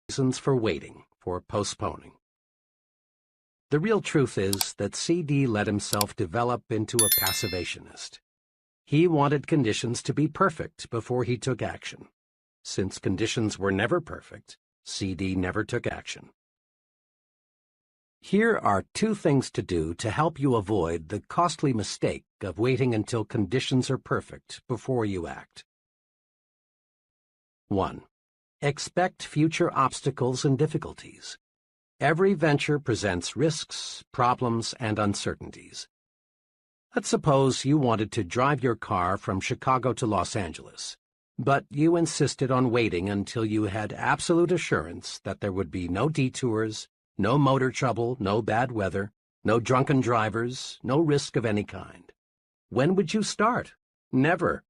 reasons for waiting, for postponing. The real truth is that CD let himself develop into a passivationist. He wanted conditions to be perfect before he took action. Since conditions were never perfect, CD never took action. Here are 2 things to do to help you avoid the costly mistake of waiting until conditions are perfect before you act. 1. Expect future obstacles and difficulties. Every venture presents risks, problems, and uncertainties. Let's suppose you wanted to drive your car from Chicago to Los Angeles, but you insisted on waiting until you had absolute assurance that there would be no detours, no motor trouble, no bad weather, no drunken drivers, no risk of any kind. When would you start? Never.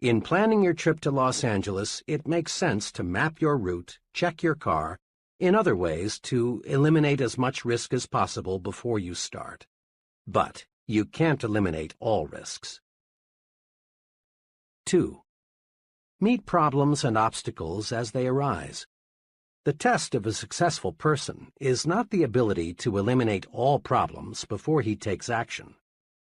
In planning your trip to Los Angeles, it makes sense to map your route, check your car, in other ways to eliminate as much risk as possible before you start. But you can't eliminate all risks. 2. Meet problems and obstacles as they arise. The test of a successful person is not the ability to eliminate all problems before he takes action,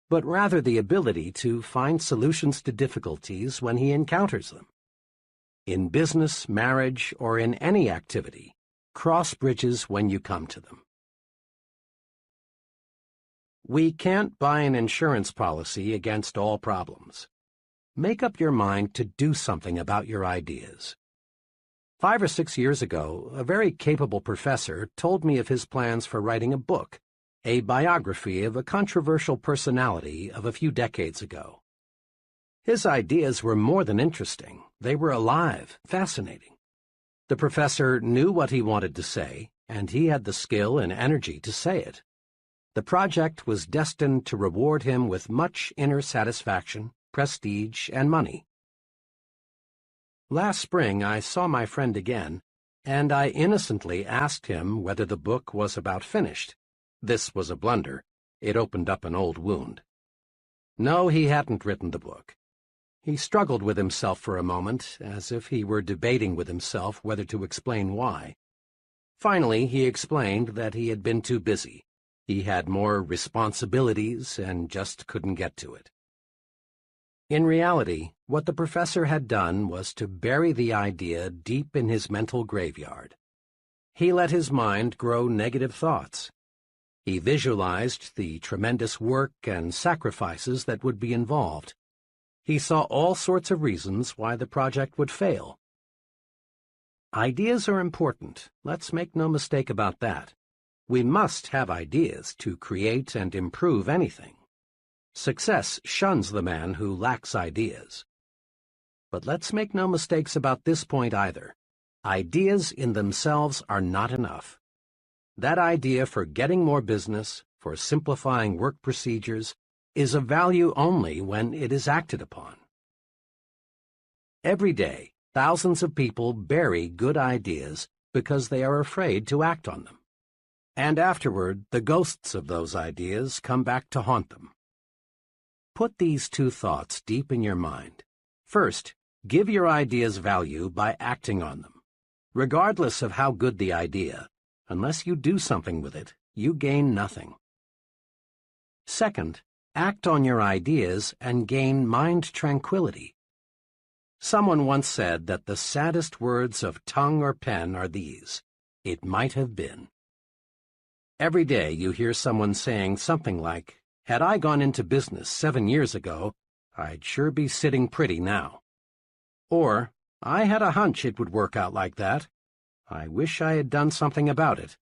but rather the ability to find solutions to difficulties when he encounters them. In business, marriage, or in any activity, cross bridges when you come to them. We can't buy an insurance policy against all problems. Make up your mind to do something about your ideas. 5 or 6 years ago, a very capable professor told me of his plans for writing a book, a biography of a controversial personality of a few decades ago. His ideas were more than interesting. They were alive, fascinating. The professor knew what he wanted to say, and he had the skill and energy to say it. The project was destined to reward him with much inner satisfaction, prestige, and money. Last spring I saw my friend again, and I innocently asked him whether the book was about finished. This was a blunder. It opened up an old wound. No, he hadn't written the book. He struggled with himself for a moment, as if he were debating with himself whether to explain why. Finally, he explained that he had been too busy. He had more responsibilities and just couldn't get to it. In reality, what the professor had done was to bury the idea deep in his mental graveyard. He let his mind grow negative thoughts. He visualized the tremendous work and sacrifices that would be involved. He saw all sorts of reasons why the project would fail. Ideas are important. Let's make no mistake about that. We must have ideas to create and improve anything. Success shuns the man who lacks ideas. But let's make no mistakes about this point either. Ideas in themselves are not enough. That idea for getting more business, for simplifying work procedures, is of value only when it is acted upon. Every day, thousands of people bury good ideas because they are afraid to act on them. And afterward, the ghosts of those ideas come back to haunt them. Put these 2 thoughts deep in your mind. First, give your ideas value by acting on them. Regardless of how good the idea, unless you do something with it, you gain nothing. Second, act on your ideas and gain mind tranquility. Someone once said that the saddest words of tongue or pen are these: "It might have been." Every day you hear someone saying something like, "Had I gone into business 7 years ago, I'd sure be sitting pretty now." Or, "I had a hunch it would work out like that. I wish I had done something about it."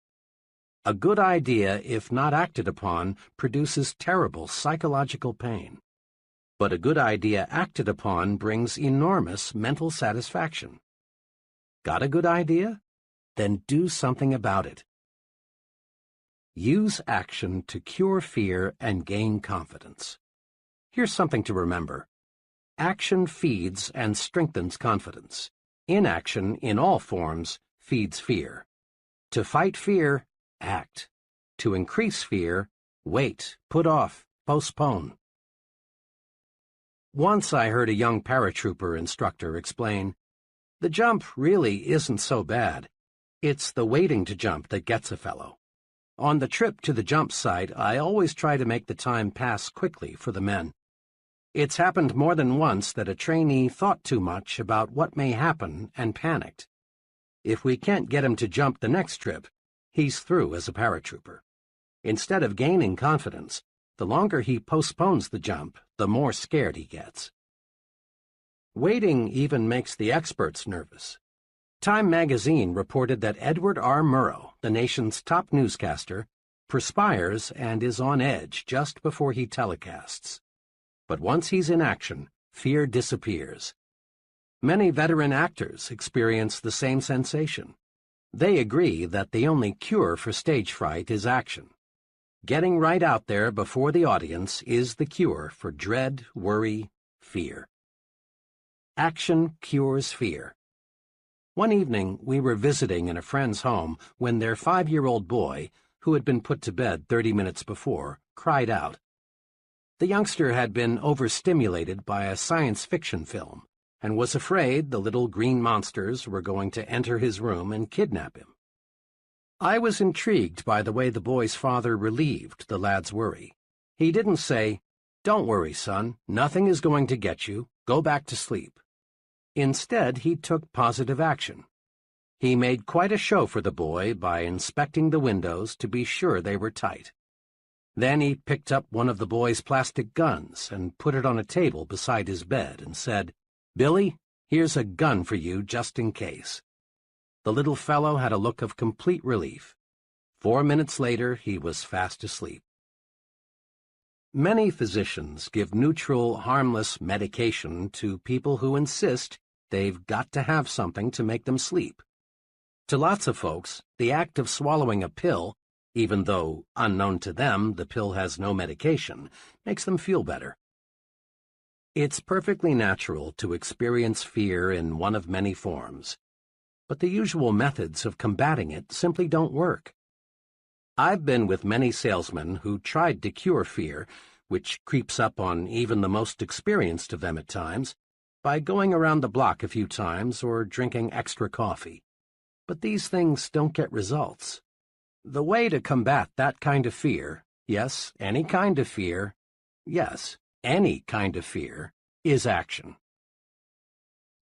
A good idea, if not acted upon, produces terrible psychological pain. But a good idea acted upon brings enormous mental satisfaction. Got a good idea? Then do something about it. Use action to cure fear and gain confidence. Here's something to remember. Action feeds and strengthens confidence. Inaction, in all forms, feeds fear. To fight fear, act. To increase fear, wait, put off, postpone. Once I heard a young paratrooper instructor explain, "The jump really isn't so bad. It's the waiting to jump that gets a fellow. On the trip to the jump site, I always try to make the time pass quickly for the men. It's happened more than once that a trainee thought too much about what may happen and panicked. If we can't get him to jump the next trip, he's through as a paratrooper. Instead of gaining confidence, the longer he postpones the jump, the more scared he gets. Waiting even makes the experts nervous. Time magazine reported that Edward R. Murrow, the nation's top newscaster, perspires and is on edge just before he telecasts. But once he's in action, fear disappears. Many veteran actors experience the same sensation. They agree that the only cure for stage fright is action. Getting right out there before the audience is the cure for dread, worry, fear. Action cures fear. One evening, we were visiting in a friend's home when their 5-year-old boy, who had been put to bed 30 minutes before, cried out. The youngster had been overstimulated by a science fiction film and was afraid the little green monsters were going to enter his room and kidnap him. I was intrigued by the way the boy's father relieved the lad's worry. He didn't say, "Don't worry, son, nothing is going to get you, go back to sleep." Instead, he took positive action. He made quite a show for the boy by inspecting the windows to be sure they were tight. Then he picked up one of the boy's plastic guns and put it on a table beside his bed and said, "Billy, here's a gun for you just in case." The little fellow had a look of complete relief. 4 minutes later, he was fast asleep. Many physicians give neutral, harmless medication to people who insist they've got to have something to make them sleep. To lots of folks, the act of swallowing a pill, even though, unknown to them, the pill has no medication, makes them feel better. It's perfectly natural to experience fear in one of many forms, but the usual methods of combating it simply don't work. I've been with many salesmen who tried to cure fear, which creeps up on even the most experienced of them at times, by going around the block a few times or drinking extra coffee. But these things don't get results. The way to combat that kind of fear, yes, any kind of fear, yes, any kind of fear, is action.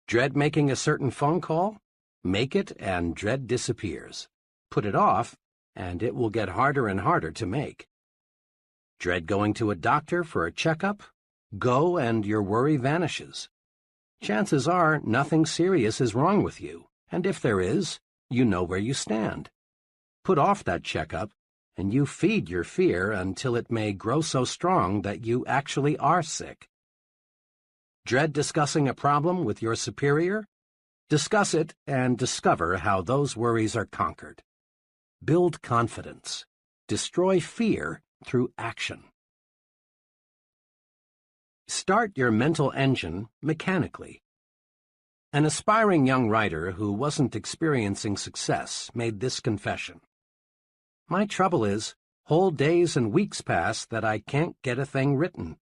Dread making a certain phone call? Make it and dread disappears. Put it off, and it will get harder and harder to make. Dread going to a doctor for a checkup? Go and your worry vanishes. Chances are nothing serious is wrong with you, and if there is, you know where you stand. Put off that checkup, and you feed your fear until it may grow so strong that you actually are sick. Dread discussing a problem with your superior? Discuss it and discover how those worries are conquered. Build confidence. Destroy fear through action. Start your mental engine mechanically. An aspiring young writer who wasn't experiencing success made this confession. "My trouble is, whole days and weeks pass that I can't get a thing written."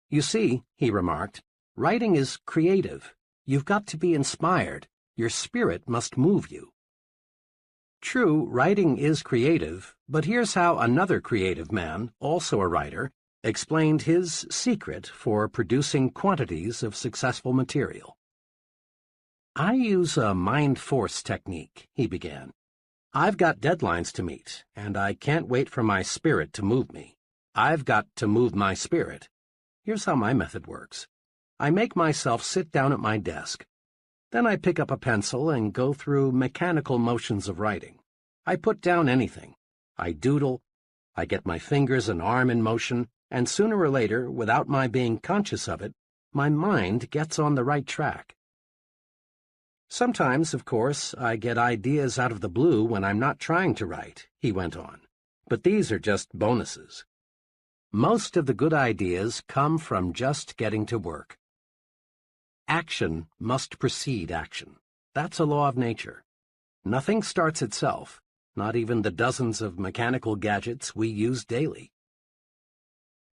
"You see," he remarked, "writing is creative. You've got to be inspired. Your spirit must move you." True, writing is creative, but here's how another creative man, also a writer, explained his secret for producing quantities of successful material. "I use a mind-force technique," he began. "I've got deadlines to meet, and I can't wait for my spirit to move me. I've got to move my spirit. Here's how my method works. I make myself sit down at my desk. Then I pick up a pencil and go through mechanical motions of writing. I put down anything. I doodle. I get my fingers and arm in motion, and sooner or later, without my being conscious of it, my mind gets on the right track. Sometimes, of course, I get ideas out of the blue when I'm not trying to write," he went on, "but these are just bonuses. Most of the good ideas come from just getting to work. Action must precede action. That's a law of nature. Nothing starts itself, not even the dozens of mechanical gadgets we use daily.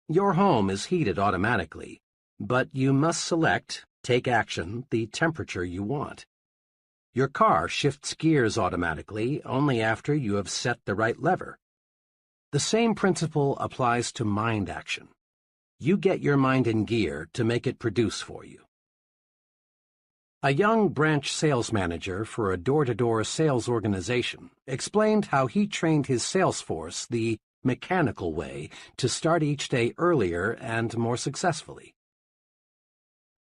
Your home is heated automatically, but you must select, take action, the temperature you want. Your car shifts gears automatically only after you have set the right lever. The same principle applies to mind action. You get your mind in gear to make it produce for you. A young branch sales manager for a door-to-door sales organization explained how he trained his sales force the mechanical way to start each day earlier and more successfully.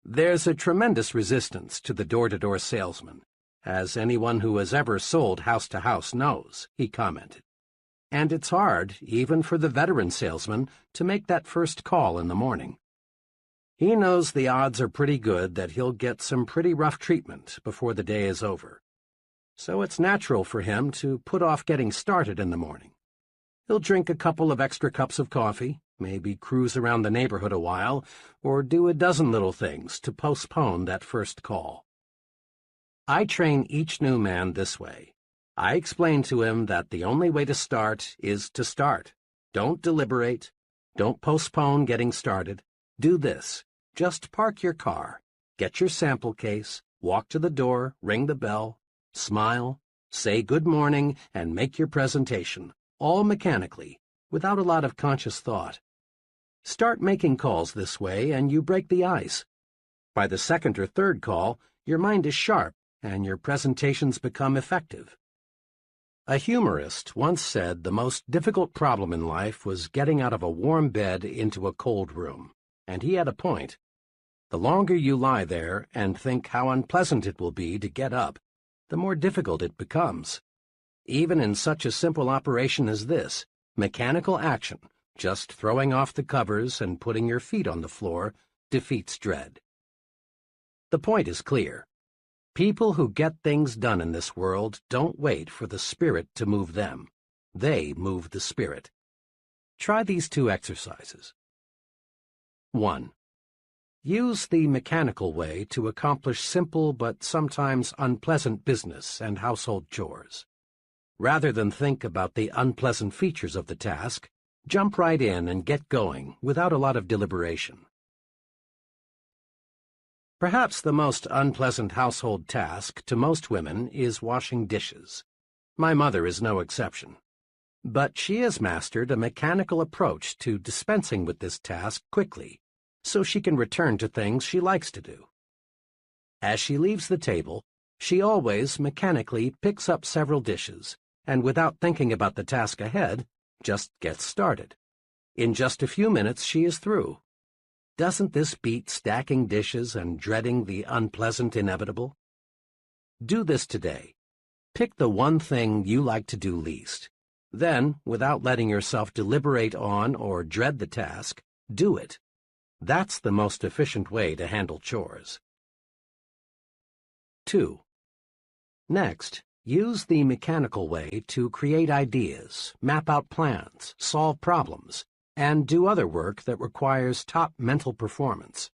There's a tremendous resistance to the door-to-door salesman, as anyone who has ever sold house-to-house knows, he commented. And it's hard, even for the veteran salesman, to make that first call in the morning. He knows the odds are pretty good that he'll get some pretty rough treatment before the day is over. So it's natural for him to put off getting started in the morning. He'll drink a couple of extra cups of coffee, maybe cruise around the neighborhood a while, or do a dozen little things to postpone that first call. I train each new man this way. I explain to him that the only way to start is to start. Don't deliberate. Don't postpone getting started. Do this. Just park your car, get your sample case, walk to the door, ring the bell, smile, say good morning, and make your presentation, all mechanically, without a lot of conscious thought. Start making calls this way and you break the ice. By the second or third call, your mind is sharp and your presentations become effective. A humorist once said the most difficult problem in life was getting out of a warm bed into a cold room, and he had a point. The longer you lie there and think how unpleasant it will be to get up, the more difficult it becomes. Even in such a simple operation as this, mechanical action, just throwing off the covers and putting your feet on the floor, defeats dread. The point is clear. People who get things done in this world don't wait for the spirit to move them. They move the spirit. Try these two exercises. 1. Use the mechanical way to accomplish simple but sometimes unpleasant business and household chores. Rather than think about the unpleasant features of the task, jump right in and get going without a lot of deliberation. Perhaps the most unpleasant household task to most women is washing dishes. My mother is no exception. But she has mastered a mechanical approach to dispensing with this task quickly, so she can return to things she likes to do. As she leaves the table, she always mechanically picks up several dishes, and without thinking about the task ahead, just gets started. In just a few minutes she is through. Doesn't this beat stacking dishes and dreading the unpleasant inevitable? Do this today. Pick the one thing you like to do least. Then, without letting yourself deliberate on or dread the task, do it. That's the most efficient way to handle chores. 2. Next, use the mechanical way to create ideas, map out plans, solve problems, and do other work that requires top mental performance.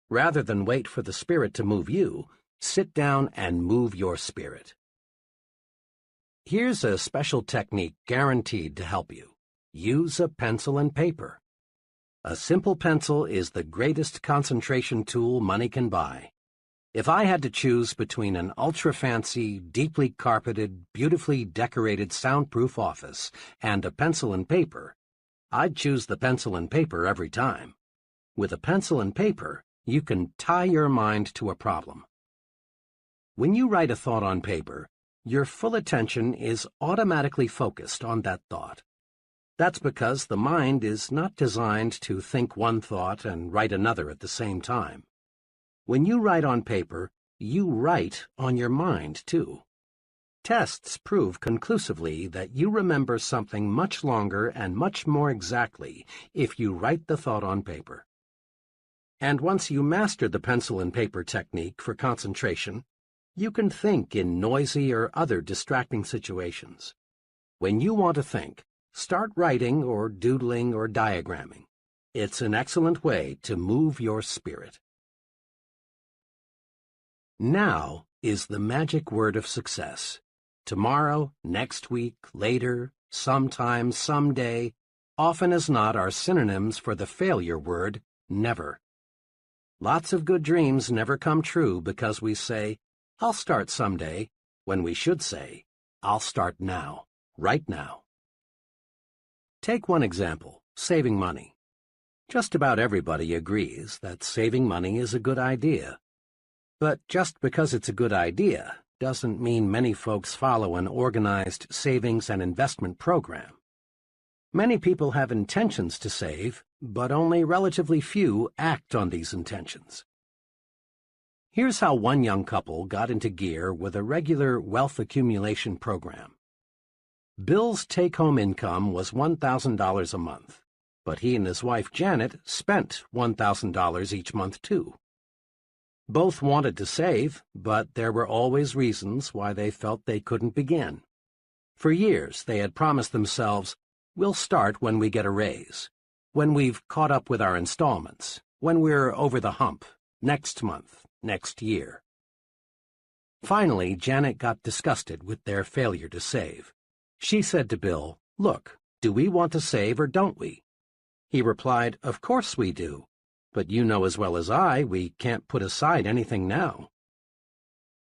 Rather than wait for the spirit to move you, sit down and move your spirit. Here's a special technique guaranteed to help you. Use a pencil and paper. A simple pencil is the greatest concentration tool money can buy. If I had to choose between an ultra-fancy, deeply carpeted, beautifully decorated soundproof office and a pencil and paper, I'd choose the pencil and paper every time. With a pencil and paper, you can tie your mind to a problem. When you write a thought on paper, your full attention is automatically focused on that thought. That's because the mind is not designed to think one thought and write another at the same time. When you write on paper, you write on your mind, too. Tests prove conclusively that you remember something much longer and much more exactly if you write the thought on paper. And once you master the pencil and paper technique for concentration, you can think in noisy or other distracting situations. When you want to think, start writing or doodling or diagramming. It's an excellent way to move your spirit. Now is the magic word of success. Tomorrow, next week, later, sometime, someday, often as not are synonyms for the failure word, never. Lots of good dreams never come true because we say, I'll start someday, when we should say, I'll start now, right now. Take one example, saving money. Just about everybody agrees that saving money is a good idea. But just because it's a good idea doesn't mean many folks follow an organized savings and investment program. Many people have intentions to save, but only relatively few act on these intentions. Here's how one young couple got into gear with a regular wealth accumulation program. Bill's take-home income was $1,000 a month, but he and his wife Janet spent $1,000 each month too. Both wanted to save, but there were always reasons why they felt they couldn't begin. For years they had promised themselves, we'll start when we get a raise, when we've caught up with our installments, when we're over the hump, next month, next year. Finally, Janet got disgusted with their failure to save. She said to Bill, "Look, do we want to save or don't we?" He replied, "Of course we do, but you know as well as I we can't put aside anything now."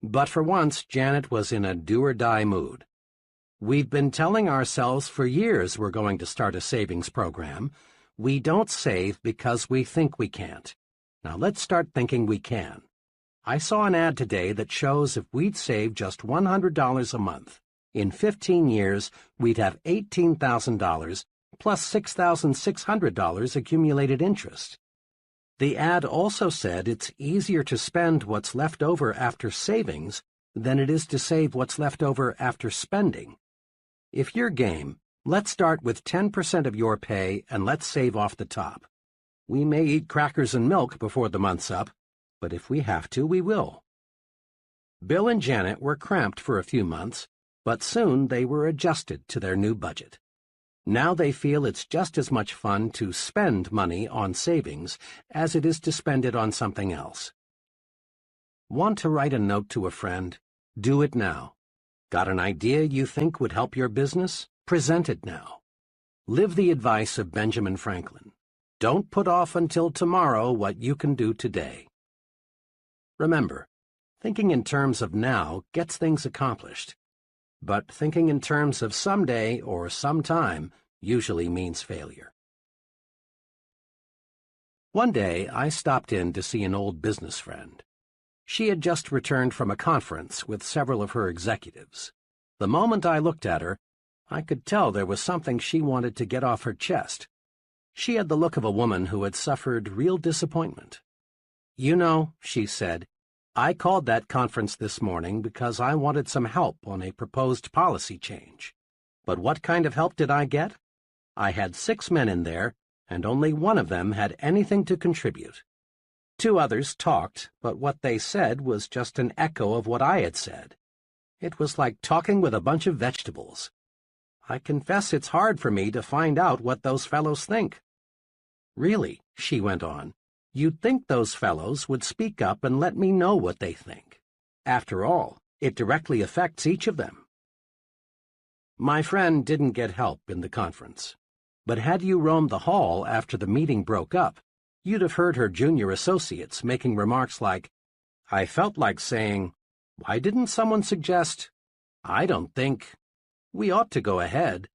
But for once, Janet was in a do-or-die mood. "We've been telling ourselves for years we're going to start a savings program. We don't save because we think we can't. Now let's start thinking we can. I saw an ad today that shows if we'd save just $100 a month, in 15 years we'd have $18,000 plus $6,600 accumulated interest. The ad also said it's easier to spend what's left over after savings than it is to save what's left over after spending. If you're game, let's start with 10% of your pay and let's save off the top. We may eat crackers and milk before the month's up, but if we have to, we will." Bill and Janet were cramped for a few months, but soon they were adjusted to their new budget. Now they feel it's just as much fun to spend money on savings as it is to spend it on something else. Want to write a note to a friend? Do it now. Got an idea you think would help your business? Present it now. Live the advice of Benjamin Franklin. Don't put off until tomorrow what you can do today. Remember, thinking in terms of now gets things accomplished. But thinking in terms of someday or sometime usually means failure. One day, I stopped in to see an old business friend. She had just returned from a conference with several of her executives. The moment I looked at her, I could tell there was something she wanted to get off her chest. She had the look of a woman who had suffered real disappointment. "You know," she said, "I called that conference this morning because I wanted some help on a proposed policy change. But what kind of help did I get? I had 6 men in there, and only one of them had anything to contribute. 2 others talked, but what they said was just an echo of what I had said. It was like talking with a bunch of vegetables. I confess it's hard for me to find out what those fellows think." "Really," she went on, "you'd think those fellows would speak up and let me know what they think. After all, it directly affects each of them." My friend didn't get help in the conference. But had you roamed the hall after the meeting broke up, you'd have heard her junior associates making remarks like, "I felt like saying, why didn't someone suggest, I don't think, we ought to go ahead."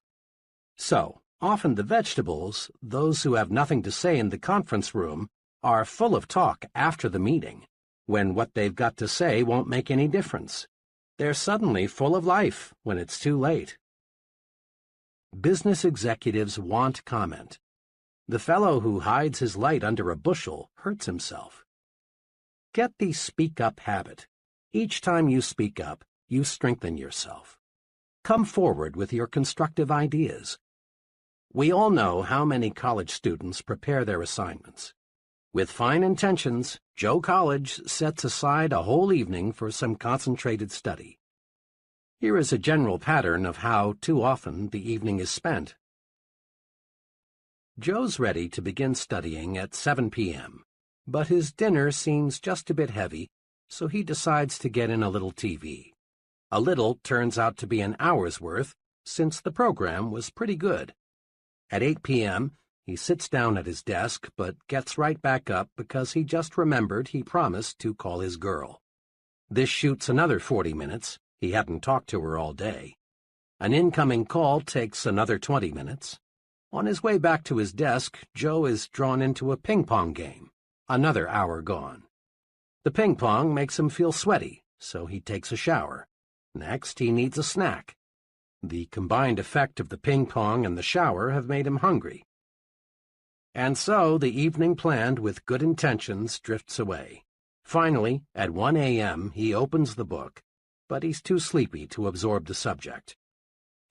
So, often the vegetables, those who have nothing to say in the conference room, are full of talk after the meeting, when what they've got to say won't make any difference. They're suddenly full of life when it's too late. Business executives want comment. The fellow who hides his light under a bushel hurts himself. Get the speak-up habit. Each time you speak up, you strengthen yourself. Come forward with your constructive ideas. We all know how many college students prepare their assignments. With fine intentions, Joe College sets aside a whole evening for some concentrated study. Here is a general pattern of how, too often, the evening is spent. Joe's ready to begin studying at 7 p.m., but his dinner seems just a bit heavy, so he decides to get in a little TV. A little turns out to be an hour's worth, since the program was pretty good. At 8 p.m., he sits down at his desk, but gets right back up because he just remembered he promised to call his girl. This shoots another 40 minutes. He hadn't talked to her all day. An incoming call takes another 20 minutes. On his way back to his desk, Joe is drawn into a ping-pong game. Another hour gone. The ping-pong makes him feel sweaty, so he takes a shower. Next, he needs a snack. The combined effect of the ping-pong and the shower have made him hungry. And so the evening planned with good intentions drifts away. Finally, at 1 a.m., he opens the book, but he's too sleepy to absorb the subject.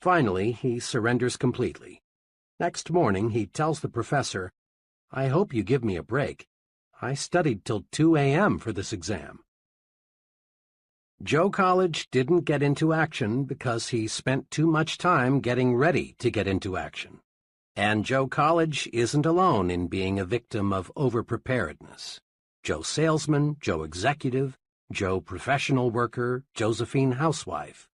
Finally, he surrenders completely. Next morning, he tells the professor, "I hope you give me a break. I studied till 2 a.m. for this exam." Joe College didn't get into action because he spent too much time getting ready to get into action. And Joe College isn't alone in being a victim of overpreparedness. Joe Salesman, Joe Executive, Joe Professional Worker, Josephine Housewife.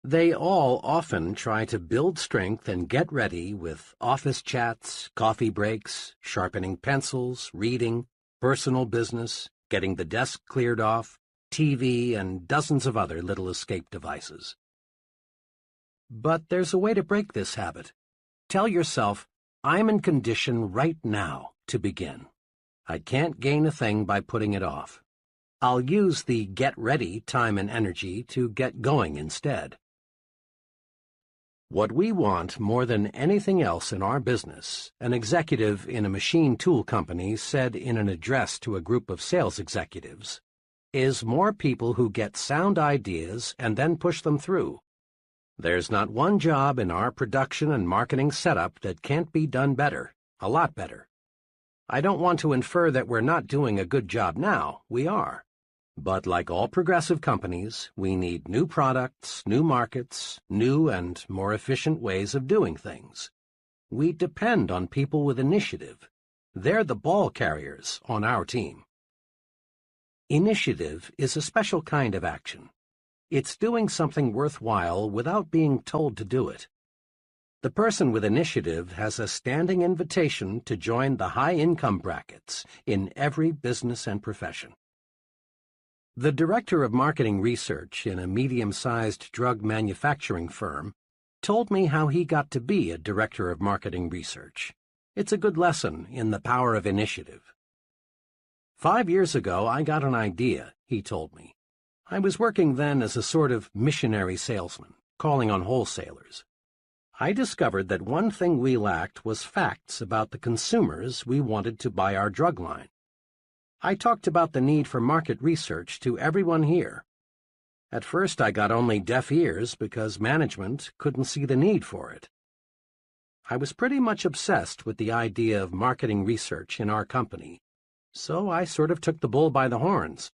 They all often try to build strength and get ready with office chats, coffee breaks, sharpening pencils, reading, personal business, getting the desk cleared off, TV, and dozens of other little escape devices. But there's a way to break this habit. Tell yourself, "I'm in condition right now to begin. I can't gain a thing by putting it off. I'll use the get ready time and energy to get going instead." What we want more than anything else in our business, an executive in a machine tool company said in an address to a group of sales executives, is more people who get sound ideas and then push them through. There's not one job in our production and marketing setup that can't be done better, a lot better. I don't want to infer that we're not doing a good job now. We are. But like all progressive companies, we need new products, new markets, new and more efficient ways of doing things. We depend on people with initiative. They're the ball carriers on our team. Initiative is a special kind of action. It's doing something worthwhile without being told to do it. The person with initiative has a standing invitation to join the high-income brackets in every business and profession. The director of marketing research in a medium-sized drug manufacturing firm told me how he got to be a director of marketing research. It's a good lesson in the power of initiative. 5 years ago, I got an idea, he told me. I was working then as a sort of missionary salesman, calling on wholesalers. I discovered that one thing we lacked was facts about the consumers we wanted to buy our drug line. I talked about the need for market research to everyone here. At first I got only deaf ears because management couldn't see the need for it. I was pretty much obsessed with the idea of marketing research in our company, so I sort of took the bull by the horns.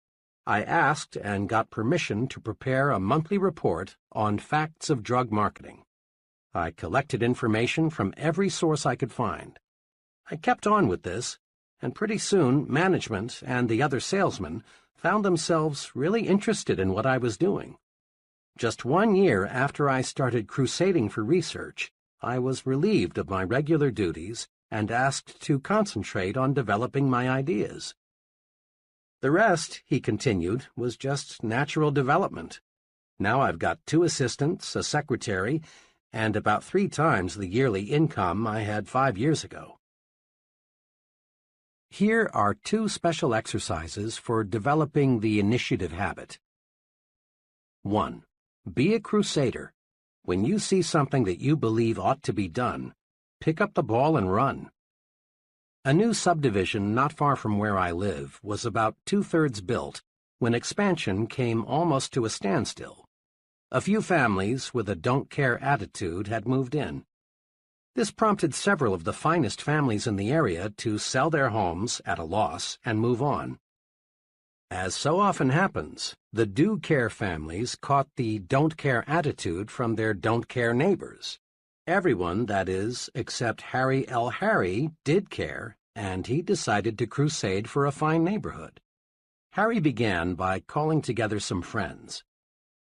I asked and got permission to prepare a monthly report on facts of drug marketing. I collected information from every source I could find. I kept on with this, and pretty soon management and the other salesmen found themselves really interested in what I was doing. Just 1 year after I started crusading for research, I was relieved of my regular duties and asked to concentrate on developing my ideas. The rest, he continued, was just natural development. Now I've got 2 assistants, a secretary, and about 3 times the yearly income I had 5 years ago. Here are 2 special exercises for developing the initiative habit. 1. Be a crusader. When you see something that you believe ought to be done, pick up the ball and run. A new subdivision not far from where I live was about 2/3 built when expansion came almost to a standstill. A few families with a don't-care attitude had moved in. This prompted several of the finest families in the area to sell their homes at a loss and move on. As so often happens, the do-care families caught the don't-care attitude from their don't-care neighbors. Everyone, that is, except Harry L. Harry, did care, and he decided to crusade for a fine neighborhood. Harry began by calling together some friends.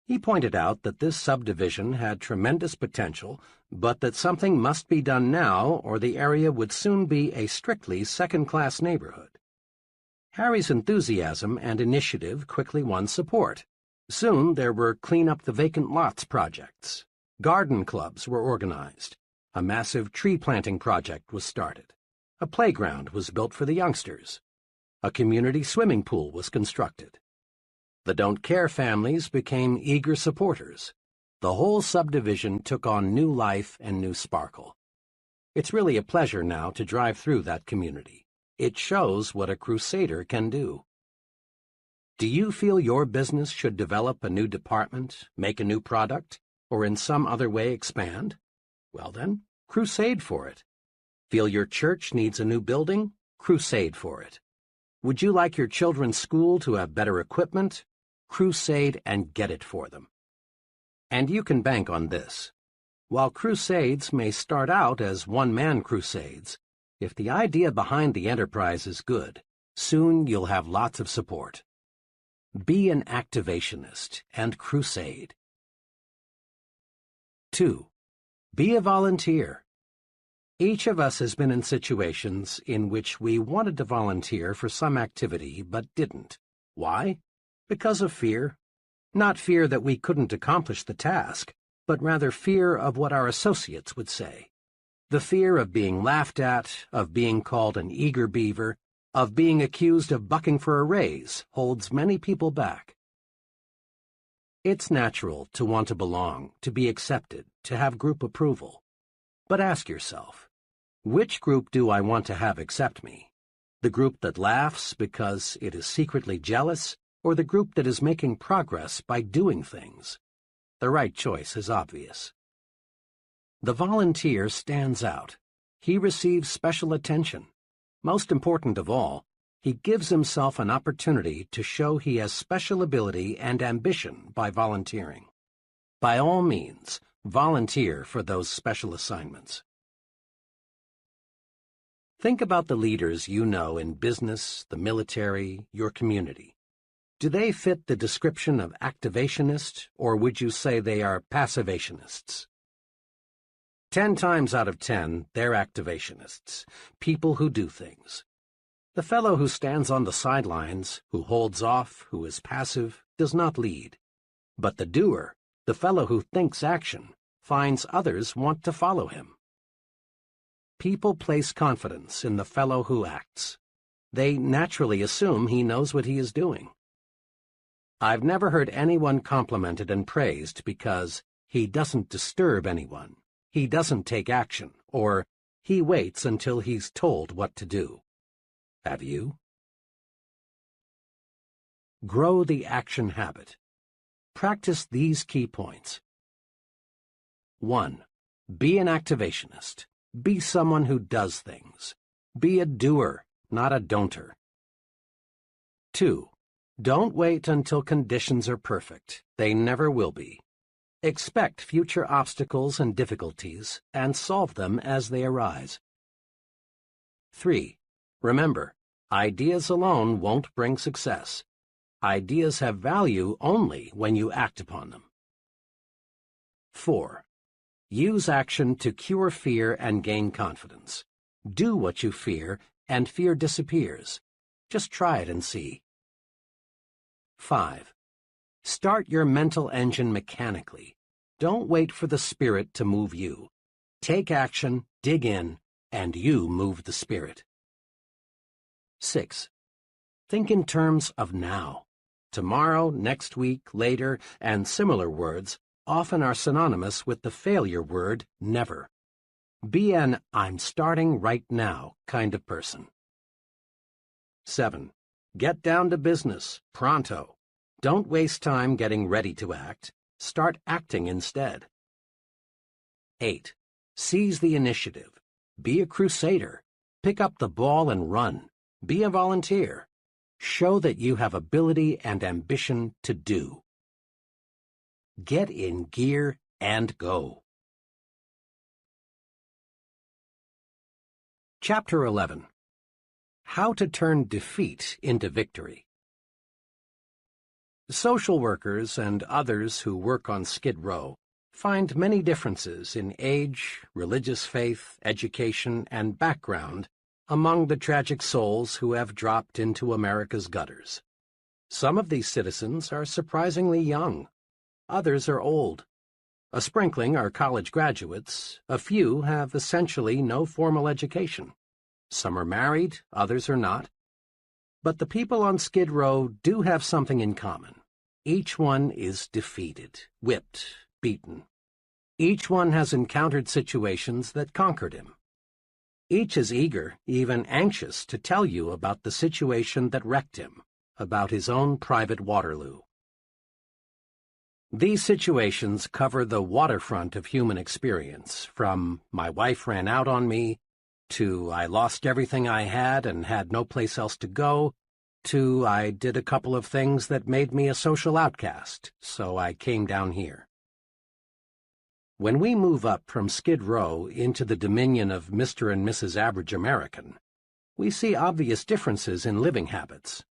He pointed out that this subdivision had tremendous potential, but that something must be done now or the area would soon be a strictly second-class neighborhood. Harry's enthusiasm and initiative quickly won support, Soon there were clean up the vacant lots projects. Garden clubs were organized. A massive tree planting project was started. A playground was built for the youngsters. A community swimming pool was constructed. The Don't Care families became eager supporters. The whole subdivision took on new life and new sparkle. It's really a pleasure now to drive through that community. It shows what a crusader can do. Do you feel your business should develop a new department, make a new product, or in some other way expand? Well then, crusade for it. Feel your church needs a new building? Crusade for it. Would you like your children's school to have better equipment? Crusade and get it for them. And you can bank on this. While crusades may start out as one-man crusades, if the idea behind the enterprise is good, soon you'll have lots of support. Be an activationist and crusade. 2. Be a volunteer. Each of us has been in situations in which we wanted to volunteer for some activity but didn't. Why? Because of fear. Not fear that we couldn't accomplish the task, but rather fear of what our associates would say. The fear of being laughed at, of being called an eager beaver, of being accused of bucking for a raise holds many people back. It's natural to want to belong, to be accepted, to have group approval. But ask yourself, which group do I want to have accept me? The group that laughs because it is secretly jealous, or the group that is making progress by doing things? The right choice is obvious. The volunteer stands out. He receives special attention. Most important of all, he gives himself an opportunity to show he has special ability and ambition by volunteering. By all means, volunteer for those special assignments. Think about the leaders you know in business, the military, your community. Do they fit the description of activationist, or would you say they are passivationists? 10 times out of 10, they're activationists, people who do things. The fellow who stands on the sidelines, who holds off, who is passive, does not lead. But the doer, the fellow who thinks action, finds others want to follow him. People place confidence in the fellow who acts. They naturally assume he knows what he is doing. I've never heard anyone complimented and praised because he doesn't disturb anyone, he doesn't take action, or he waits until he's told what to do. Have you? Grow the action habit. Practice these key points. 1. Be an activationist. Be someone who does things. Be a doer, not a don'ter. 2. Don't wait until conditions are perfect. They never will be. Expect future obstacles and difficulties and solve them as they arise. 3. Remember, ideas alone won't bring success. Ideas have value only when you act upon them. 4. Use action to cure fear and gain confidence. Do what you fear, and fear disappears. Just try it and see. 5. Start your mental engine mechanically. Don't wait for the spirit to move you. Take action, dig in, and you move the spirit. 6. Think in terms of now. Tomorrow, next week, later, and similar words often are synonymous with the failure word never. Be an I'm starting right now kind of person. 7. Get down to business, pronto. Don't waste time getting ready to act. Start acting instead. 8. Seize the initiative. Be a crusader. Pick up the ball and run. Be a volunteer. Show that you have ability and ambition to do. Get in gear and go. Chapter 11. How to turn defeat into victory. Social workers and others who work on Skid Row find many differences in age, religious faith, education, and background among the tragic souls who have dropped into America's gutters. Some of these citizens are surprisingly young. Others are old. A sprinkling are college graduates. A few have essentially no formal education. Some are married, others are not. But the people on Skid Row do have something in common. Each one is defeated, whipped, beaten. Each one has encountered situations that conquered him. Each is eager, even anxious, to tell you about the situation that wrecked him, about his own private Waterloo. These situations cover the waterfront of human experience, from "my wife ran out on me," to "I lost everything I had and had no place else to go," to "I did a couple of things that made me a social outcast, so I came down here." When we move up from Skid Row into the dominion of Mr. and Mrs. Average American, we see obvious differences in living habits.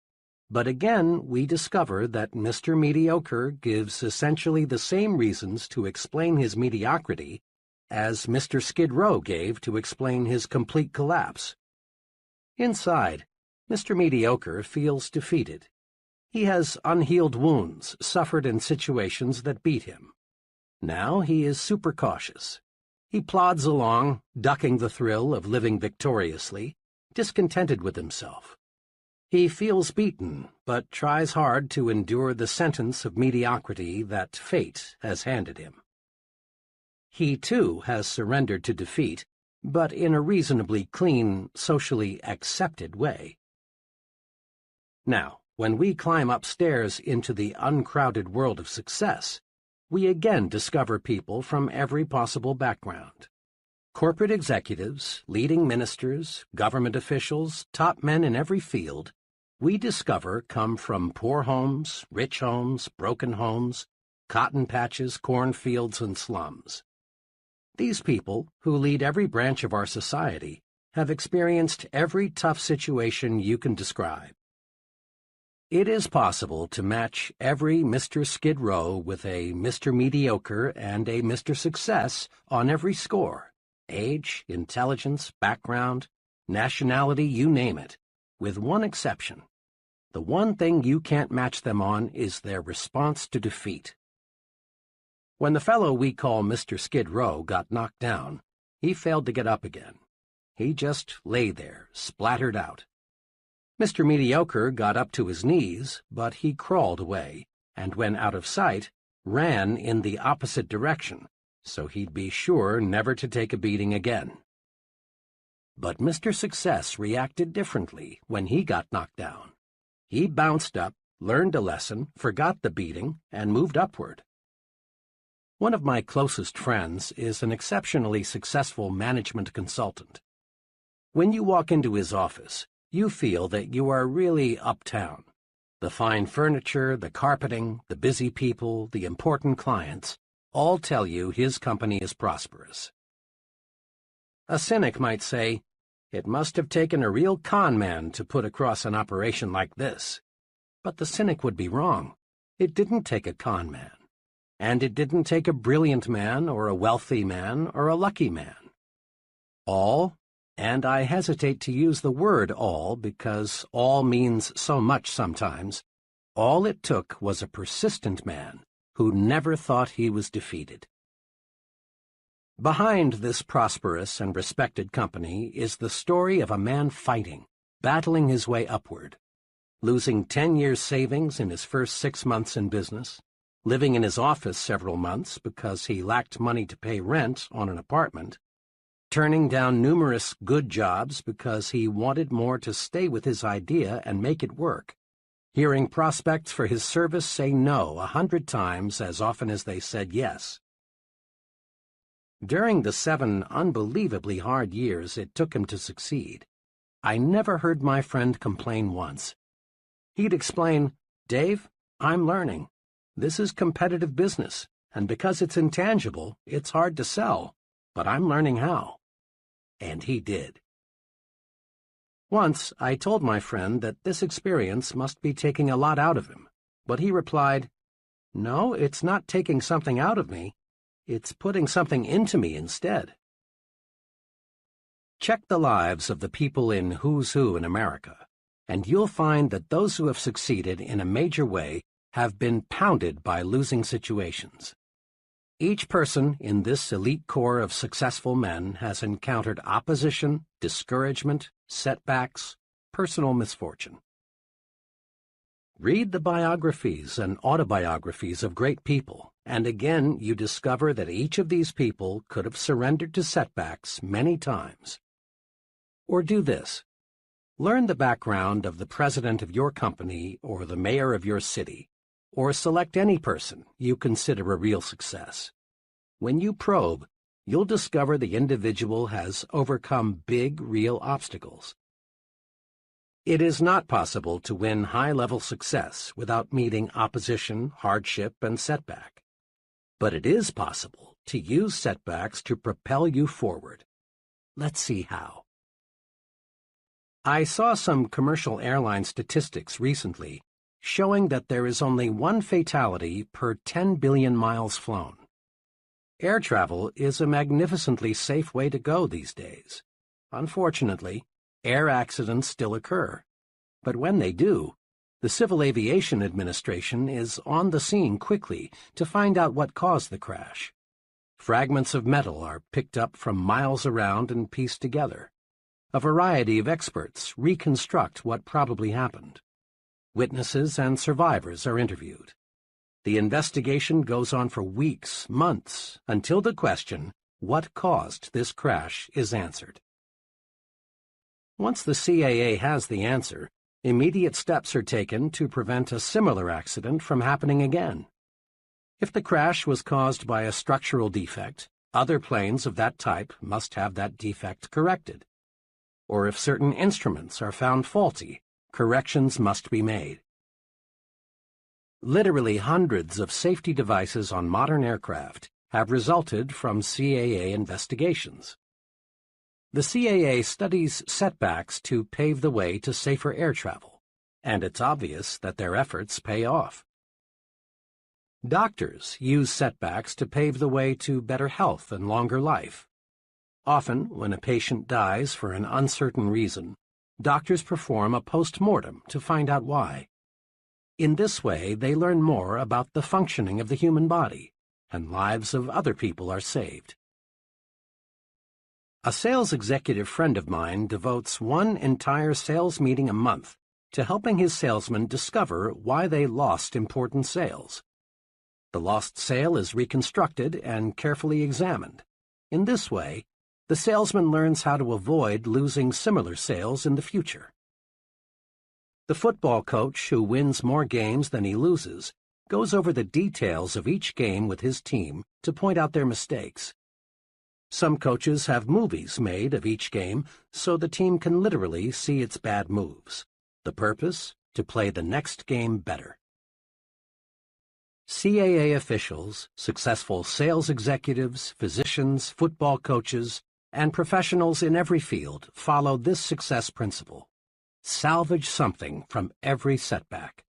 But again, we discover that Mr. Mediocre gives essentially the same reasons to explain his mediocrity as Mr. Skid Row gave to explain his complete collapse. Inside, Mr. Mediocre feels defeated. He has unhealed wounds suffered in situations that beat him. Now he is super cautious. He plods along, ducking the thrill of living victoriously, discontented with himself. He feels beaten, but tries hard to endure the sentence of mediocrity that fate has handed him. He, too, has surrendered to defeat, but in a reasonably clean, socially accepted way. Now, when we climb upstairs into the uncrowded world of success, we again discover people from every possible background. Corporate executives, leading ministers, government officials, top men in every field, we discover come from poor homes, rich homes, broken homes, cotton patches, cornfields, and slums. These people, who lead every branch of our society, have experienced every tough situation you can describe. It is possible to match every Mr. Skid Row with a Mr. Mediocre and a Mr. Success on every score: age, intelligence, background, nationality, you name it, with one exception. The one thing you can't match them on is their response to defeat. When the fellow we call Mr. Skid Row got knocked down, he failed to get up again. He just lay there, splattered out. Mr. Mediocre got up to his knees, but he crawled away, and when out of sight, ran in the opposite direction, so he'd be sure never to take a beating again. But Mr. Success reacted differently when he got knocked down. He bounced up, learned a lesson, forgot the beating, and moved upward. One of my closest friends is an exceptionally successful management consultant. When you walk into his office, you feel that you are really uptown. The fine furniture, the carpeting, the busy people, the important clients, all tell you his company is prosperous. A cynic might say, "It must have taken a real con man to put across an operation like this." But the cynic would be wrong. It didn't take a con man. And it didn't take a brilliant man or a wealthy man or a lucky man. All, and I hesitate to use the word all because all means so much sometimes, all it took was a persistent man who never thought he was defeated. Behind this prosperous and respected company is the story of a man fighting, battling his way upward, losing 10 years' savings in his first 6 months in business, living in his office several months because he lacked money to pay rent on an apartment, turning down numerous good jobs because he wanted more to stay with his idea and make it work, hearing prospects for his service say no 100 times as often as they said yes. During the 7 unbelievably hard years it took him to succeed, I never heard my friend complain once. He'd explain, "Dave, I'm learning. This is competitive business, and because it's intangible, it's hard to sell, but I'm learning how." And he did. Once I told my friend that this experience must be taking a lot out of him, but he replied, "No, it's not taking something out of me. It's putting something into me instead." Check the lives of the people in Who's Who in America. and you'll find that those who have succeeded in a major way have been pounded by losing situations. Each person in this elite corps of successful men has encountered opposition, discouragement, setbacks, personal misfortune. Read the biographies and autobiographies of great people, and again you discover that each of these people could have surrendered to setbacks many times. Or do this. Learn the background of the president of your company or the mayor of your city, or select any person you consider a real success. When you probe, you'll discover the individual has overcome big, real obstacles. It is not possible to win high-level success without meeting opposition, hardship, and setback. But it is possible to use setbacks to propel you forward. Let's see how. I saw some commercial airline statistics recently showing that there is only one fatality per 10 billion miles flown. Air travel is a magnificently safe way to go these days. Unfortunately, air accidents still occur. But when they do, the Civil Aviation Administration is on the scene quickly to find out what caused the crash. Fragments of metal are picked up from miles around and pieced together. A variety of experts reconstruct what probably happened. Witnesses and survivors are interviewed. The investigation goes on for weeks, months, until the question, what caused this crash, is answered. Once the CAA has the answer, immediate steps are taken to prevent a similar accident from happening again. If the crash was caused by a structural defect, other planes of that type must have that defect corrected. Or if certain instruments are found faulty, corrections must be made. Literally hundreds of safety devices on modern aircraft have resulted from CAA investigations. The CAA studies setbacks to pave the way to safer air travel, and it's obvious that their efforts pay off. Doctors use setbacks to pave the way to better health and longer life. Often, when a patient dies for an uncertain reason, doctors perform a post-mortem to find out why. In this way, they learn more about the functioning of the human body, and lives of other people are saved. A sales executive friend of mine devotes one entire sales meeting a month to helping his salesmen discover why they lost important sales. The lost sale is reconstructed and carefully examined. In this way, the salesman learns how to avoid losing similar sales in the future. The football coach who wins more games than he loses goes over the details of each game with his team to point out their mistakes. Some coaches have movies made of each game so the team can literally see its bad moves. The purpose? To play the next game better. CAA officials, successful sales executives, physicians, football coaches, and professionals in every field follow this success principle. Salvage something from every setback.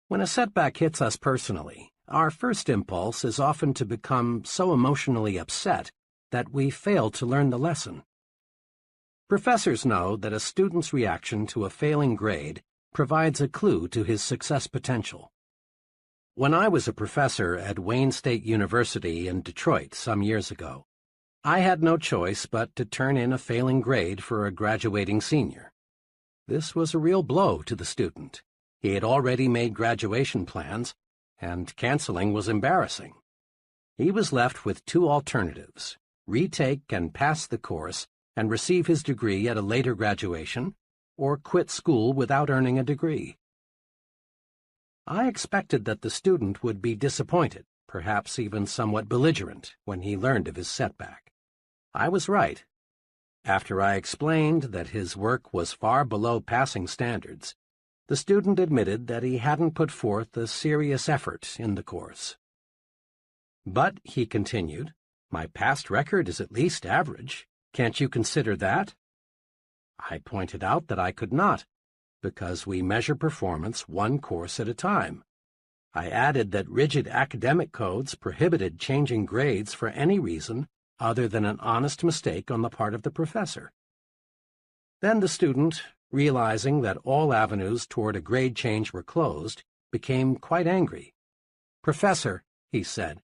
When a setback hits us personally, our first impulse is often to become so emotionally upset that we fail to learn the lesson. Professors know that a student's reaction to a failing grade provides a clue to his success potential. When I was a professor at Wayne State University in Detroit some years ago, I had no choice but to turn in a failing grade for a graduating senior. This was a real blow to the student. He had already made graduation plans, and canceling was embarrassing. He was left with two alternatives: retake and pass the course and receive his degree at a later graduation, or quit school without earning a degree. I expected that the student would be disappointed, perhaps even somewhat belligerent, when he learned of his setback. I was right. After I explained that his work was far below passing standards, the student admitted that he hadn't put forth a serious effort in the course. But, he continued, my past record is at least average. Can't you consider that? I pointed out that I could not, because we measure performance one course at a time. I added that rigid academic codes prohibited changing grades for any reason other than an honest mistake on the part of the professor. Then the student realizing that all avenues toward a grade change were closed, became quite angry. "Professor," he said,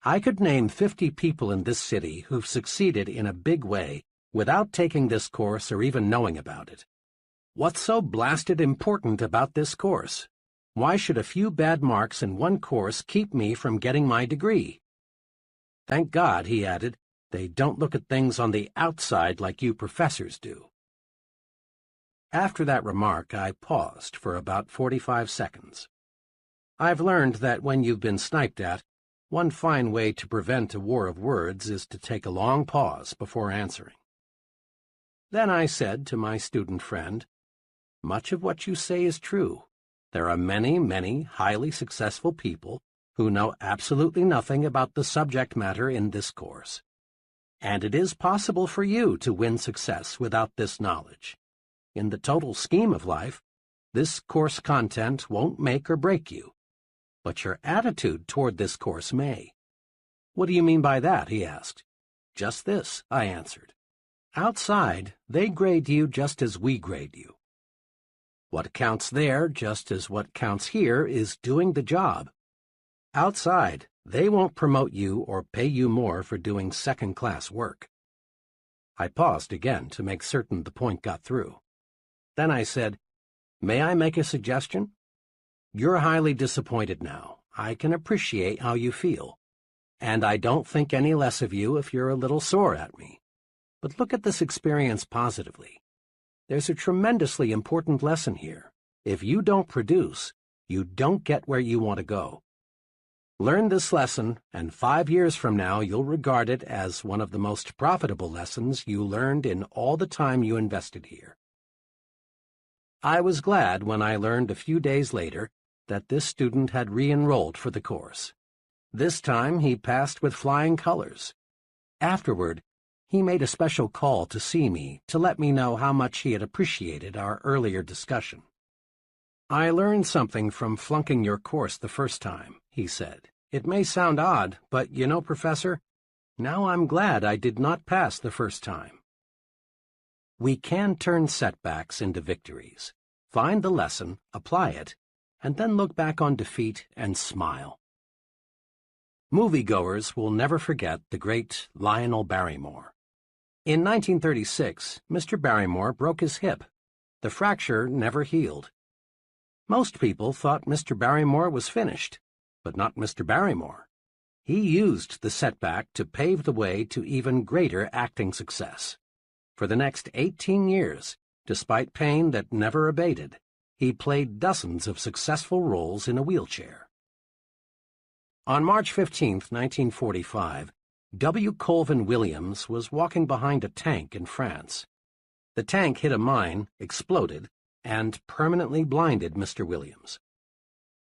"I could name 50 people in this city who've succeeded in a big way without taking this course or even knowing about it. What's so blasted important about this course? Why should a few bad marks in one course keep me from getting my degree? Thank God," he added, "they don't look at things on the outside like you professors do." After that remark, I paused for about 45 seconds. I've learned that when you've been sniped at, one fine way to prevent a war of words is to take a long pause before answering. Then I said to my student friend, "Much of what you say is true. There are many, many highly successful people who know absolutely nothing about the subject matter in this course. And it is possible for you to win success without this knowledge. In the total scheme of life, this course content won't make or break you. But your attitude toward this course may." "What do you mean by that?" he asked. "Just this," I answered. "Outside, they grade you just as we grade you. What counts there, just as what counts here, is doing the job. Outside, they won't promote you or pay you more for doing second-class work." I paused again to make certain the point got through. Then I said, "May I make a suggestion? You're highly disappointed now. I can appreciate how you feel. And I don't think any less of you if you're a little sore at me. But look at this experience positively. There's a tremendously important lesson here. If you don't produce, you don't get where you want to go. Learn this lesson, and 5 years from now you'll regard it as one of the most profitable lessons you learned in all the time you invested here." I was glad when I learned a few days later that this student had re-enrolled for the course. This time he passed with flying colors. Afterward, he made a special call to see me to let me know how much he had appreciated our earlier discussion. "I learned something from flunking your course the first time," he said. "It may sound odd, but you know, Professor, now I'm glad I did not pass the first time." We can turn setbacks into victories, find the lesson, apply it, and then look back on defeat and smile. Moviegoers will never forget the great Lionel Barrymore. In 1936, Mr. Barrymore broke his hip. The fracture never healed. Most people thought Mr. Barrymore was finished, but not Mr. Barrymore. He used the setback to pave the way to even greater acting success. For the next 18 years, despite pain that never abated, he played dozens of successful roles in a wheelchair. On March 15, 1945, W. Colvin Williams was walking behind a tank in France. The tank hit a mine, exploded, and permanently blinded Mr. Williams.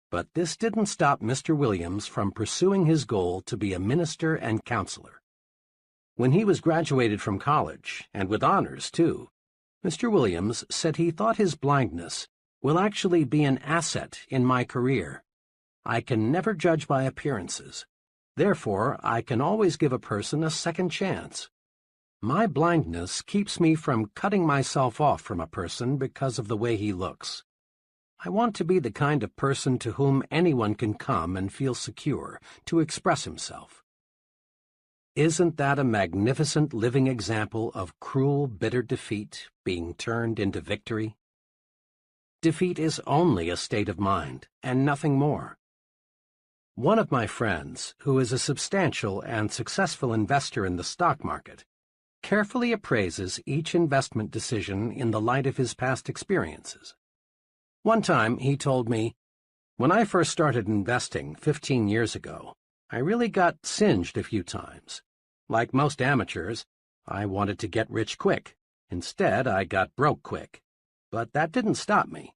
But this didn't stop Mr. Williams from pursuing his goal to be a minister and counselor. When he was graduated from college, and with honors too, Mr. Williams said he thought his blindness will actually be an asset in my career. I can never judge by appearances. Therefore, I can always give a person a second chance. My blindness keeps me from cutting myself off from a person because of the way he looks. I want to be the kind of person to whom anyone can come and feel secure to express himself. Isn't that a magnificent living example of cruel, bitter defeat being turned into victory? Defeat is only a state of mind, and nothing more. One of my friends, who is a substantial and successful investor in the stock market, carefully appraises each investment decision in the light of his past experiences. One time he told me, "When I first started investing 15 years ago, I really got singed a few times. Like most amateurs, I wanted to get rich quick. Instead, I got broke quick. But that didn't stop me.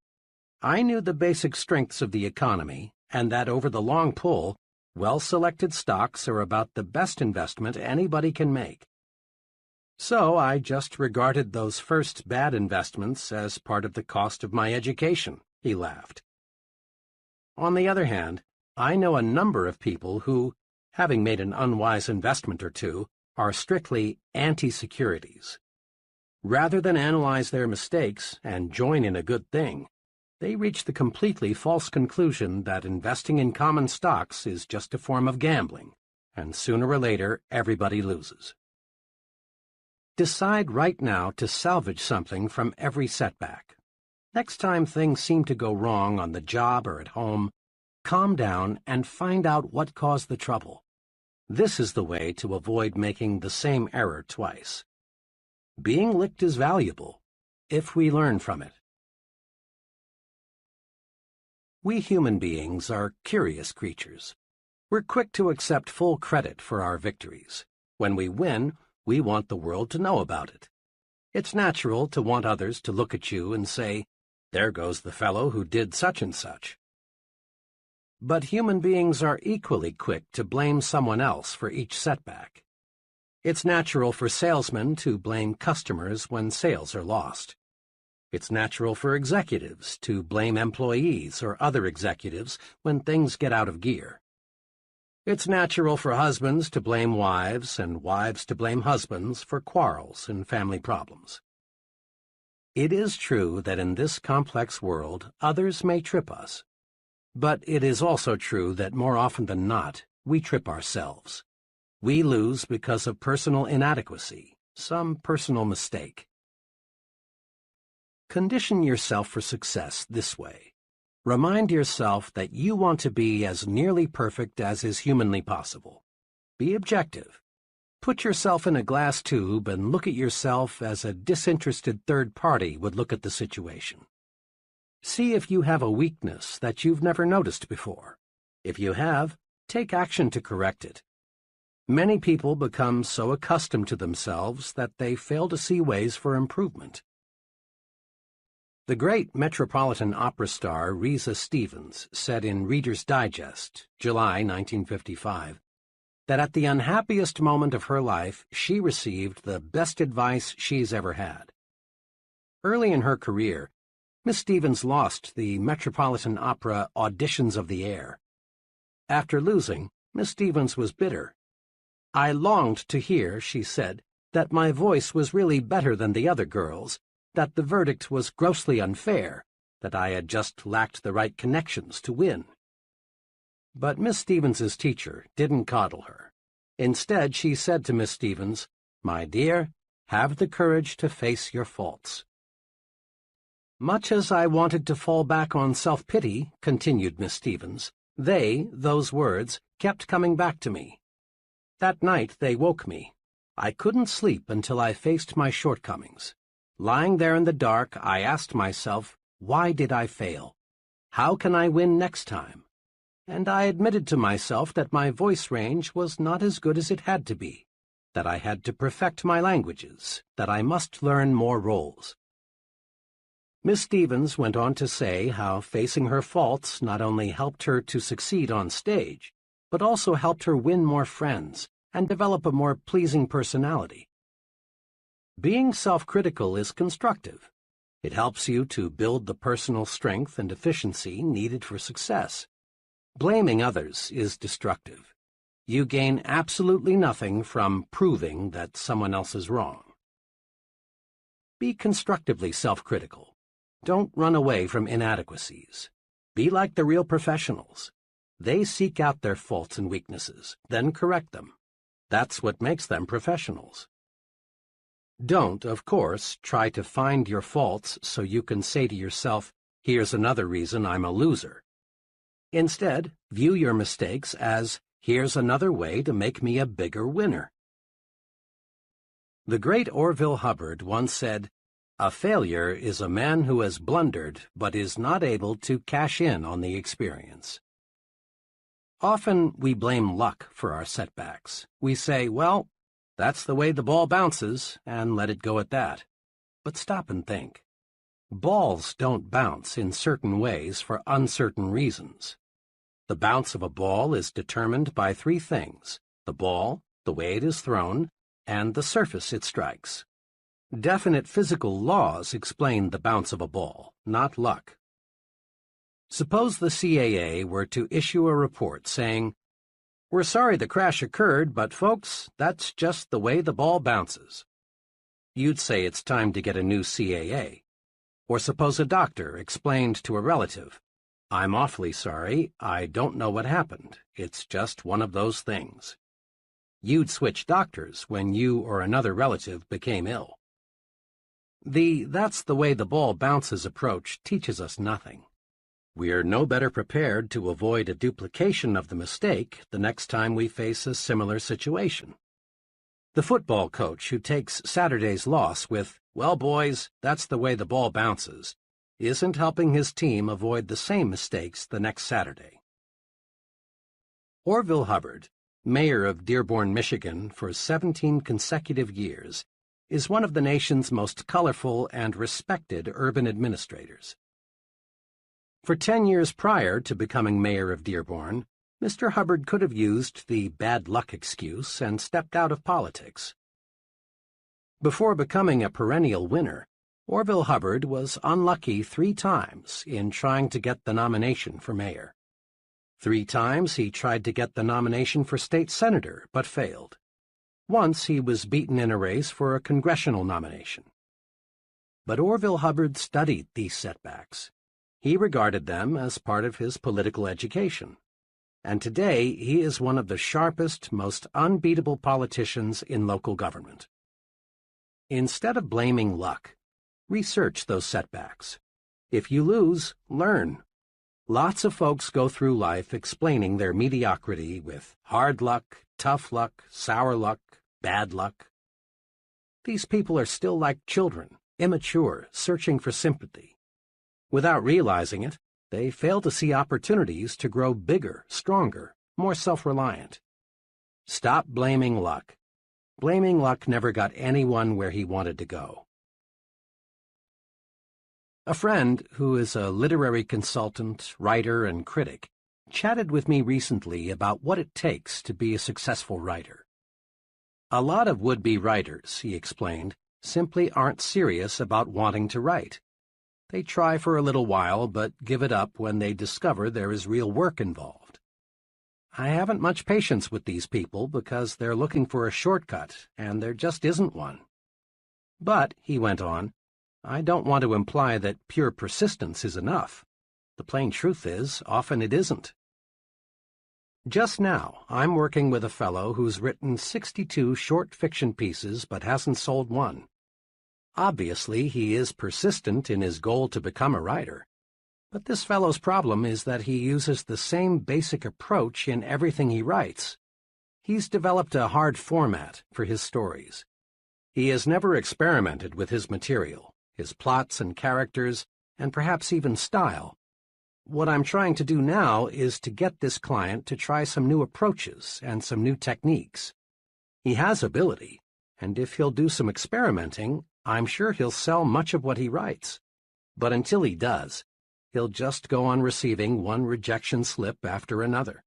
I knew the basic strengths of the economy, and that over the long pull, well-selected stocks are about the best investment anybody can make. So I just regarded those first bad investments as part of the cost of my education," he laughed. On the other hand, I know a number of people who, having made an unwise investment or two, are strictly anti-securities. Rather than analyze their mistakes and join in a good thing, they reach the completely false conclusion that investing in common stocks is just a form of gambling, and sooner or later everybody loses. Decide right now to salvage something from every setback. Next time things seem to go wrong on the job or at home, calm down and find out what caused the trouble. This is the way to avoid making the same error twice. Being licked is valuable, if we learn from it. We human beings are curious creatures. We're quick to accept full credit for our victories. When we win, we want the world to know about it. It's natural to want others to look at you and say, "There goes the fellow who did such and such." But human beings are equally quick to blame someone else for each setback. It's natural for salesmen to blame customers when sales are lost. It's natural for executives to blame employees or other executives when things get out of gear. It's natural for husbands to blame wives and wives to blame husbands for quarrels and family problems. It is true that in this complex world, others may trip us. But it is also true that more often than not, we trip ourselves. We lose because of personal inadequacy, some personal mistake. Condition yourself for success this way. Remind yourself that you want to be as nearly perfect as is humanly possible. Be objective. Put yourself in a glass tube and look at yourself as a disinterested third party would look at the situation. See if you have a weakness that you've never noticed before. If you have, take action to correct it. Many people become so accustomed to themselves that they fail to see ways for improvement. The great Metropolitan Opera star Risa Stevens said in Reader's Digest, July 1955, that at the unhappiest moment of her life, she received the best advice she's ever had. Early in her career, Miss Stevens lost the Metropolitan Opera Auditions of the Air. After losing, Miss Stevens was bitter. "I longed to hear," she said, "that my voice was really better than the other girls', that the verdict was grossly unfair, that I had just lacked the right connections to win." But Miss Stevens's teacher didn't coddle her. Instead, she said to Miss Stevens, "My dear, have the courage to face your faults." Much as I wanted to fall back on self-pity, continued Miss Stevens, those words, kept coming back to me. That night they woke me. I couldn't sleep until I faced my shortcomings. Lying there in the dark, I asked myself, why did I fail? How can I win next time? And I admitted to myself that my voice range was not as good as it had to be, that I had to perfect my languages, that I must learn more roles. Miss Stevens went on to say how facing her faults not only helped her to succeed on stage, but also helped her win more friends and develop a more pleasing personality. Being self-critical is constructive. It helps you to build the personal strength and efficiency needed for success. Blaming others is destructive. You gain absolutely nothing from proving that someone else is wrong. Be constructively self-critical. Don't run away from inadequacies. Be like the real professionals. They seek out their faults and weaknesses, then correct them. That's what makes them professionals. Don't, of course, try to find your faults so you can say to yourself, "Here's another reason I'm a loser." Instead, view your mistakes as, "Here's another way to make me a bigger winner." The great Orville Hubbard once said, "A failure is a man who has blundered but is not able to cash in on the experience." Often we blame luck for our setbacks. We say, "Well, that's the way the ball bounces," and let it go at that. But stop and think. Balls don't bounce in certain ways for uncertain reasons. The bounce of a ball is determined by three things: the ball, the way it is thrown, and the surface it strikes. Definite physical laws explain the bounce of a ball, not luck. Suppose the CAA were to issue a report saying, "We're sorry the crash occurred, but folks, that's just the way the ball bounces." You'd say it's time to get a new CAA. Or suppose a doctor explained to a relative, "I'm awfully sorry, I don't know what happened. It's just one of those things." You'd switch doctors when you or another relative became ill. The "that's the way the ball bounces" approach teaches us nothing. We're no better prepared to avoid a duplication of the mistake the next time we face a similar situation. The football coach who takes Saturday's loss with, "Well, boys, that's the way the ball bounces," isn't helping his team avoid the same mistakes the next Saturday. Orville Hubbard, mayor of Dearborn, Michigan for 17 consecutive years, is one of the nation's most colorful and respected urban administrators. For 10 years prior to becoming mayor of Dearborn, Mr. Hubbard could have used the bad luck excuse and stepped out of politics. Before becoming a perennial winner, Orville Hubbard was unlucky 3 times in trying to get the nomination for mayor. 3 times he tried to get the nomination for state senator, but failed. Once he was beaten in a race for a congressional nomination. But Orville Hubbard studied these setbacks. He regarded them as part of his political education. And today he is one of the sharpest, most unbeatable politicians in local government. Instead of blaming luck, research those setbacks. If you lose, learn. Lots of folks go through life explaining their mediocrity with hard luck, tough luck, sour luck, bad luck. These people are still like children, immature, searching for sympathy. Without realizing it, they fail to see opportunities to grow bigger, stronger, more self-reliant. Stop blaming luck. Blaming luck never got anyone where he wanted to go. A friend, who is a literary consultant, writer, and critic, chatted with me recently about what it takes to be a successful writer. A lot of would-be writers, he explained, simply aren't serious about wanting to write. They try for a little while, but give it up when they discover there is real work involved. I haven't much patience with these people because they're looking for a shortcut, and there just isn't one. But, he went on, I don't want to imply that pure persistence is enough. The plain truth is, often it isn't. Just now, I'm working with a fellow who's written 62 short fiction pieces but hasn't sold one. Obviously, he is persistent in his goal to become a writer. But this fellow's problem is that he uses the same basic approach in everything he writes. He's developed a hard format for his stories. He has never experimented with his material, his plots and characters, and perhaps even style. What I'm trying to do now is to get this client to try some new approaches and some new techniques. He has ability, and if he'll do some experimenting, I'm sure he'll sell much of what he writes. But until he does, he'll just go on receiving one rejection slip after another.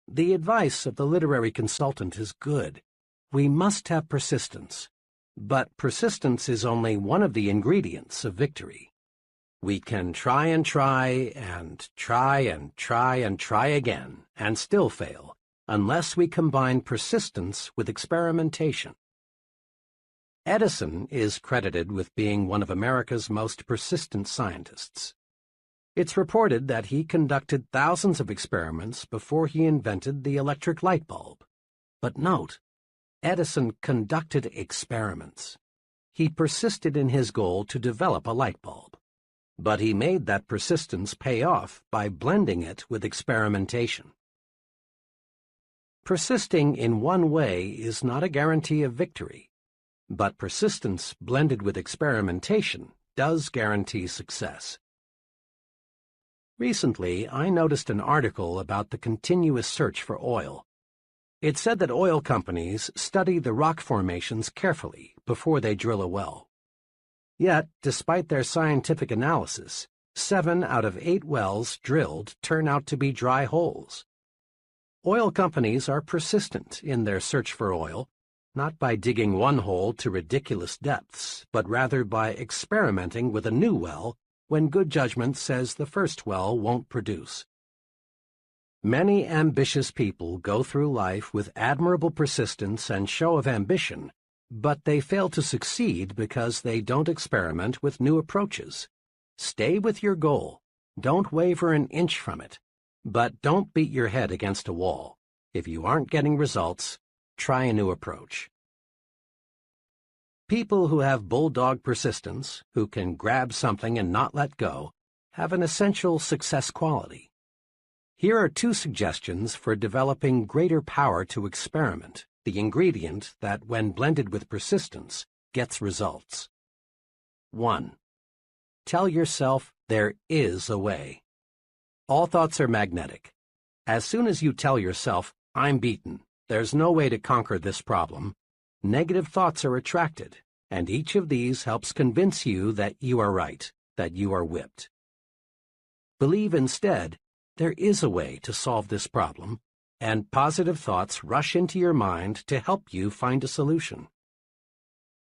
The advice of the literary consultant is good. We must have persistence. But persistence is only one of the ingredients of victory. We can try and try and try and try and try again and still fail, unless we combine persistence with experimentation. Edison is credited with being one of America's most persistent scientists. It's reported that he conducted thousands of experiments before he invented the electric light bulb. But note, Edison conducted experiments. He persisted in his goal to develop a light bulb. But he made that persistence pay off by blending it with experimentation. Persisting in one way is not a guarantee of victory. But persistence blended with experimentation does guarantee success. Recently, I noticed an article about the continuous search for oil. It said that oil companies study the rock formations carefully before they drill a well. Yet, despite their scientific analysis, 7 out of 8 wells drilled turn out to be dry holes. Oil companies are persistent in their search for oil, not by digging one hole to ridiculous depths, but rather by experimenting with a new well when good judgment says the first well won't produce. Many ambitious people go through life with admirable persistence and show of ambition, But they fail to succeed because they don't experiment with new approaches. Stay with your goal. Don't waver an inch from it. But don't beat your head against a wall. If you aren't getting results, try a new approach. People who have bulldog persistence, who can grab something and not let go, have an essential success quality. Here are 2 suggestions for developing greater power to experiment, the ingredient that, when blended with persistence, gets results. 1. Tell yourself there is a way. All thoughts are magnetic. As soon as you tell yourself, I'm beaten, there's no way to conquer this problem, negative thoughts are attracted, and each of these helps convince you that you are right, that you are whipped. Believe instead, there is a way to solve this problem, and positive thoughts rush into your mind to help you find a solution.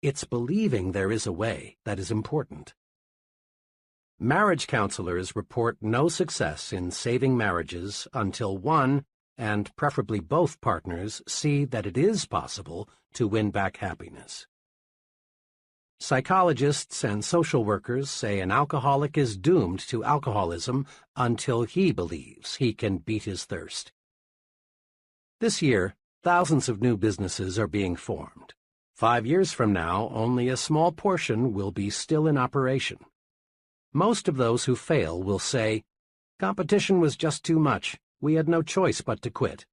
It's believing there is a way that is important. Marriage counselors report no success in saving marriages until one, and preferably both partners, see that it is possible to win back happiness. Psychologists and social workers say an alcoholic is doomed to alcoholism until he believes he can beat his thirst. This year, thousands of new businesses are being formed. 5 years from now, only a small portion will be still in operation. Most of those who fail will say, "Competition was just too much. We had no choice but to quit."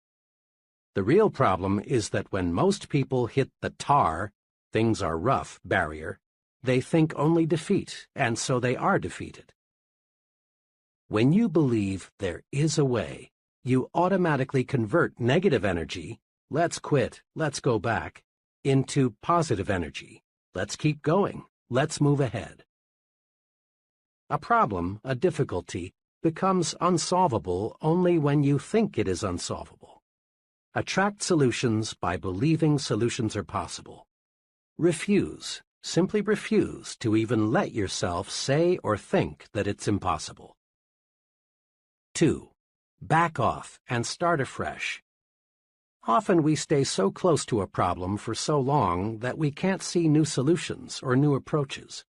The real problem is that when most people hit the tar, things are rough barrier, they think only defeat, and so they are defeated. When you believe there is a way, you automatically convert negative energy, let's quit, let's go back, into positive energy, let's keep going, let's move ahead. A problem, a difficulty, becomes unsolvable only when you think it is unsolvable. Attract solutions by believing solutions are possible. Simply refuse to even let yourself say or think that it's impossible. 2. Back off and start afresh. Often we stay so close to a problem for so long that we can't see new solutions or new approaches.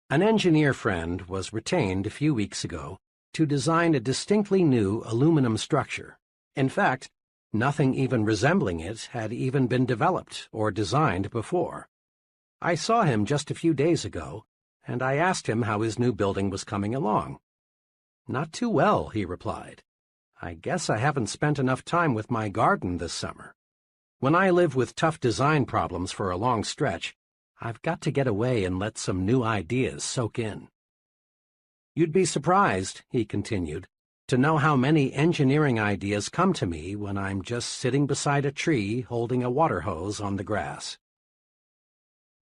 An engineer friend was retained a few weeks ago to design a distinctly new aluminum structure. In fact, nothing even resembling it had even been developed or designed before. I saw him just a few days ago, and I asked him how his new building was coming along. "Not too well," he replied. "I guess I haven't spent enough time with my garden this summer. When I live with tough design problems for a long stretch, I've got to get away and let some new ideas soak in." "You'd be surprised," he continued, "to know how many engineering ideas come to me when I'm just sitting beside a tree holding a water hose on the grass."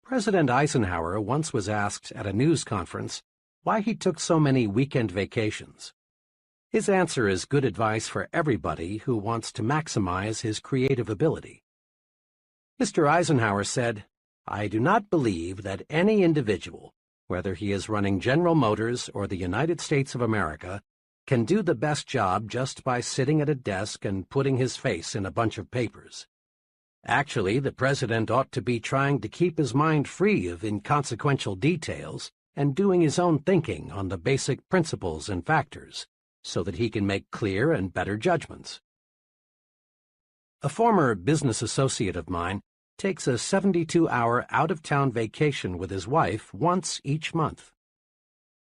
President Eisenhower once was asked at a news conference why he took so many weekend vacations. His answer is good advice for everybody who wants to maximize his creative ability. Mr. Eisenhower said, "I do not believe that any individual, whether he is running General Motors or the United States of America, can do the best job just by sitting at a desk and putting his face in a bunch of papers. Actually, the president ought to be trying to keep his mind free of inconsequential details and doing his own thinking on the basic principles and factors, so that he can make clear and better judgments." A former business associate of mine takes a 72-hour out-of-town vacation with his wife once each month.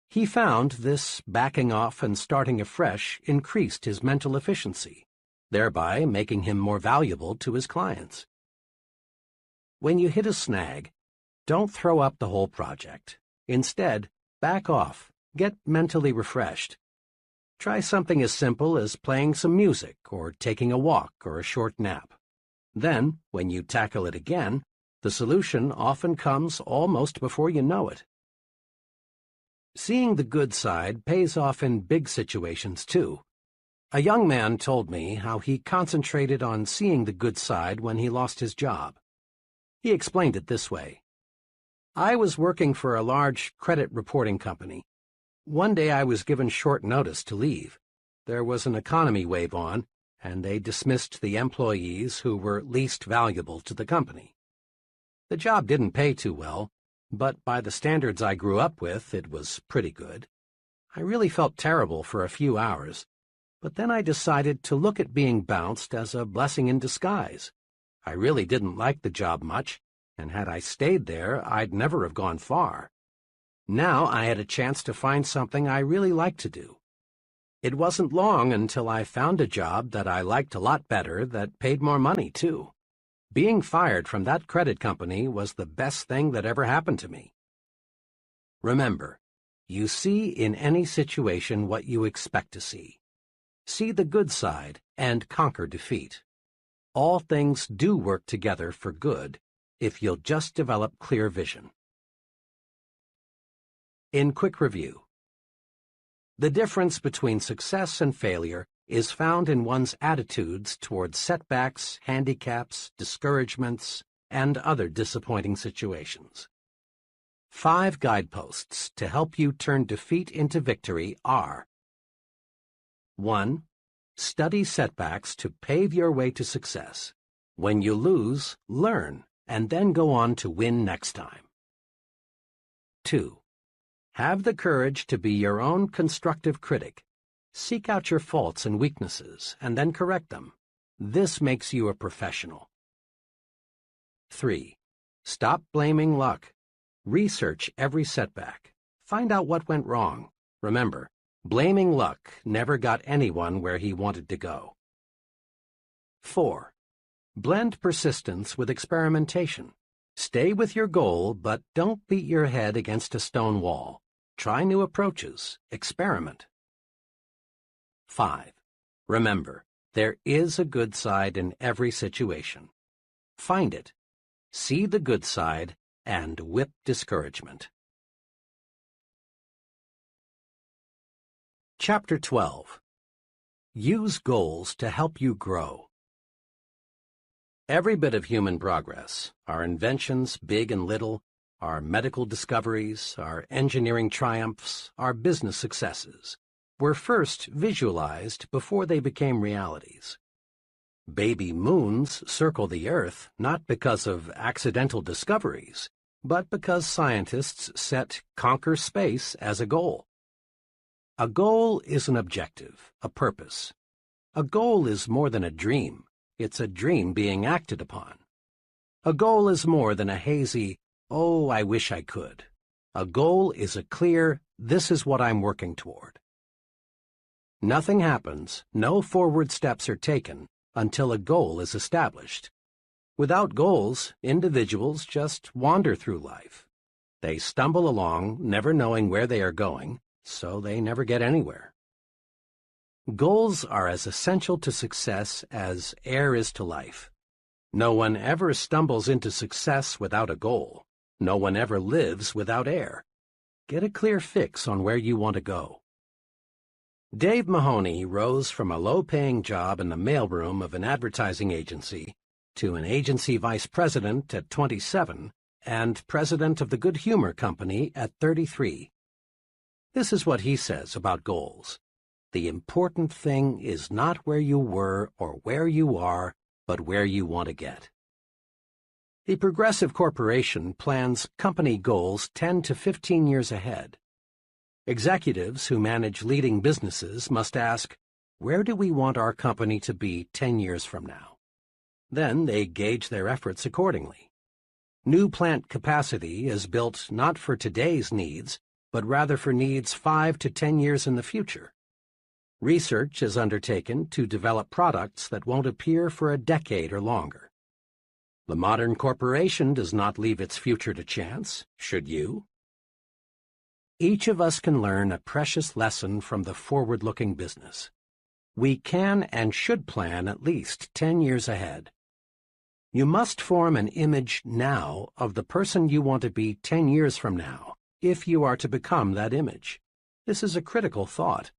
He found this backing off and starting afresh increased his mental efficiency, thereby making him more valuable to his clients. When you hit a snag, don't throw up the whole project. Instead, back off, get mentally refreshed. Try something as simple as playing some music or taking a walk or a short nap. Then, when you tackle it again, the solution often comes almost before you know it. Seeing the good side pays off in big situations, too. A young man told me how he concentrated on seeing the good side when he lost his job. He explained it this way. "I was working for a large credit reporting company. One day I was given short notice to leave. There was an economy wave on, and they dismissed the employees who were least valuable to the company. The job didn't pay too well, but by the standards I grew up with, it was pretty good. I really felt terrible for a few hours, but then I decided to look at being bounced as a blessing in disguise. I really didn't like the job much, and had I stayed there, I'd never have gone far. Now I had a chance to find something I really liked to do. It wasn't long until I found a job that I liked a lot better that paid more money, too. Being fired from that credit company was the best thing that ever happened to me. Remember, you see in any situation what you expect to see. See the good side and conquer defeat. All things do work together for good if you'll just develop clear vision. In quick review, the difference between success and failure is found in one's attitudes towards setbacks, handicaps, discouragements, and other disappointing situations. 5 guideposts to help you turn defeat into victory are: 1. Study setbacks to pave your way to success. When you lose, learn, and then go on to win next time. 2. Have the courage to be your own constructive critic. Seek out your faults and weaknesses, and then correct them. This makes you a professional. 3. Stop blaming luck. Research every setback. Find out what went wrong. Remember, blaming luck never got anyone where he wanted to go. 4. Blend persistence with experimentation. Stay with your goal, but don't beat your head against a stone wall. Try new approaches. Experiment. 5. Remember, there is a good side in every situation. Find it, see the good side, and whip discouragement. Chapter 12. Use goals to help you grow. Every bit of human progress, our inventions, big and little, our medical discoveries, our engineering triumphs, our business successes, were first visualized before they became realities. Baby moons circle the Earth not because of accidental discoveries, but because scientists set conquer space as a goal. A goal is an objective, a purpose. A goal is more than a dream. It's a dream being acted upon. A goal is more than a hazy, "Oh, I wish I could." A goal is a clear, "This is what I'm working toward." Nothing happens, no forward steps are taken, until a goal is established. Without goals, individuals just wander through life. They stumble along, never knowing where they are going, so they never get anywhere. Goals are as essential to success as air is to life. No one ever stumbles into success without a goal. No one ever lives without air. Get a clear fix on where you want to go. Dave Mahoney rose from a low-paying job in the mailroom of an advertising agency to an agency vice president at 27 and president of the Good Humor Company at 33. This is what he says about goals. The important thing is not where you were or where you are, but where you want to get. The Progressive Corporation plans company goals 10 to 15 years ahead. Executives who manage leading businesses must ask, where do we want our company to be 10 years from now? Then they gauge their efforts accordingly. New plant capacity is built not for today's needs, but rather for needs 5 to 10 years in the future. Research is undertaken to develop products that won't appear for a decade or longer. The modern corporation does not leave its future to chance, should you? Each of us can learn a precious lesson from the forward-looking business. We can and should plan at least 10 years ahead. You must form an image now of the person you want to be 10 years from now, if you are to become that image. This is a critical thought.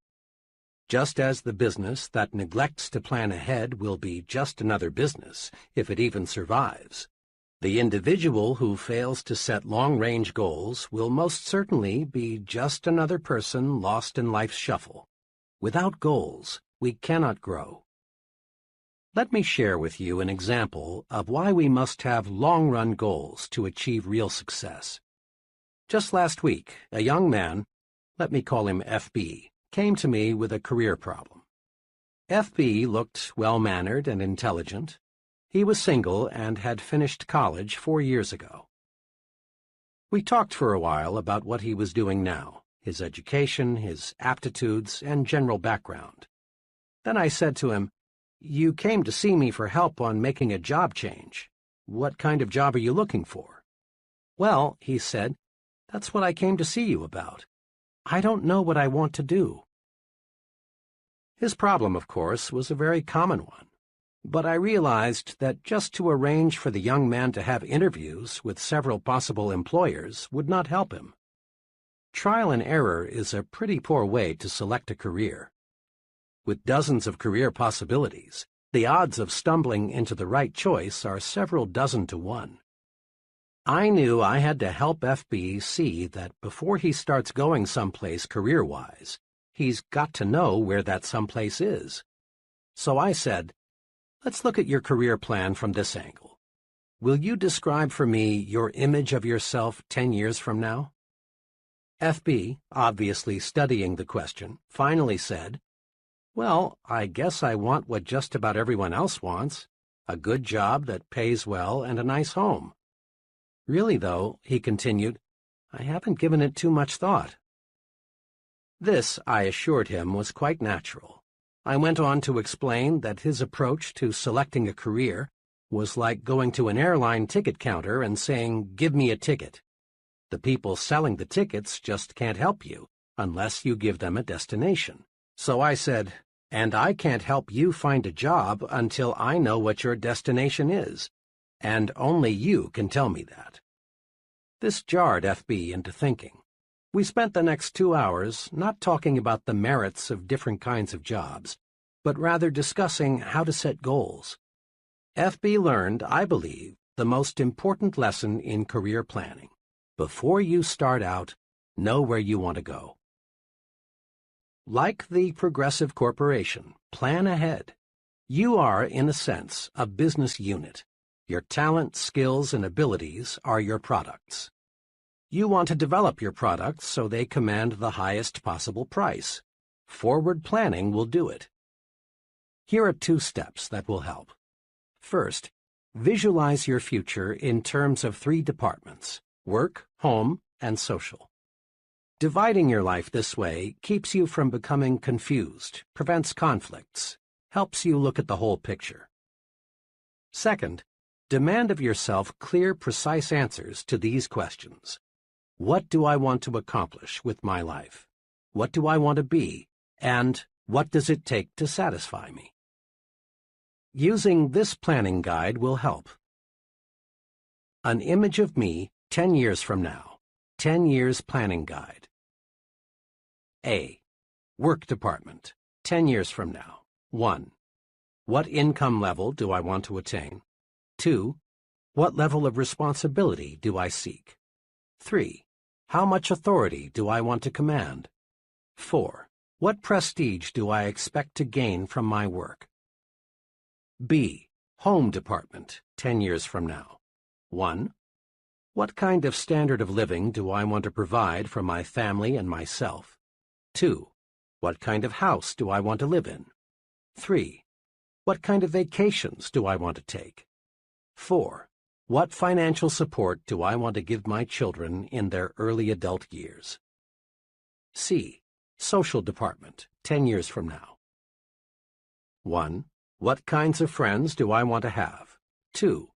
Just as the business that neglects to plan ahead will be just another business, if it even survives, the individual who fails to set long-range goals will most certainly be just another person lost in life's shuffle. Without goals, we cannot grow. Let me share with you an example of why we must have long-run goals to achieve real success. Just last week, a young man, let me call him FB, came to me with a career problem. FB looked well-mannered and intelligent. He was single and had finished college 4 years ago. We talked for a while about what he was doing now, his education, his aptitudes, and general background. Then I said to him, "You came to see me for help on making a job change. What kind of job are you looking for?" "Well," he said, "that's what I came to see you about. I don't know what I want to do." His problem, of course, was a very common one, but I realized that just to arrange for the young man to have interviews with several possible employers would not help him. Trial and error is a pretty poor way to select a career. With dozens of career possibilities, the odds of stumbling into the right choice are several dozen to 1. I knew I had to help FB see that before he starts going someplace career-wise, he's got to know where that someplace is. So I said, "Let's look at your career plan from this angle. Will you describe for me your image of yourself 10 years from now?" FB, obviously studying the question, finally said, "Well, I guess I want what just about everyone else wants, a good job that pays well and a nice home. Really, though," he continued, "I haven't given it too much thought." This, I assured him, was quite natural. I went on to explain that his approach to selecting a career was like going to an airline ticket counter and saying, "Give me a ticket." The people selling the tickets just can't help you unless you give them a destination. So I said, "And I can't help you find a job until I know what your destination is, and only you can tell me that." This jarred FB into thinking. We spent the next 2 hours not talking about the merits of different kinds of jobs, but rather discussing how to set goals. FB learned, I believe, the most important lesson in career planning. Before you start out, know where you want to go. Like the Progressive Corporation, plan ahead. You are, in a sense, a business unit. Your talent, skills, and abilities are your products. You want to develop your products so they command the highest possible price. Forward planning will do it. Here are 2 steps that will help. First, visualize your future in terms of 3 departments: work, home, and social. Dividing your life this way keeps you from becoming confused, prevents conflicts, helps you look at the whole picture. Second, demand of yourself clear, precise answers to these questions. What do I want to accomplish with my life? What do I want to be? And what does it take to satisfy me? Using this planning guide will help. An image of me 10 years from now. 10 years planning guide. A. Work department, 10 years from now. 1. What income level do I want to attain? 2. What level of responsibility do I seek? 3. How much authority do I want to command? 4. What prestige do I expect to gain from my work? B. Home department, 10 years from now. 1. What kind of standard of living do I want to provide for my family and myself? 2. What kind of house do I want to live in? 3. What kind of vacations do I want to take? 4. What financial support do I want to give my children in their early adult years? C. Social department, 10 years from now. 1. What kinds of friends do I want to have? 2.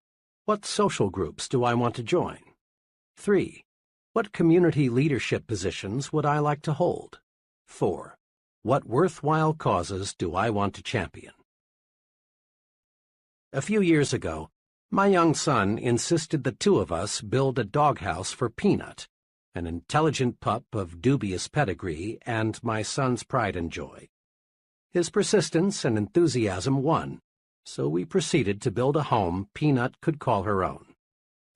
What social groups do I want to join? 3. What community leadership positions would I like to hold? 4. What worthwhile causes do I want to champion? A few years ago, my young son insisted the 2 of us build a doghouse for Peanut, an intelligent pup of dubious pedigree and my son's pride and joy. His persistence and enthusiasm won, so we proceeded to build a home Peanut could call her own.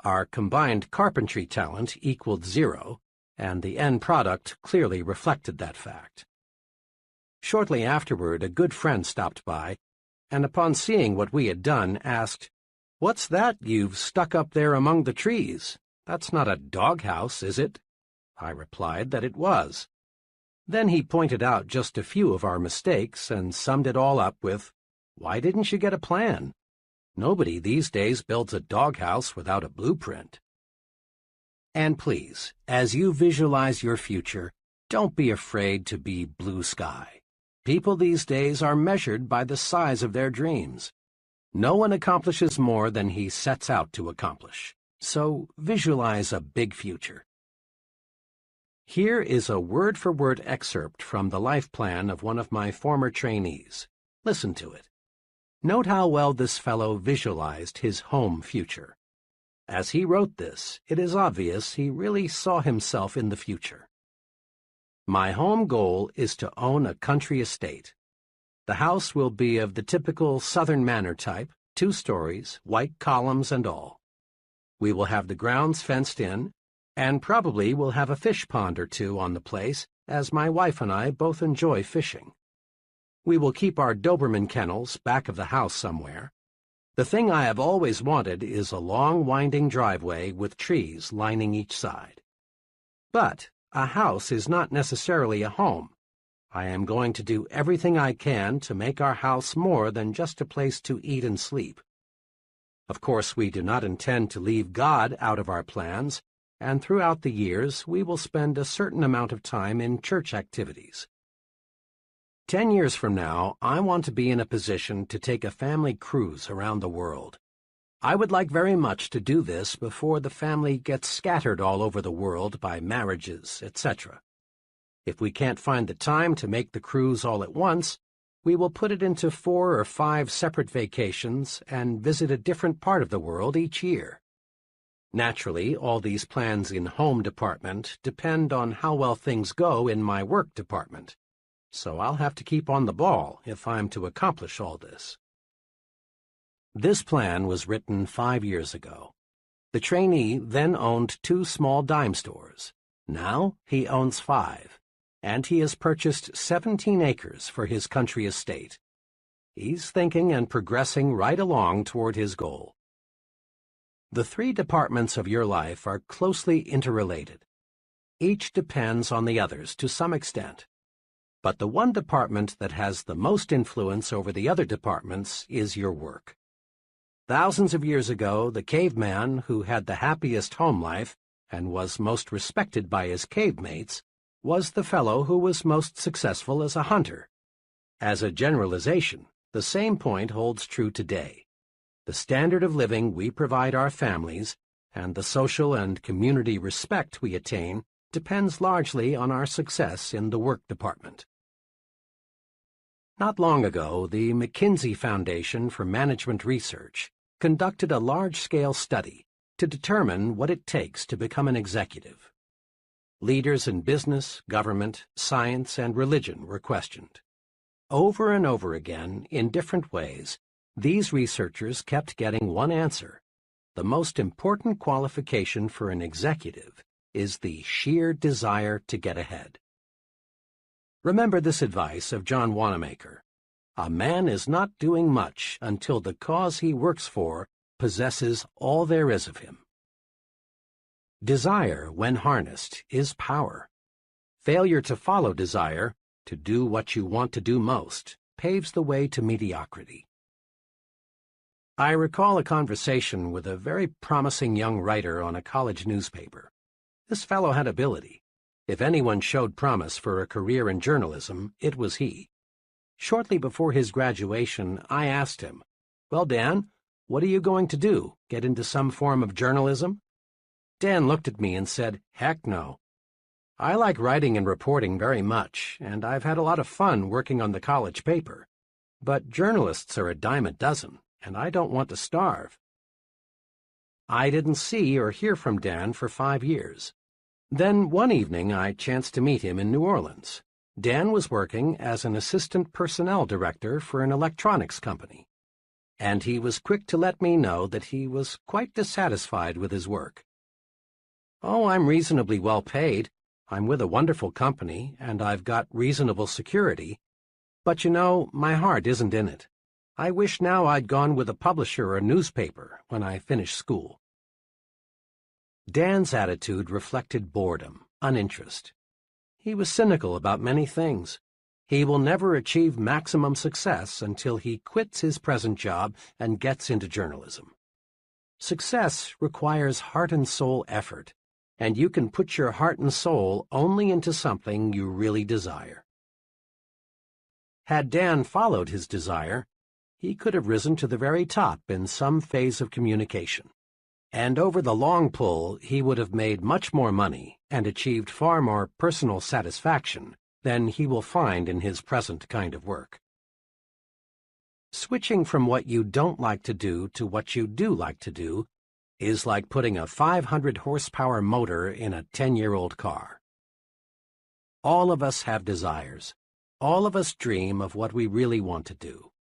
Our combined carpentry talent equaled 0, and the end product clearly reflected that fact. Shortly afterward, a good friend stopped by and upon seeing what we had done, asked, "What's that you've stuck up there among the trees? That's not a doghouse, is it?" I replied that it was. Then he pointed out just a few of our mistakes and summed it all up with, "Why didn't you get a plan? Nobody these days builds a doghouse without a blueprint." And please, as you visualize your future, don't be afraid to be blue sky. People these days are measured by the size of their dreams. No one accomplishes more than he sets out to accomplish. So visualize a big future. Here is a word-for-word excerpt from the life plan of one of my former trainees. Listen to it. Note how well this fellow visualized his home future. As he wrote this, it is obvious he really saw himself in the future. "My home goal is to own a country estate. The house will be of the typical Southern manor type, 2 stories, white columns and all. We will have the grounds fenced in, and probably we'll have a fish pond or 2 on the place, as my wife and I both enjoy fishing. We will keep our Doberman kennels back of the house somewhere. The thing I have always wanted is a long winding driveway with trees lining each side. But a house is not necessarily a home. I am going to do everything I can to make our house more than just a place to eat and sleep. Of course, we do not intend to leave God out of our plans, and throughout the years we will spend a certain amount of time in church activities. 10 years from now, I want to be in a position to take a family cruise around the world. I would like very much to do this before the family gets scattered all over the world by marriages, etc. If we can't find the time to make the cruise all at once, we will put it into 4 or 5 separate vacations and visit a different part of the world each year. Naturally, all these plans in home department depend on how well things go in my work department, so I'll have to keep on the ball if I'm to accomplish all this. This plan was written 5 years ago. The trainee then owned 2 small dime stores. Now he owns 5, and he has purchased 17 acres for his country estate. He's thinking and progressing right along toward his goal. The 3 departments of your life are closely interrelated. Each depends on the others to some extent. But the one department that has the most influence over the other departments is your work. Thousands of years ago, the caveman who had the happiest home life and was most respected by his cave mates was the fellow who was most successful as a hunter. As a generalization, the same point holds true today. The standard of living we provide our families and the social and community respect we attain depends largely on our success in the work department. Not long ago, the McKinsey Foundation for Management Research conducted a large-scale study to determine what it takes to become an executive. Leaders in business, government, science, and religion were questioned. Over and over again, in different ways, these researchers kept getting one answer. The most important qualification for an executive is the sheer desire to get ahead. Remember this advice of John Wanamaker. A man is not doing much until the cause he works for possesses all there is of him. Desire, when harnessed, is power. Failure to follow desire, to do what you want to do most, paves the way to mediocrity. I recall a conversation with a very promising young writer on a college newspaper. This fellow had ability. If anyone showed promise for a career in journalism, it was he. Shortly before his graduation, I asked him, "Well, Dan, what are you going to do? Get into some form of journalism?" Dan looked at me and said, "Heck no. I like writing and reporting very much, and I've had a lot of fun working on the college paper. But journalists are a dime a dozen, and I don't want to starve." I didn't see or hear from Dan for 5 years. Then one evening I chanced to meet him in New Orleans. Dan was working as an assistant personnel director for an electronics company, and he was quick to let me know that he was quite dissatisfied with his work. "Oh, I'm reasonably well paid. I'm with a wonderful company, and I've got reasonable security. But you know, my heart isn't in it. I wish now I'd gone with a publisher or newspaper when I finished school. Dan's attitude reflected boredom, uninterest. He was cynical about many things. He will never achieve maximum success until he quits his present job and gets into journalism. Success requires heart and soul effort, and you can put your heart and soul only into something you really desire. Had Dan followed his desire, he could have risen to the very top in some phase of communication. And over the long pull, he would have made much more money and achieved far more personal satisfaction than he will find in his present kind of work. Switching from what you don't like to do to what you do like to do is like putting a 500-horsepower motor in a 10-year-old car. All of us have desires. All of us dream of what we really want to do.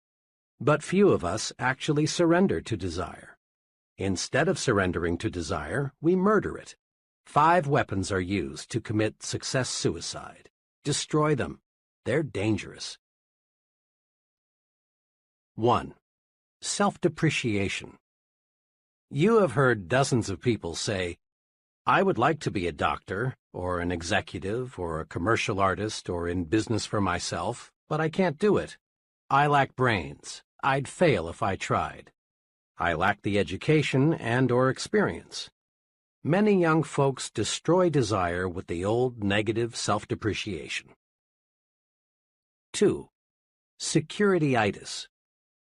But few of us actually surrender to desire. Instead of surrendering to desire, we murder it. 5 weapons are used to commit success suicide. Destroy them. They're dangerous. 1. Self-depreciation. You have heard dozens of people say, "I would like to be a doctor, or an executive, or a commercial artist, or in business for myself, but I can't do it. I lack brains. I'd fail if I tried. I lack the education and/or experience." Many young folks destroy desire with the old negative self-depreciation. 2. Security-itis.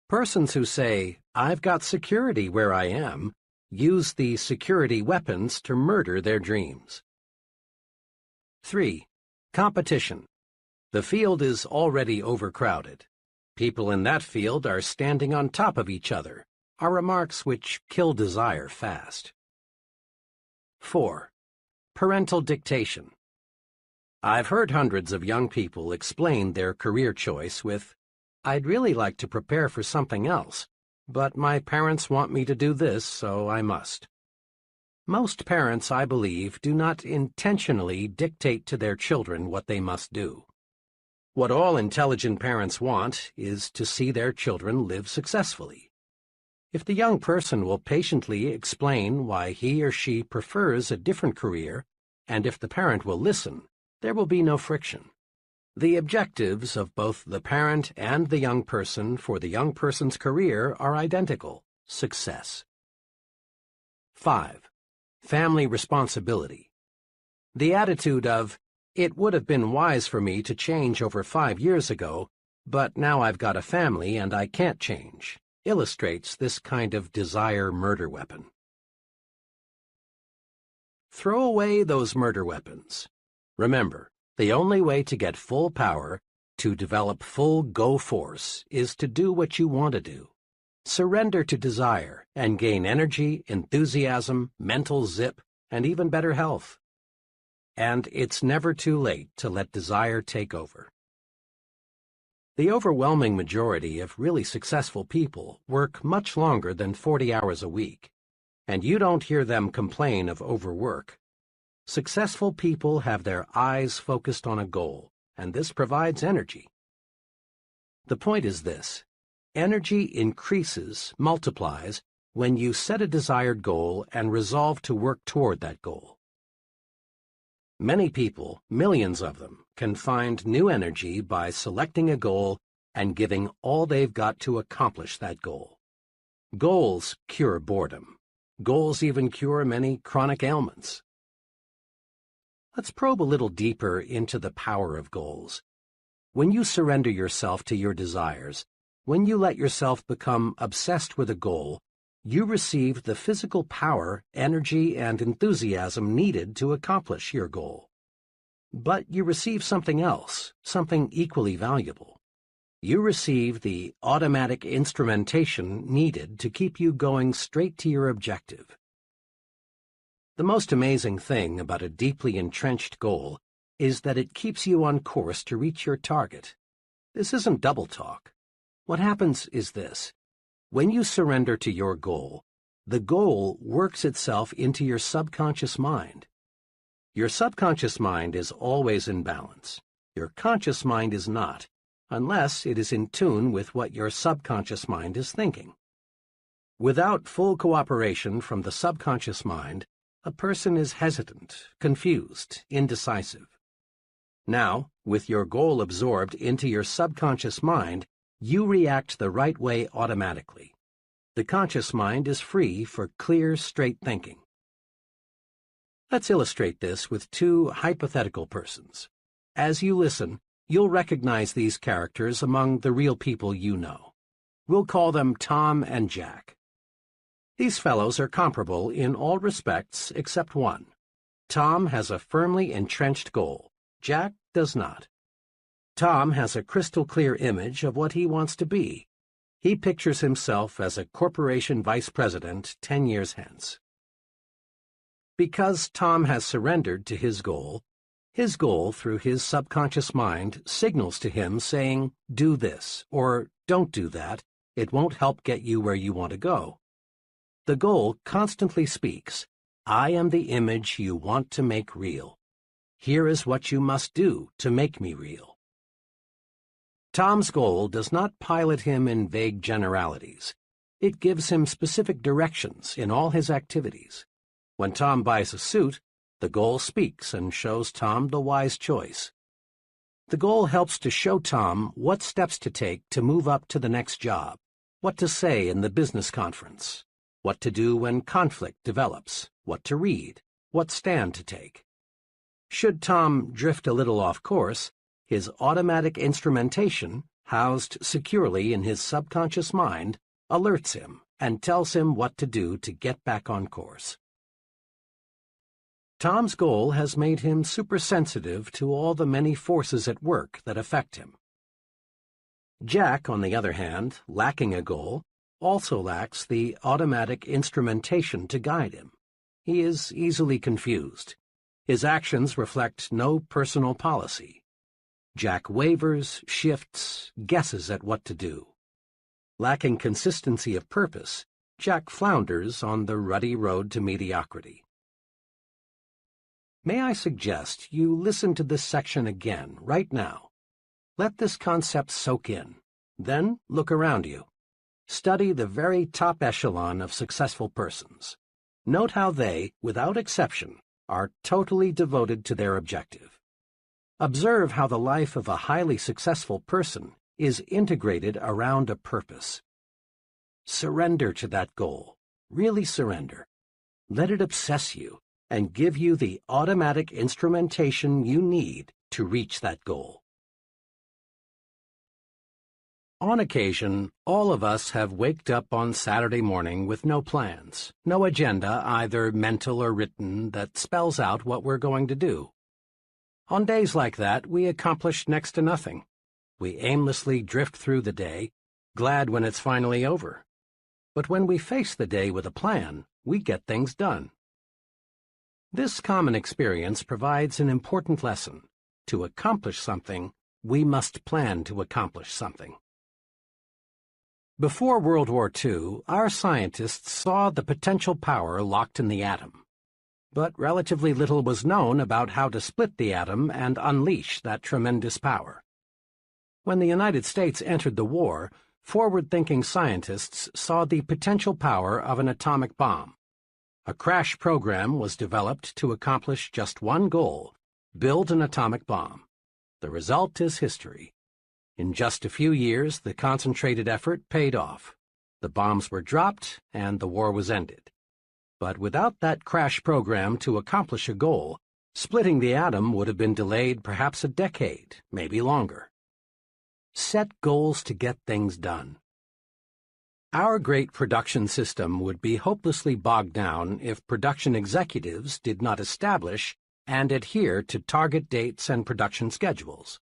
Persons who say, "I've got security where I am," use the security weapons to murder their dreams. 3. Competition. The field is already overcrowded. People in that field are standing on top of each other, are remarks which kill desire fast. 4. Parental dictation. I've heard hundreds of young people explain their career choice with, "I'd really like to prepare for something else, but my parents want me to do this, so I must." Most parents, I believe, do not intentionally dictate to their children what they must do. What all intelligent parents want is to see their children live successfully. If the young person will patiently explain why he or she prefers a different career, and if the parent will listen, there will be no friction. The objectives of both the parent and the young person for the young person's career are identical: success. 5. Family responsibility. The attitude of, "It would have been wise for me to change over 5 years ago, but now I've got a family and I can't change," illustrates this kind of desire murder weapon. Throw away those murder weapons. Remember, the only way to get full power, to develop full go force, is to do what you want to do. Surrender to desire and gain energy, enthusiasm, mental zip, and even better health. And it's never too late to let desire take over. The overwhelming majority of really successful people work much longer than 40 hours a week, and you don't hear them complain of overwork. Successful people have their eyes focused on a goal, and this provides energy. The point is this: energy increases, multiplies, when you set a desired goal and resolve to work toward that goal. Many people, millions of them, can find new energy by selecting a goal and giving all they've got to accomplish that goal. Goals cure boredom. Goals even cure many chronic ailments. Let's probe a little deeper into the power of goals. When you surrender yourself to your desires, when you let yourself become obsessed with a goal, you receive the physical power, energy, and enthusiasm needed to accomplish your goal. But you receive something else, something equally valuable. You receive the automatic instrumentation needed to keep you going straight to your objective. The most amazing thing about a deeply entrenched goal is that it keeps you on course to reach your target. This isn't double talk. What happens is this: when you surrender to your goal, the goal works itself into your subconscious mind. Your subconscious mind is always in balance. Your conscious mind is not, unless it is in tune with what your subconscious mind is thinking. Without full cooperation from the subconscious mind, a person is hesitant, confused, indecisive. Now, with your goal absorbed into your subconscious mind, you react the right way automatically. The conscious mind is free for clear, straight thinking. Let's illustrate this with two hypothetical persons. As you listen, you'll recognize these characters among the real people you know. We'll call them Tom and Jack. These fellows are comparable in all respects except one. Tom has a firmly entrenched goal. Jack does not. Tom has a crystal-clear image of what he wants to be. He pictures himself as a corporation vice president 10 years hence. Because Tom has surrendered to his goal through his subconscious mind signals to him saying, "Do this," or "Don't do that. It won't help get you where you want to go." The goal constantly speaks, "I am the image you want to make real. Here is what you must do to make me real." Tom's goal does not pilot him in vague generalities. It gives him specific directions in all his activities. When Tom buys a suit, the goal speaks and shows Tom the wise choice. The goal helps to show Tom what steps to take to move up to the next job, what to say in the business conference, what to do when conflict develops, what to read, what stand to take. Should Tom drift a little off course, his automatic instrumentation, housed securely in his subconscious mind, alerts him and tells him what to do to get back on course. Tom's goal has made him supersensitive to all the many forces at work that affect him. Jack, on the other hand, lacking a goal, also lacks the automatic instrumentation to guide him. He is easily confused. His actions reflect no personal policy. Jack wavers, shifts, guesses at what to do. Lacking consistency of purpose, Jack flounders on the ruddy road to mediocrity. May I suggest you listen to this section again, right now. Let this concept soak in. Then look around you. Study the very top echelon of successful persons. Note how they, without exception, are totally devoted to their objective. Observe how the life of a highly successful person is integrated around a purpose. Surrender to that goal. Really surrender. Let it obsess you and give you the automatic instrumentation you need to reach that goal. On occasion, all of us have waked up on Saturday morning with no plans, no agenda, either mental or written, that spells out what we're going to do. On days like that, we accomplish next to nothing. We aimlessly drift through the day, glad when it's finally over. But when we face the day with a plan, we get things done. This common experience provides an important lesson. To accomplish something, we must plan to accomplish something. Before World War II, our scientists saw the potential power locked in the atom. But relatively little was known about how to split the atom and unleash that tremendous power. When the United States entered the war, forward-thinking scientists saw the potential power of an atomic bomb. A crash program was developed to accomplish just one goal: build an atomic bomb. The result is history. In just a few years, the concentrated effort paid off. The bombs were dropped, and the war was ended. But without that crash program to accomplish a goal, splitting the atom would have been delayed perhaps a decade, maybe longer. Set goals to get things done. Our great production system would be hopelessly bogged down if production executives did not establish and adhere to target dates and production schedules.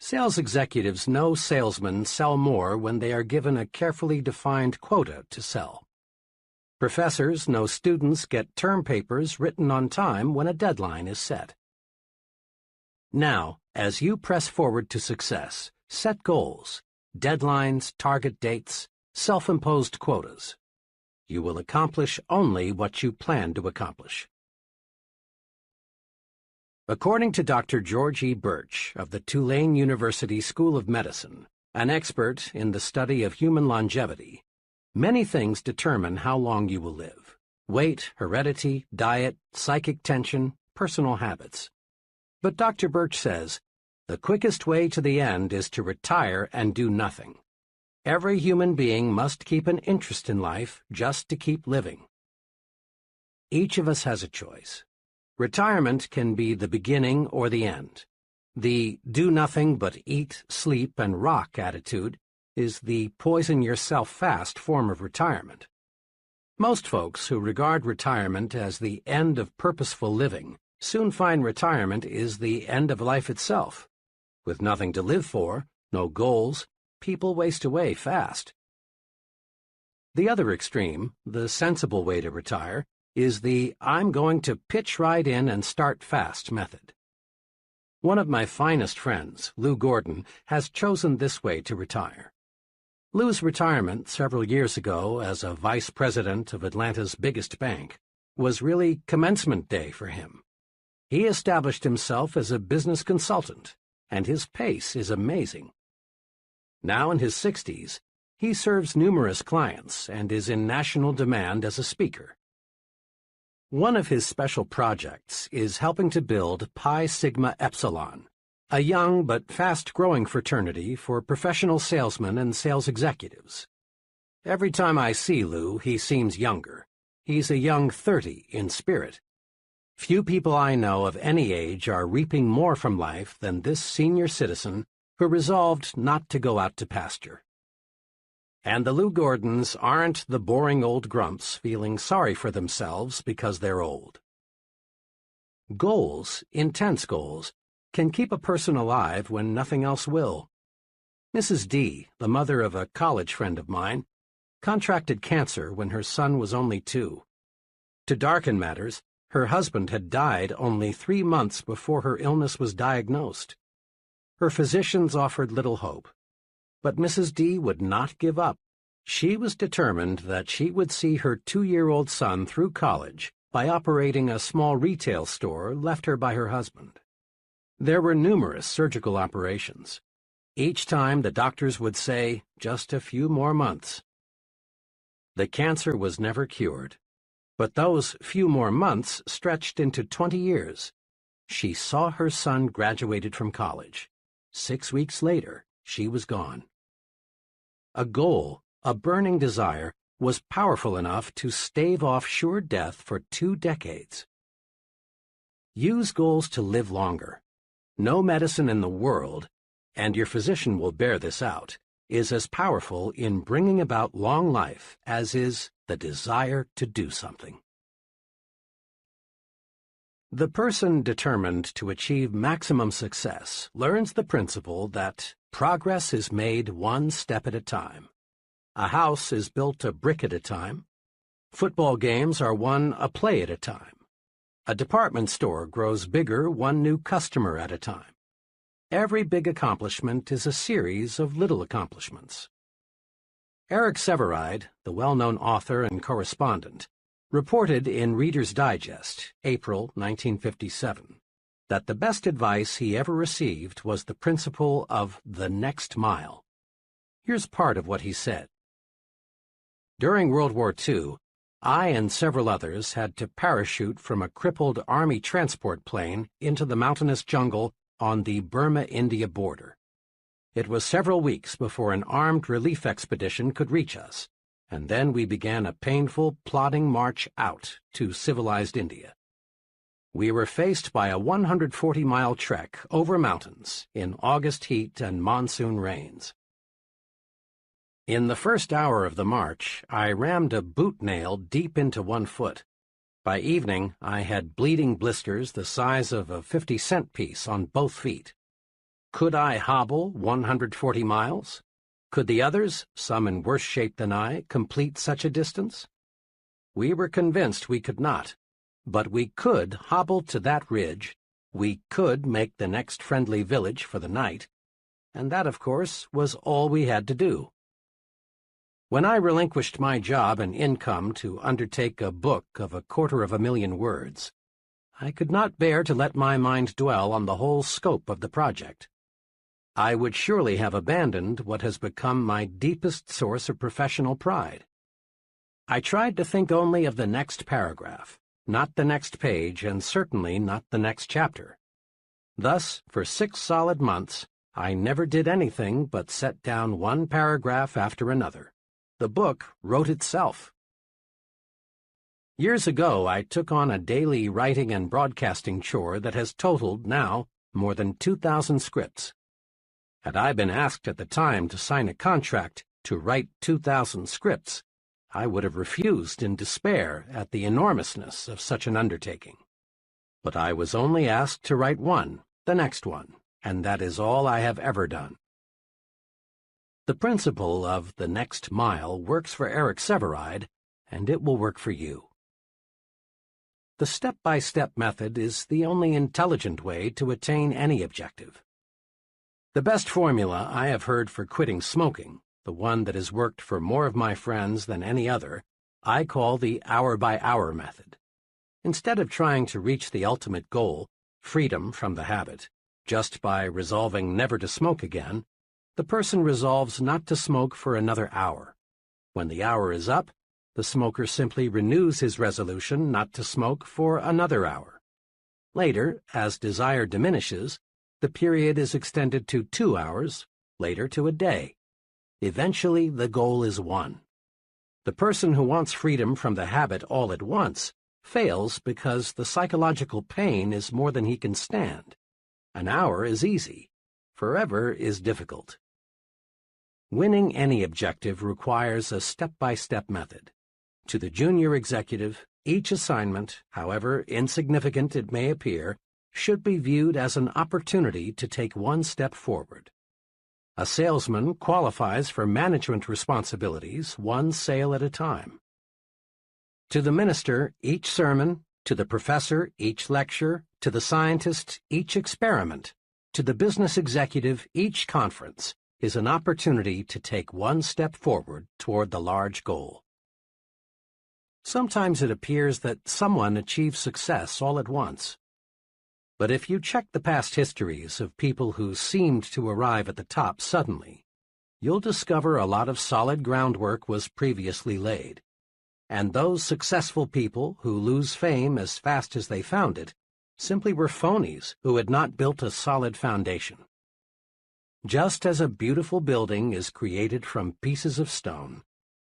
Sales executives know salesmen sell more when they are given a carefully defined quota to sell. Professors know students get term papers written on time when a deadline is set. Now, as you press forward to success, set goals, deadlines, target dates, self-imposed quotas. You will accomplish only what you plan to accomplish. According to Dr. George E. Birch of the Tulane University School of Medicine, an expert in the study of human longevity, many things determine how long you will live: weight, heredity, diet, psychic tension, personal habits. But Dr. Birch says, the quickest way to the end is to retire and do nothing. Every human being must keep an interest in life just to keep living. Each of us has a choice. Retirement can be the beginning or the end. The do nothing but eat, sleep, and rock attitude is the poison yourself fast form of retirement. Most folks who regard retirement as the end of purposeful living soon find retirement is the end of life itself. With nothing to live for, no goals, people waste away fast. The other extreme, the sensible way to retire, is the I'm going to pitch right in and start fast method. One of my finest friends, Lou Gordon, has chosen this way to retire. Lou's retirement several years ago as a vice president of Atlanta's biggest bank was really commencement day for him. He established himself as a business consultant, and his pace is amazing. Now in his 60s, he serves numerous clients and is in national demand as a speaker. One of his special projects is helping to build Pi Sigma Epsilon, a young but fast-growing fraternity for professional salesmen and sales executives. Every time I see Lou, he seems younger. He's a young 30 in spirit. Few people I know of any age are reaping more from life than this senior citizen who resolved not to go out to pasture. And the Lou Gordons aren't the boring old grumps feeling sorry for themselves because they're old. Goals, intense goals, can keep a person alive when nothing else will. Mrs. D, the mother of a college friend of mine, contracted cancer when her son was only 2. To darken matters, her husband had died only 3 months before her illness was diagnosed. Her physicians offered little hope. But Mrs. D would not give up. She was determined that she would see her 2-year-old son through college by operating a small retail store left her by her husband. There were numerous surgical operations. Each time the doctors would say, just a few more months. The cancer was never cured, but those few more months stretched into 20 years. She saw her son graduated from college. 6 weeks later, she was gone. A goal, a burning desire, was powerful enough to stave off sure death for 2 decades. Use goals to live longer. No medicine in the world, and your physician will bear this out, is as powerful in bringing about long life as is the desire to do something. The person determined to achieve maximum success learns the principle that progress is made one step at a time. A house is built a brick at a time. Football games are won a play at a time. A department store grows bigger one new customer at a time. Every big accomplishment is a series of little accomplishments. Eric Sevareid, the well-known author and correspondent, reported in Reader's Digest, April 1957, that the best advice he ever received was the principle of the next mile. Here's part of what he said. During World War II, I and several others had to parachute from a crippled Army transport plane into the mountainous jungle on the Burma-India border. It was several weeks before an armed relief expedition could reach us, and then we began a painful, plodding march out to civilized India. We were faced by a 140-mile trek over mountains in August heat and monsoon rains. In the first hour of the march, I rammed a boot nail deep into one foot. By evening, I had bleeding blisters the size of a 50-cent piece on both feet. Could I hobble 140 miles? Could the others, some in worse shape than I, complete such a distance? We were convinced we could not, but we could hobble to that ridge, we could make the next friendly village for the night, and that, of course, was all we had to do. When I relinquished my job and income to undertake a book of 250,000 words, I could not bear to let my mind dwell on the whole scope of the project. I would surely have abandoned what has become my deepest source of professional pride. I tried to think only of the next paragraph, not the next page, and certainly not the next chapter. Thus, for 6 solid months, I never did anything but set down one paragraph after another. The book wrote itself. Years ago, I took on a daily writing and broadcasting chore that has totaled, now, more than 2,000 scripts. Had I been asked at the time to sign a contract to write 2,000 scripts, I would have refused in despair at the enormousness of such an undertaking. But I was only asked to write one, the next one, and that is all I have ever done. The principle of the next mile works for Eric Sevareid, and it will work for you. The step-by-step method is the only intelligent way to attain any objective. The best formula I have heard for quitting smoking, the one that has worked for more of my friends than any other, I call the hour-by-hour method. Instead of trying to reach the ultimate goal, freedom from the habit, just by resolving never to smoke again, the person resolves not to smoke for another hour. When the hour is up, the smoker simply renews his resolution not to smoke for another hour. Later, as desire diminishes, the period is extended to 2 hours, later to a day. Eventually, the goal is won. The person who wants freedom from the habit all at once fails because the psychological pain is more than he can stand. An hour is easy. Forever is difficult. Winning any objective requires a step-by-step method. To the junior executive, each assignment, however insignificant it may appear, should be viewed as an opportunity to take one step forward. A salesman qualifies for management responsibilities one sale at a time. To the minister, each sermon; to the professor, each lecture; to the scientist, each experiment; to the business executive, each conference is an opportunity to take one step forward toward the large goal. Sometimes it appears that someone achieves success all at once. But if you check the past histories of people who seemed to arrive at the top suddenly, you'll discover a lot of solid groundwork was previously laid. And those successful people who lose fame as fast as they found it simply were phonies who had not built a solid foundation. Just as a beautiful building is created from pieces of stone,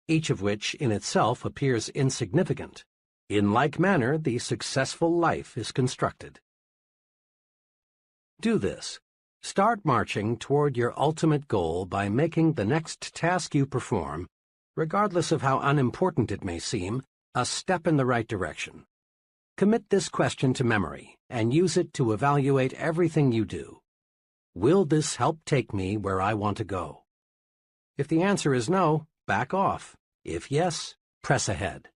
each of which in itself appears insignificant, in like manner the successful life is constructed. Do this. Start marching toward your ultimate goal by making the next task you perform, regardless of how unimportant it may seem, a step in the right direction. Commit this question to memory and use it to evaluate everything you do. Will this help take me where I want to go? If the answer is no, back off. If yes, press ahead.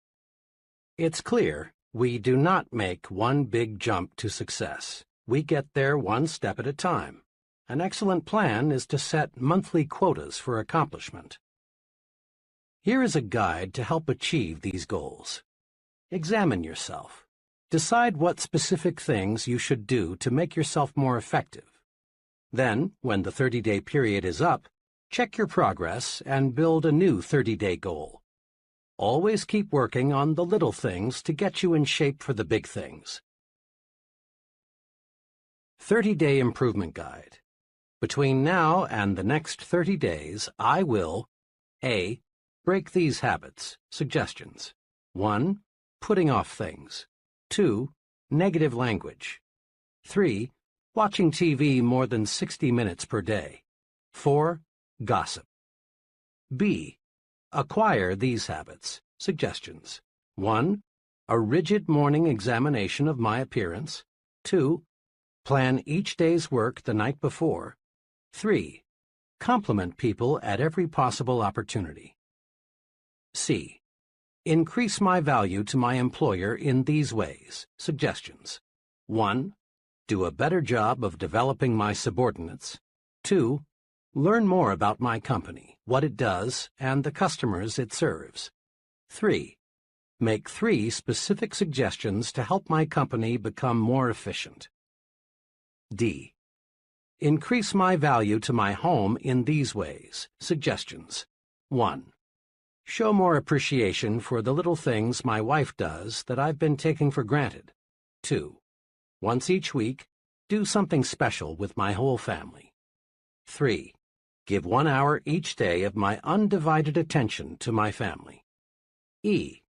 It's clear we do not make one big jump to success. We get there one step at a time. An excellent plan is to set monthly quotas for accomplishment. Here is a guide to help achieve these goals. Examine yourself. Decide what specific things you should do to make yourself more effective. Then, when the 30-day period is up, check your progress and build a new 30-day goal. Always keep working on the little things to get you in shape for the big things. 30-Day Improvement Guide. Between now and the next 30 days, I will A. Break these habits. Suggestions. 1. Putting off things. 2. Negative language. 3. Watching TV more than 60 minutes per day. 4. Gossip. B. Acquire these habits. Suggestions. 1. A rigid morning examination of my appearance. 2. Plan each day's work the night before. 3. Compliment people at every possible opportunity. C. Increase my value to my employer in these ways. Suggestions. 1. Do a better job of developing my subordinates. 2. Learn more about my company, what it does, and the customers it serves. 3. Make 3 specific suggestions to help my company become more efficient. D. Increase my value to my home in these ways. Suggestions. 1. Show more appreciation for the little things my wife does that I've been taking for granted. 2. Once each week, do something special with my whole family. 3. Give 1 hour each day of my undivided attention to my family. E.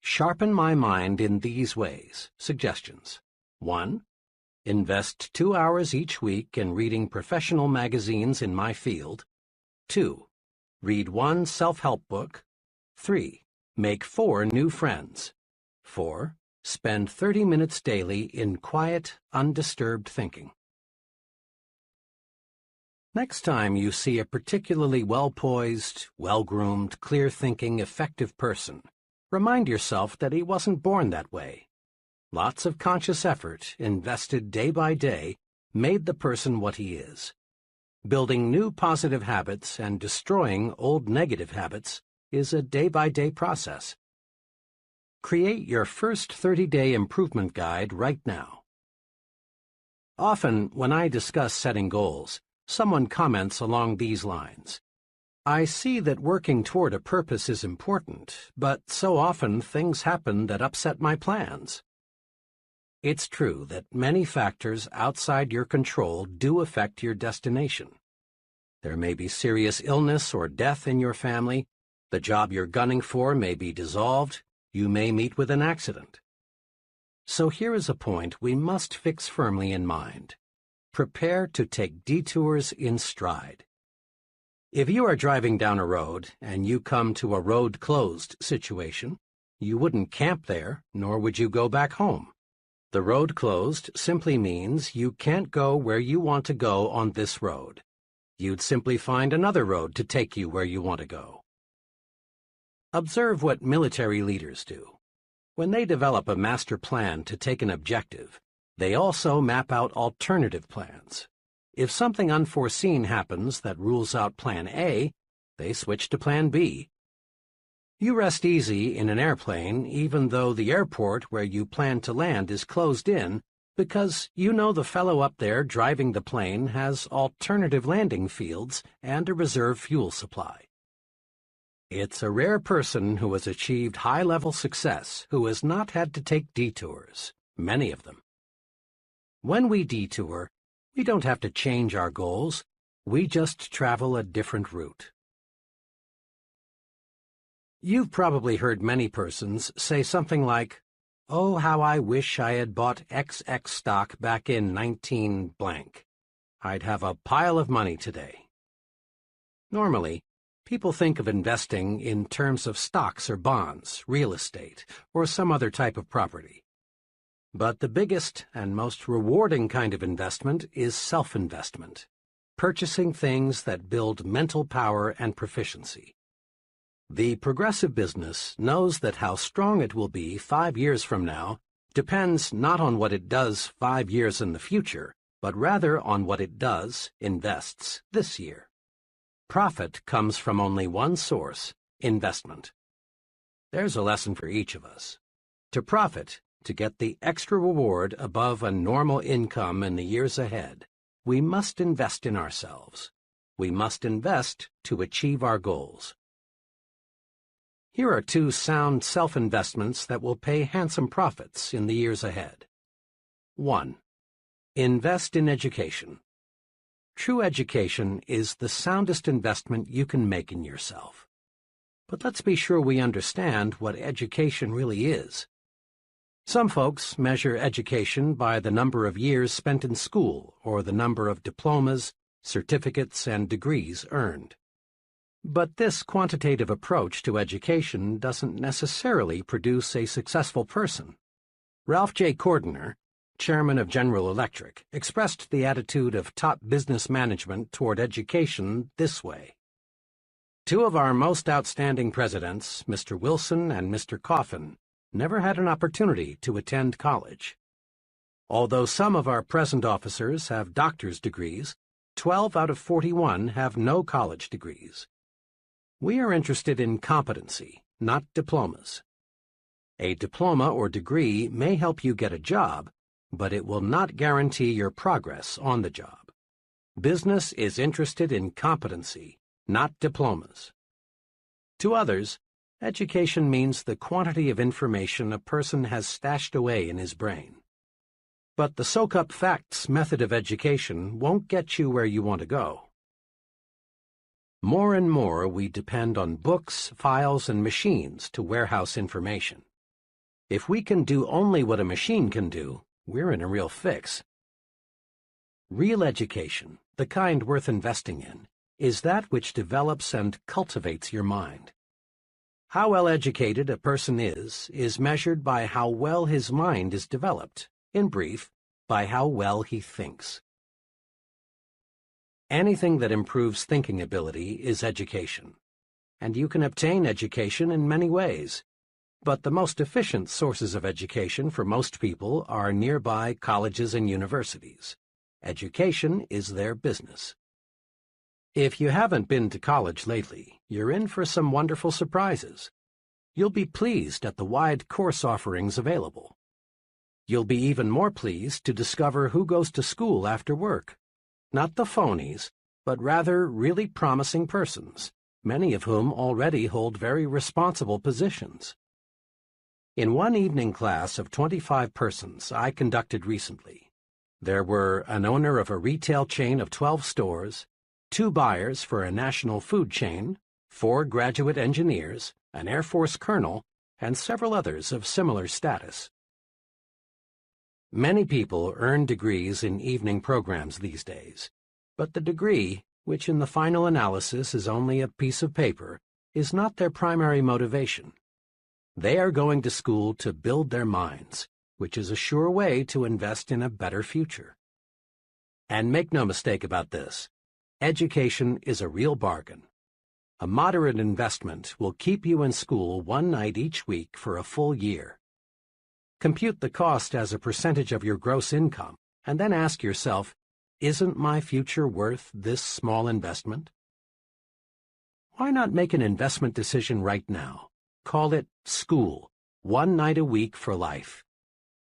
Sharpen my mind in these ways. Suggestions. 1. Invest 2 hours each week in reading professional magazines in my field. 2. Read 1 self-help book. 3. Make 4 new friends. 4. Spend 30 minutes daily in quiet, undisturbed thinking. Next time you see a particularly well-poised, well-groomed, clear-thinking, effective person, remind yourself that he wasn't born that way. Lots of conscious effort, invested day by day, made the person what he is. Building new positive habits and destroying old negative habits is a day-by-day process. Create your first 30-day improvement guide right now. Often, when I discuss setting goals, someone comments along these lines. I see that working toward a purpose is important, but so often things happen that upset my plans. It's true that many factors outside your control do affect your destination. There may be serious illness or death in your family, the job you're gunning for may be dissolved, you may meet with an accident. So here is a point we must fix firmly in mind. Prepare to take detours in stride. If you are driving down a road and you come to a road closed situation, you wouldn't camp there, nor would you go back home. The road closed simply means you can't go where you want to go on this road. You'd simply find another road to take you where you want to go. Observe what military leaders do. When they develop a master plan to take an objective, they also map out alternative plans. If something unforeseen happens that rules out Plan A, they switch to Plan B. You rest easy in an airplane even though the airport where you plan to land is closed in because you know the fellow up there driving the plane has alternative landing fields and a reserve fuel supply. It's a rare person who has achieved high-level success who has not had to take detours, many of them. When we detour, we don't have to change our goals, we just travel a different route. You've probably heard many persons say something like, "Oh, how I wish I had bought XX stock back in 19 blank. I'd have a pile of money today." Normally, people think of investing in terms of stocks or bonds, real estate, or some other type of property. But the biggest and most rewarding kind of investment is self-investment, purchasing things that build mental power and proficiency. The progressive business knows that how strong it will be 5 years from now depends not on what it does 5 years in the future, but rather on what it does, invests, this year. Profit comes from only one source, investment. There's a lesson for each of us. To profit, to get the extra reward above a normal income in the years ahead, we must invest in ourselves. We must invest to achieve our goals. Here are 2 sound self-investments that will pay handsome profits in the years ahead. 1. Invest in education. True education is the soundest investment you can make in yourself. But let's be sure we understand what education really is. Some folks measure education by the number of years spent in school or the number of diplomas, certificates, and degrees earned. But this quantitative approach to education doesn't necessarily produce a successful person. Ralph J. Cordiner, chairman of General Electric, expressed the attitude of top business management toward education this way. 2 of our most outstanding presidents, Mr. Wilson and Mr. Coffin, never had an opportunity to attend college. Although some of our present officers have doctor's degrees, 12 out of 41 have no college degrees. We are interested in competency, not diplomas. A diploma or degree may help you get a job, but it will not guarantee your progress on the job. Business is interested in competency, not diplomas. To others, education means the quantity of information a person has stashed away in his brain. But the soak-up facts method of education won't get you where you want to go. More and more we depend on books, files, and machines to warehouse information. If we can do only what a machine can do, we're in a real fix. Real education, the kind worth investing in, is that which develops and cultivates your mind. How well educated a person is measured by how well his mind is developed, in brief, by how well he thinks. Anything that improves thinking ability is education, and you can obtain education in many ways. But the most efficient sources of education for most people are nearby colleges and universities. Education is their business. If you haven't been to college lately, you're in for some wonderful surprises. You'll be pleased at the wide course offerings available. You'll be even more pleased to discover who goes to school after work. Not the phonies, but rather really promising persons, many of whom already hold very responsible positions. In one evening class of 25 persons I conducted recently, there were an owner of a retail chain of 12 stores, 2 buyers for a national food chain, 4 graduate engineers, an Air Force colonel, and several others of similar status. Many people earn degrees in evening programs these days, but the degree, which in the final analysis is only a piece of paper, is not their primary motivation. They are going to school to build their minds, which is a sure way to invest in a better future. And make no mistake about this, education is a real bargain. A moderate investment will keep you in school one night each week for a full year. Compute the cost as a percentage of your gross income, and then ask yourself, isn't my future worth this small investment? Why not make an investment decision right now? Call it school, one night a week for life.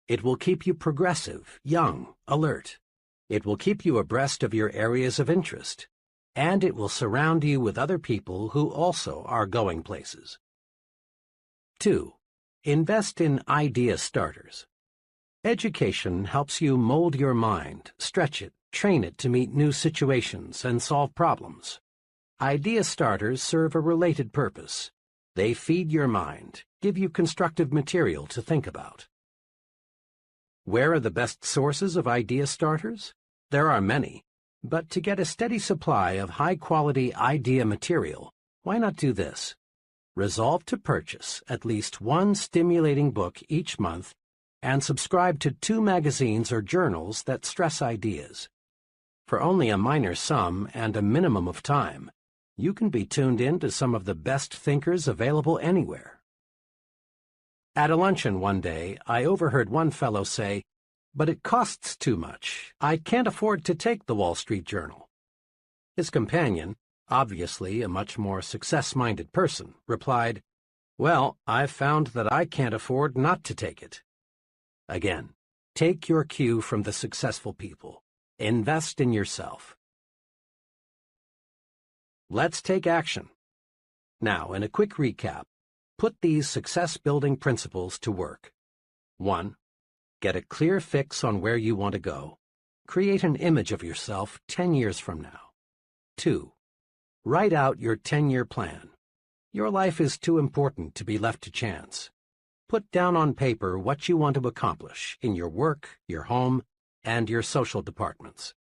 It will keep you progressive, young, alert. It will keep you abreast of your areas of interest, and it will surround you with other people who also are going places. 2. Invest in idea starters. Education helps you mold your mind, stretch it, train it to meet new situations and solve problems. Idea starters serve a related purpose. They feed your mind, give you constructive material to think about. Where are the best sources of idea starters? There are many, but to get a steady supply of high-quality idea material, why not do this? Resolve to purchase at least one stimulating book each month and subscribe to 2 magazines or journals that stress ideas. For only a minor sum and a minimum of time, you can be tuned in to some of the best thinkers available anywhere. At a luncheon one day, I overheard one fellow say, "But it costs too much. I can't afford to take the Wall Street Journal." His companion, obviously a much more success-minded person, replied, "Well, I've found that I can't afford not to take it." Again, take your cue from the successful people. Invest in yourself. Let's take action. Now, in a quick recap, put these success-building principles to work. 1. Get a clear fix on where you want to go. Create an image of yourself 10 years from now. 2. Write out your 10-year plan. Your life is too important to be left to chance. Put down on paper what you want to accomplish in your work, your home, and your social departments.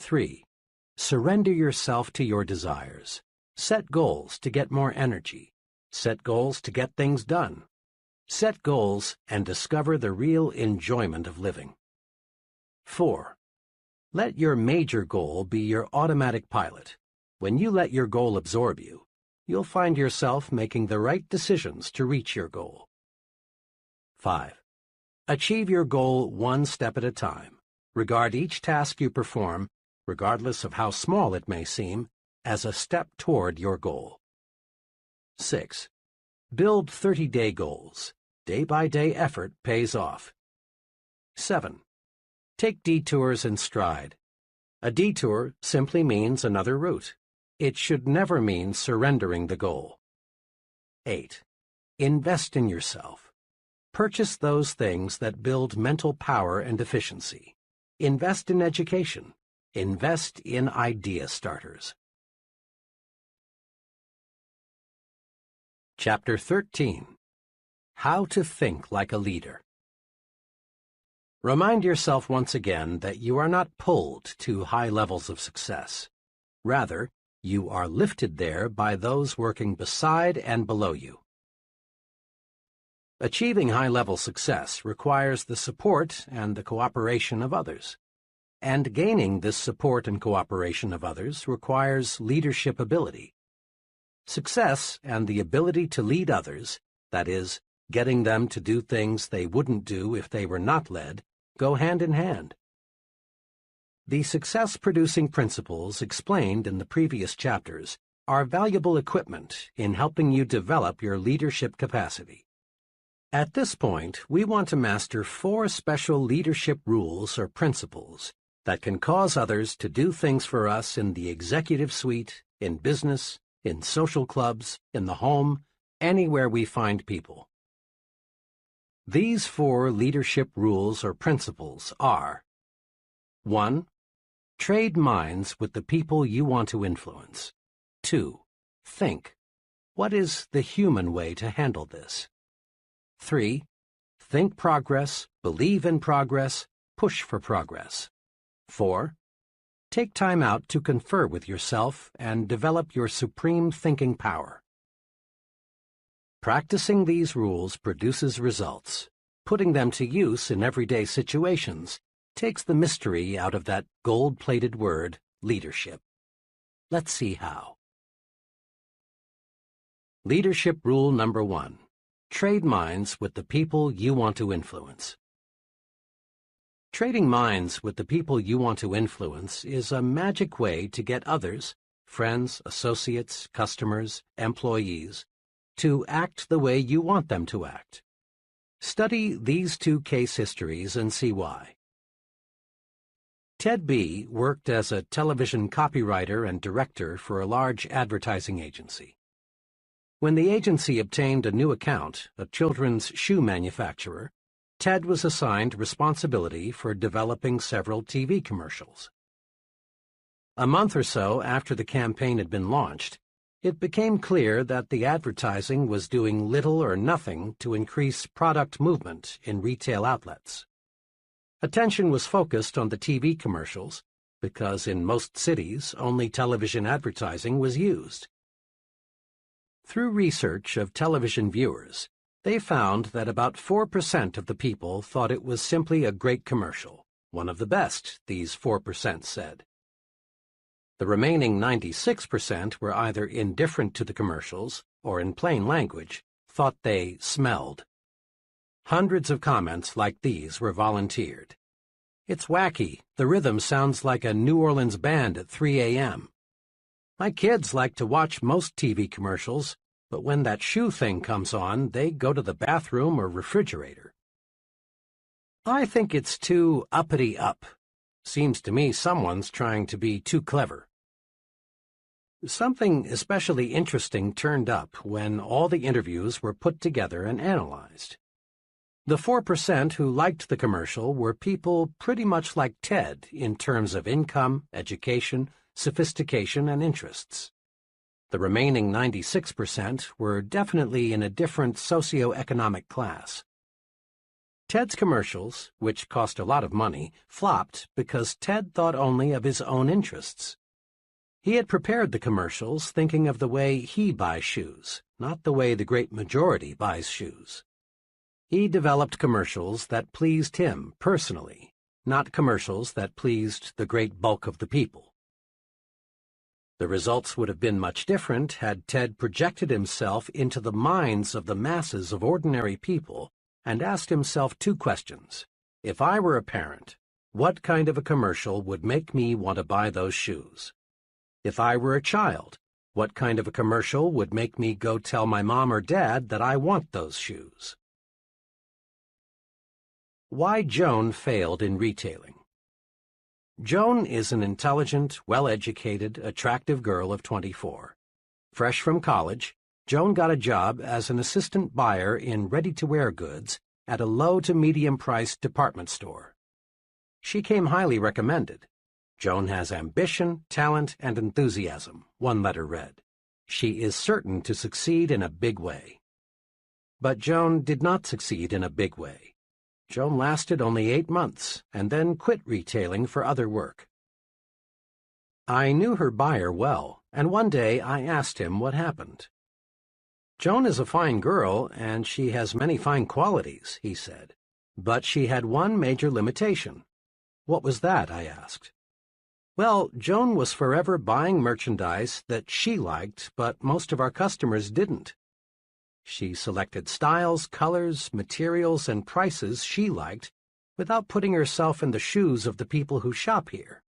3. Surrender yourself to your desires. Set goals to get more energy. Set goals to get things done. Set goals and discover the real enjoyment of living. 4. Let your major goal be your automatic pilot. When you let your goal absorb you, you'll find yourself making the right decisions to reach your goal. 5. Achieve your goal one step at a time. Regard each task you perform, regardless of how small it may seem, as a step toward your goal. 6. Build 30-day goals. Day-by-day effort pays off. 7. Take detours in stride. A detour simply means another route. It should never mean surrendering the goal. 8. Invest in yourself. Purchase those things that build mental power and efficiency. Invest in education. Invest in idea starters. Chapter 13. How to Think Like a Leader. Remind yourself once again that you are not pulled to high levels of success. Rather, you are lifted there by those working beside and below you. Achieving high-level success requires the support and the cooperation of others. And gaining this support and cooperation of others requires leadership ability. Success and the ability to lead others, that is, getting them to do things they wouldn't do if they were not led, go hand in hand. The success-producing principles explained in the previous chapters are valuable equipment in helping you develop your leadership capacity. At this point, we want to master 4 special leadership rules or principles that can cause others to do things for us in the executive suite, in business, in social clubs, in the home, anywhere we find people. These 4 leadership rules or principles are: 1. Trade minds with the people you want to influence. 2. Think. What is the human way to handle this? 3. Think progress, believe in progress, push for progress. 4. Take time out to confer with yourself and develop your supreme thinking power. Practicing these rules produces results. Putting them to use in everyday situations takes the mystery out of that gold-plated word, leadership. Let's see how. Leadership rule number 1. Trade minds with the people you want to influence. Trading minds with the people you want to influence is a magic way to get others, friends, associates, customers, employees, to act the way you want them to act. Study these 2 case histories and see why. Ted B. worked as a television copywriter and director for a large advertising agency. When the agency obtained a new account, a children's shoe manufacturer, Ted was assigned responsibility for developing several TV commercials. A month or so after the campaign had been launched, it became clear that the advertising was doing little or nothing to increase product movement in retail outlets. Attention was focused on the TV commercials because in most cities only television advertising was used. Through research of television viewers, they found that about 4% of the people thought it was simply a great commercial, one of the best, these 4% said. The remaining 96% were either indifferent to the commercials or, in plain language, thought they smelled. Hundreds of comments like these were volunteered. It's wacky. The rhythm sounds like a New Orleans band at 3 a.m. My kids like to watch most TV commercials, but when that shoe thing comes on, they go to the bathroom or refrigerator. I think it's too uppity up. Seems to me someone's trying to be too clever. Something especially interesting turned up when all the interviews were put together and analyzed. The 4% who liked the commercial were people pretty much like Ted in terms of income, education, sophistication, and interests. The remaining 96% were definitely in a different socioeconomic class. Ted's commercials, which cost a lot of money, flopped because Ted thought only of his own interests. He had prepared the commercials thinking of the way he buys shoes, not the way the great majority buys shoes. He developed commercials that pleased him personally, not commercials that pleased the great bulk of the people. The results would have been much different had Ted projected himself into the minds of the masses of ordinary people and asked himself 2 questions. If I were a parent, what kind of a commercial would make me want to buy those shoes? If I were a child, what kind of a commercial would make me go tell my mom or dad that I want those shoes? Why Joan Failed in Retailing. Joan is an intelligent, well-educated, attractive girl of 24. Fresh from college, Joan got a job as an assistant buyer in ready-to-wear goods at a low to medium-priced department store. She came highly recommended. Joan has ambition, talent, and enthusiasm, one letter read. She is certain to succeed in a big way. But Joan did not succeed in a big way. Joan lasted only 8 months and then quit retailing for other work. I knew her buyer well, and one day I asked him what happened. "Joan is a fine girl, and she has many fine qualities," he said. "But she had one major limitation." "What was that?" I asked. "Well, Joan was forever buying merchandise that she liked, but most of our customers didn't. She selected styles, colors, materials, and prices she liked without putting herself in the shoes of the people who shop here.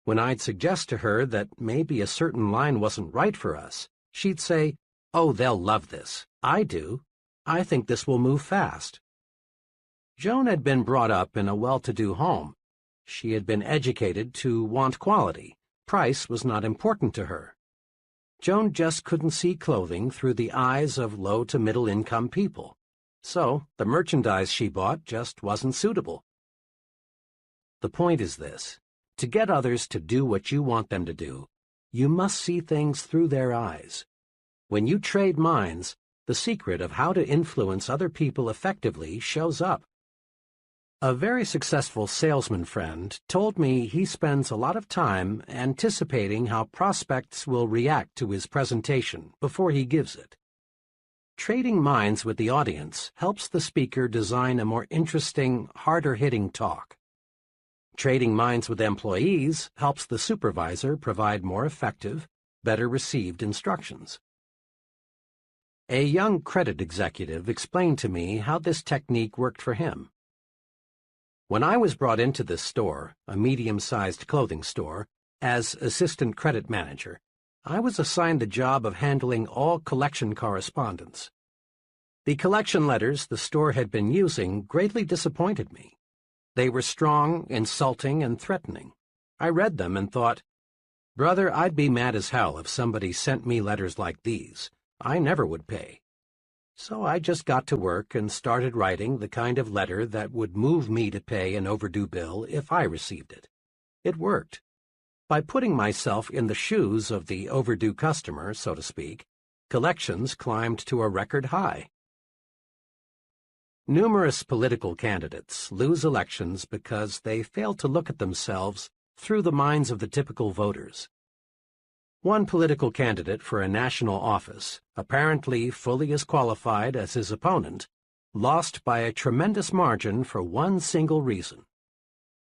When I'd suggest to her that maybe a certain line wasn't right for us, she'd say, 'Oh, they'll love this. I do. I think this will move fast.'" Joan had been brought up in a well-to-do home. She had been educated to want quality. Price was not important to her. Joan just couldn't see clothing through the eyes of low to middle-income people. So the merchandise she bought just wasn't suitable. The point is this: to get others to do what you want them to do, you must see things through their eyes. When you trade minds, the secret of how to influence other people effectively shows up. A very successful salesman friend told me he spends a lot of time anticipating how prospects will react to his presentation before he gives it. Trading minds with the audience helps the speaker design a more interesting, harder-hitting talk. Trading minds with employees helps the supervisor provide more effective, better-received instructions. A young credit executive explained to me how this technique worked for him. "When I was brought into this store, a medium-sized clothing store, as assistant credit manager, I was assigned the job of handling all collection correspondence. The collection letters the store had been using greatly disappointed me. They were strong, insulting, and threatening. I read them and thought, 'Brother, I'd be mad as hell if somebody sent me letters like these. I never would pay.' So I just got to work and started writing the kind of letter that would move me to pay an overdue bill if I received it. It worked. By putting myself in the shoes of the overdue customer, so to speak, collections climbed to a record high." Numerous political candidates lose elections because they fail to look at themselves through the minds of the typical voters. One political candidate for a national office, apparently fully as qualified as his opponent, lost by a tremendous margin for one single reason.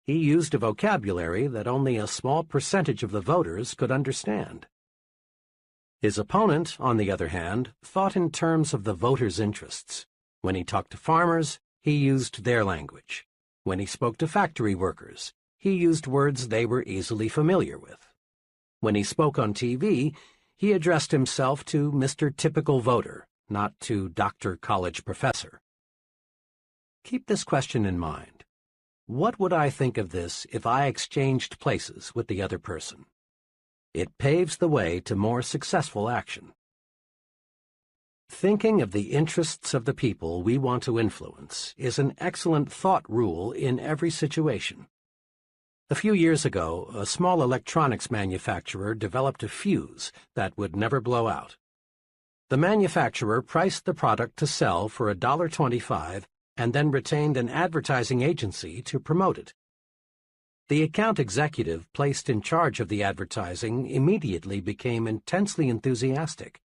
He used a vocabulary that only a small percentage of the voters could understand. His opponent, on the other hand, thought in terms of the voters' interests. When he talked to farmers, he used their language. When he spoke to factory workers, he used words they were easily familiar with. When he spoke on TV, he addressed himself to Mr. Typical Voter, not to Dr. College Professor. Keep this question in mind. What would I think of this if I exchanged places with the other person? It paves the way to more successful action. Thinking of the interests of the people we want to influence is an excellent thought rule in every situation. A few years ago, a small electronics manufacturer developed a fuse that would never blow out. The manufacturer priced the product to sell for $1.25 and then retained an advertising agency to promote it. The account executive placed in charge of the advertising immediately became intensely enthusiastic.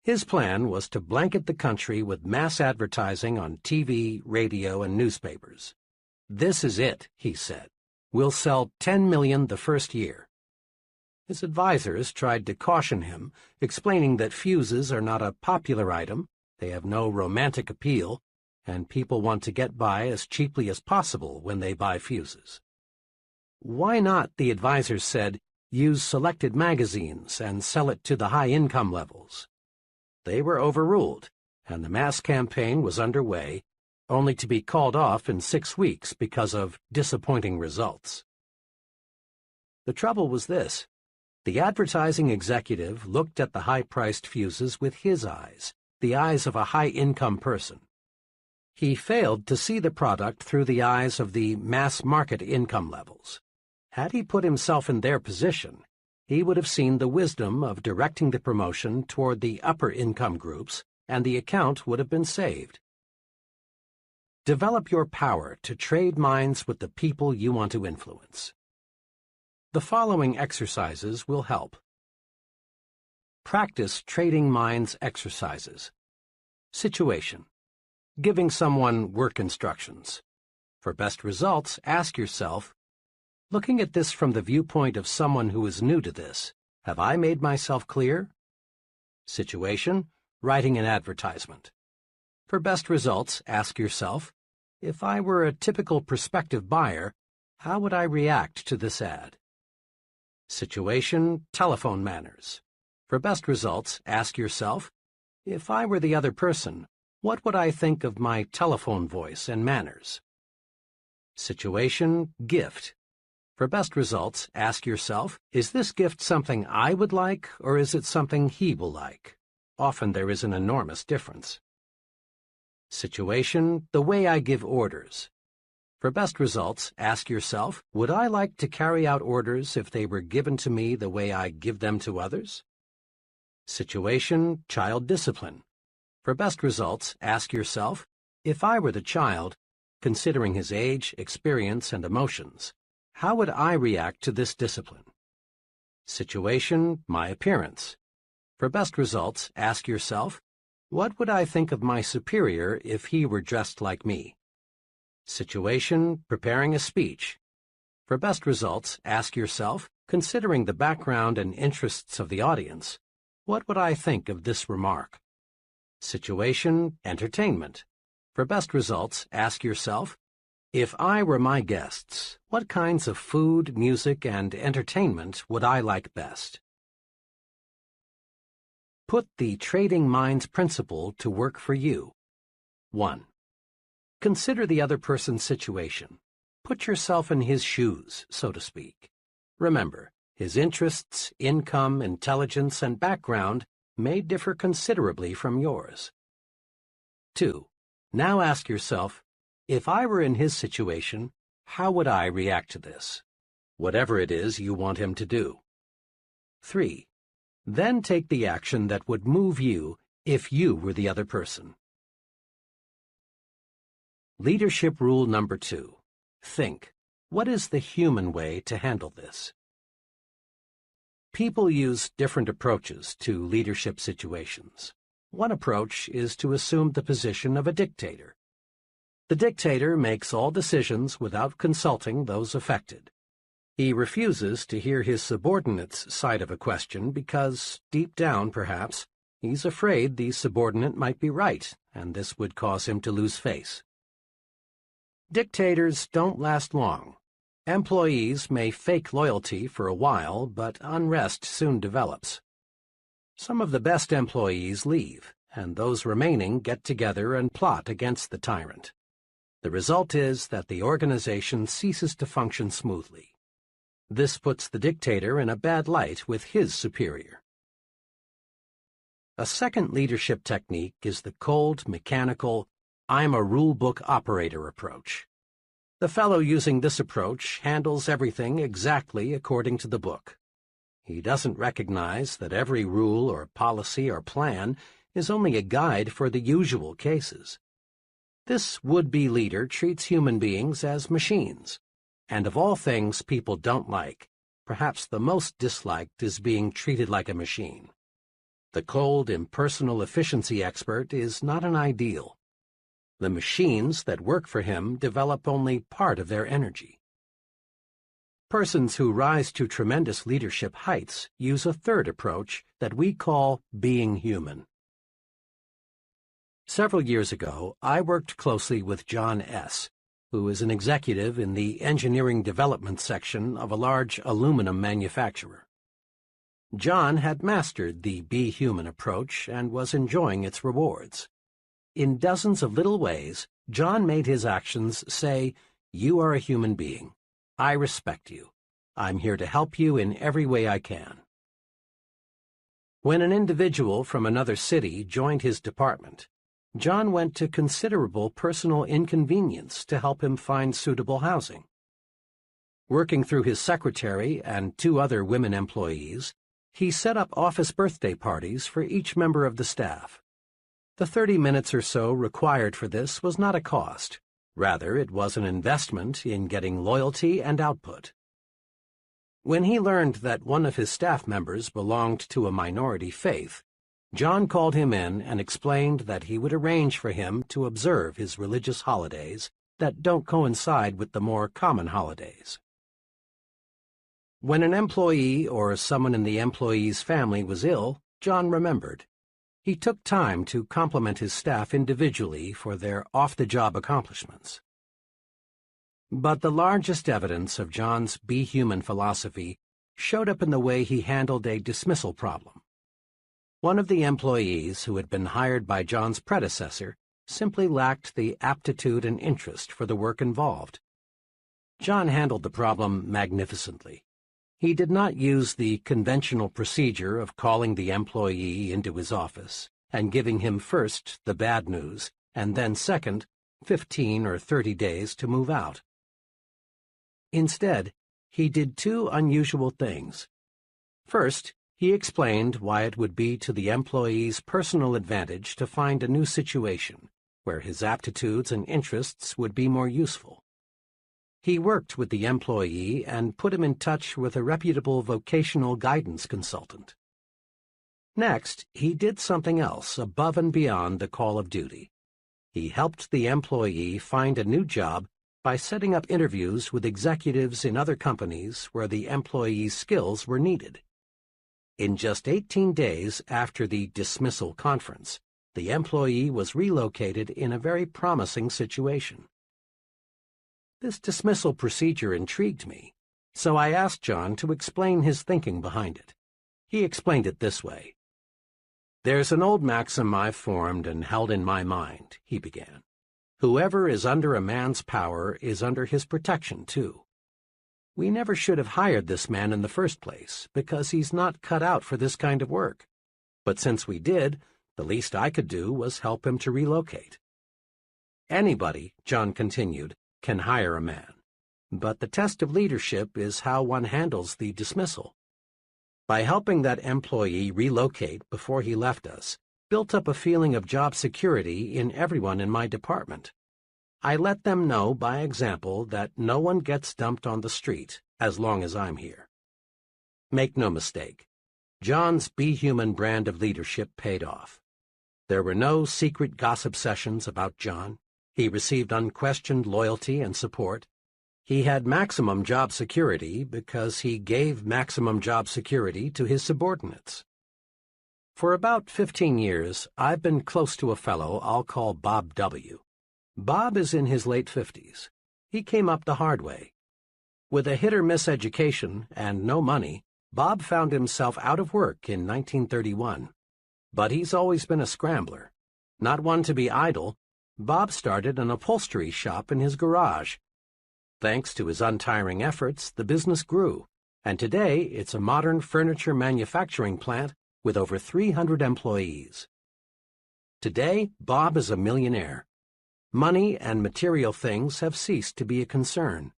His plan was to blanket the country with mass advertising on TV, radio, and newspapers. "This is it," he said. "We'll sell 10 million the first year." His advisors tried to caution him, explaining that fuses are not a popular item, they have no romantic appeal, and people want to get by as cheaply as possible when they buy fuses. "Why not," the advisors said, "use selected magazines and sell it to the high-income levels?" They were overruled, and the mass campaign was underway, only to be called off in 6 weeks because of disappointing results. The trouble was this. The advertising executive looked at the high-priced fuses with his eyes, the eyes of a high-income person. He failed to see the product through the eyes of the mass-market income levels. Had he put himself in their position, he would have seen the wisdom of directing the promotion toward the upper-income groups, and the account would have been saved. Develop your power to trade minds with the people you want to influence. The following exercises will help. Practice trading minds exercises. Situation: giving someone work instructions. For best results, ask yourself, looking at this from the viewpoint of someone who is new to this, have I made myself clear? Situation: writing an advertisement. For best results, ask yourself, if I were a typical prospective buyer, how would I react to this ad? Situation: telephone manners. For best results, ask yourself, if I were the other person, what would I think of my telephone voice and manners? Situation: gift. For best results, ask yourself, is this gift something I would like, or is it something he will like? Often there is an enormous difference. Situation: the way I give orders. For best results, ask yourself, would I like to carry out orders if they were given to me the way I give them to others? Situation: child discipline. For best results, ask yourself, if I were the child, considering his age, experience, and emotions, how would I react to this discipline? Situation: my appearance. For best results, ask yourself, what would I think of my superior if he were dressed like me? Situation: preparing a speech. For best results, ask yourself, considering the background and interests of the audience, what would I think of this remark? Situation: entertainment. For best results, ask yourself, if I were my guests, what kinds of food, music, and entertainment would I like best? Put the trading minds principle to work for you. 1. Consider the other person's situation. Put yourself in his shoes, so to speak. Remember, his interests, income, intelligence, and background may differ considerably from yours. 2. Now ask yourself, if I were in his situation, how would I react to this? Whatever it is you want him to do. 3. Then take the action that would move you if you were the other person. Leadership rule number 2. Think. What is the human way to handle this? People use different approaches to leadership situations. One approach is to assume the position of a dictator. The dictator makes all decisions without consulting those affected. He refuses to hear his subordinate's side of a question because, deep down perhaps, he's afraid the subordinate might be right, and this would cause him to lose face. Dictators don't last long. Employees may fake loyalty for a while, but unrest soon develops. Some of the best employees leave, and those remaining get together and plot against the tyrant. The result is that the organization ceases to function smoothly. This puts the dictator in a bad light with his superior. A second leadership technique is the cold, mechanical, I'm a rule-book operator approach. The fellow using this approach handles everything exactly according to the book. He doesn't recognize that every rule or policy or plan is only a guide for the usual cases. This would-be leader treats human beings as machines, and of all things people don't like, perhaps the most disliked is being treated like a machine. The cold, impersonal efficiency expert is not an ideal. The machines that work for him develop only part of their energy. Persons who rise to tremendous leadership heights use a third approach that we call being human. Several years ago, I worked closely with John S., who is an executive in the engineering development section of a large aluminum manufacturer. John had mastered the be human approach and was enjoying its rewards. In dozens of little ways, John made his actions say, "You are a human being. I respect you. I'm here to help you in every way I can." When an individual from another city joined his department, John went to considerable personal inconvenience to help him find suitable housing. Working through his secretary and 2 other women employees, he set up office birthday parties for each member of the staff. The 30 minutes or so required for this was not a cost. Rather, it was an investment in getting loyalty and output. When he learned that one of his staff members belonged to a minority faith, John called him in and explained that he would arrange for him to observe his religious holidays that don't coincide with the more common holidays. When an employee or someone in the employee's family was ill, John remembered. He took time to compliment his staff individually for their off-the-job accomplishments. But the largest evidence of John's Be Human philosophy showed up in the way he handled a dismissal problem. One of the employees who had been hired by John's predecessor simply lacked the aptitude and interest for the work involved. John handled the problem magnificently. He did not use the conventional procedure of calling the employee into his office and giving him first the bad news and then second 15 or 30 days to move out. Instead, he did 2 unusual things. First, he explained why it would be to the employee's personal advantage to find a new situation where his aptitudes and interests would be more useful. He worked with the employee and put him in touch with a reputable vocational guidance consultant. Next, he did something else above and beyond the call of duty. He helped the employee find a new job by setting up interviews with executives in other companies where the employee's skills were needed. In just 18 days after the dismissal conference, the employee was relocated in a very promising situation. This dismissal procedure intrigued me, so I asked John to explain his thinking behind it. He explained it this way. "There's an old maxim I've formed and held in my mind," he began. "Whoever is under a man's power is under his protection, too. We never should have hired this man in the first place, because he's not cut out for this kind of work. But since we did, the least I could do was help him to relocate." Anybody, John continued, can hire a man. But the test of leadership is how one handles the dismissal. By helping that employee relocate before he left us, built up a feeling of job security in everyone in my department. I let them know by example that no one gets dumped on the street as long as I'm here. Make no mistake, John's Be Human brand of leadership paid off. There were no secret gossip sessions about John. He received unquestioned loyalty and support. He had maximum job security because he gave maximum job security to his subordinates. For about 15 years, I've been close to a fellow I'll call Bob W. Bob is in his late 50s. He came up the hard way. With a hit-or-miss education and no money, Bob found himself out of work in 1931. But he's always been a scrambler. Not one to be idle, Bob started an upholstery shop in his garage. Thanks to his untiring efforts, the business grew, and today it's a modern furniture manufacturing plant with over 300 employees. Today, Bob is a millionaire. Money and material things have ceased to be a concern.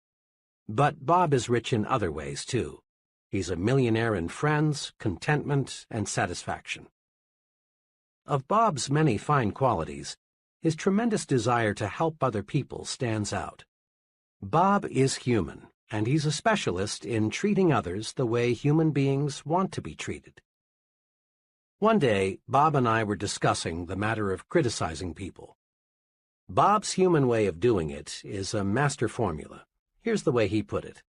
But Bob is rich in other ways, too. He's a millionaire in friends, contentment, and satisfaction. Of Bob's many fine qualities, his tremendous desire to help other people stands out. Bob is human, and he's a specialist in treating others the way human beings want to be treated. One day, Bob and I were discussing the matter of criticizing people. Bob's human way of doing it is a master formula. Here's the way he put it.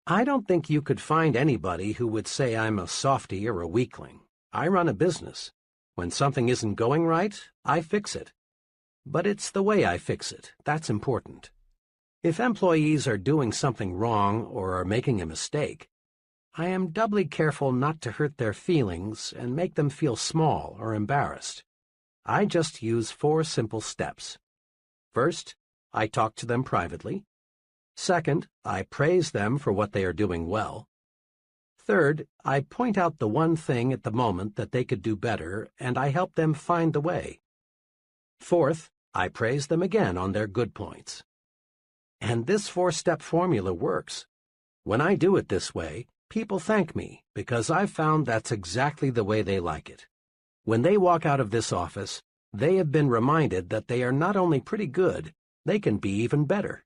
"I don't think you could find anybody who would say I'm a softy or a weakling. I run a business. When something isn't going right, I fix it. But it's the way I fix it that's important. If employees are doing something wrong or are making a mistake, I am doubly careful not to hurt their feelings and make them feel small or embarrassed. I just use 4 simple steps. First, I talk to them privately. Second, I praise them for what they are doing well. Third, I point out the one thing at the moment that they could do better, and I help them find the way. Fourth, I praise them again on their good points. And this four-step formula works. When I do it this way, people thank me because I've found that's exactly the way they like it. When they walk out of this office, they have been reminded that they are not only pretty good, they can be even better.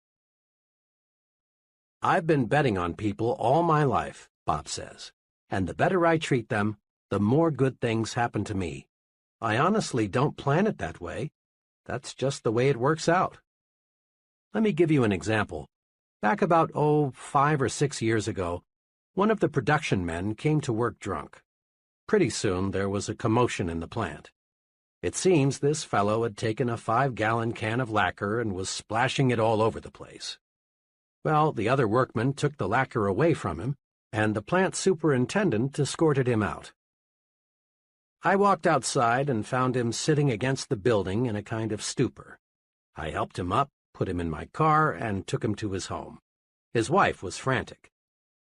I've been betting on people all my life, Bob says, and the better I treat them, the more good things happen to me. I honestly don't plan it that way. That's just the way it works out. Let me give you an example. Back about, 5 or 6 years ago, one of the production men came to work drunk. Pretty soon there was a commotion in the plant. It seems this fellow had taken a 5-gallon can of lacquer and was splashing it all over the place. Well, the other workmen took the lacquer away from him, and the plant superintendent escorted him out. I walked outside and found him sitting against the building in a kind of stupor. I helped him up, put him in my car, and took him to his home. His wife was frantic.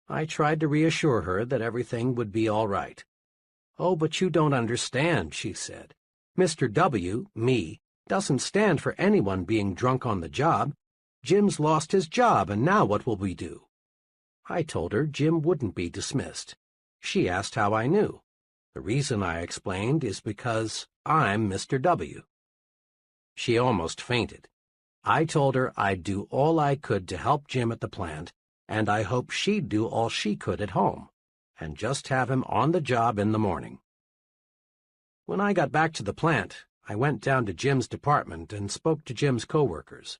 I tried to reassure her that everything would be all right. "Oh, but you don't understand," she said. "Mr. W, me, doesn't stand for anyone being drunk on the job. Jim's lost his job, and now what will we do?" I told her Jim wouldn't be dismissed. She asked how I knew. The reason, I explained, is because I'm Mr. W. She almost fainted. I told her I'd do all I could to help Jim at the plant, and I hoped she'd do all she could at home, and just have him on the job in the morning. When I got back to the plant, I went down to Jim's department and spoke to Jim's coworkers.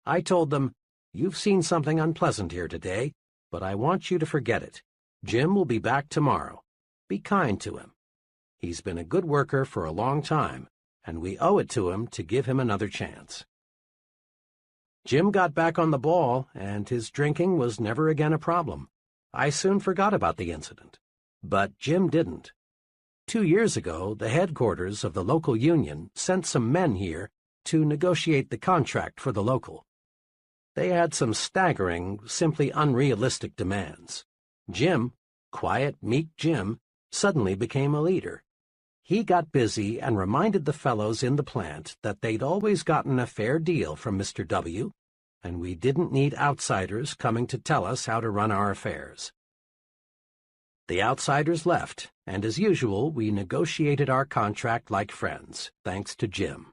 I told them, "You've seen something unpleasant here today, but I want you to forget it. Jim will be back tomorrow. Be kind to him. He's been a good worker for a long time, and we owe it to him to give him another chance." Jim got back on the ball, and his drinking was never again a problem. I soon forgot about the incident. But Jim didn't. 2 years ago, the headquarters of the local union sent some men here to negotiate the contract for the local. They had some staggering, simply unrealistic demands. Jim, quiet, meek Jim, suddenly became a leader. He got busy and reminded the fellows in the plant that they'd always gotten a fair deal from Mr. W, and we didn't need outsiders coming to tell us how to run our affairs. The outsiders left, and as usual, we negotiated our contract like friends, thanks to Jim.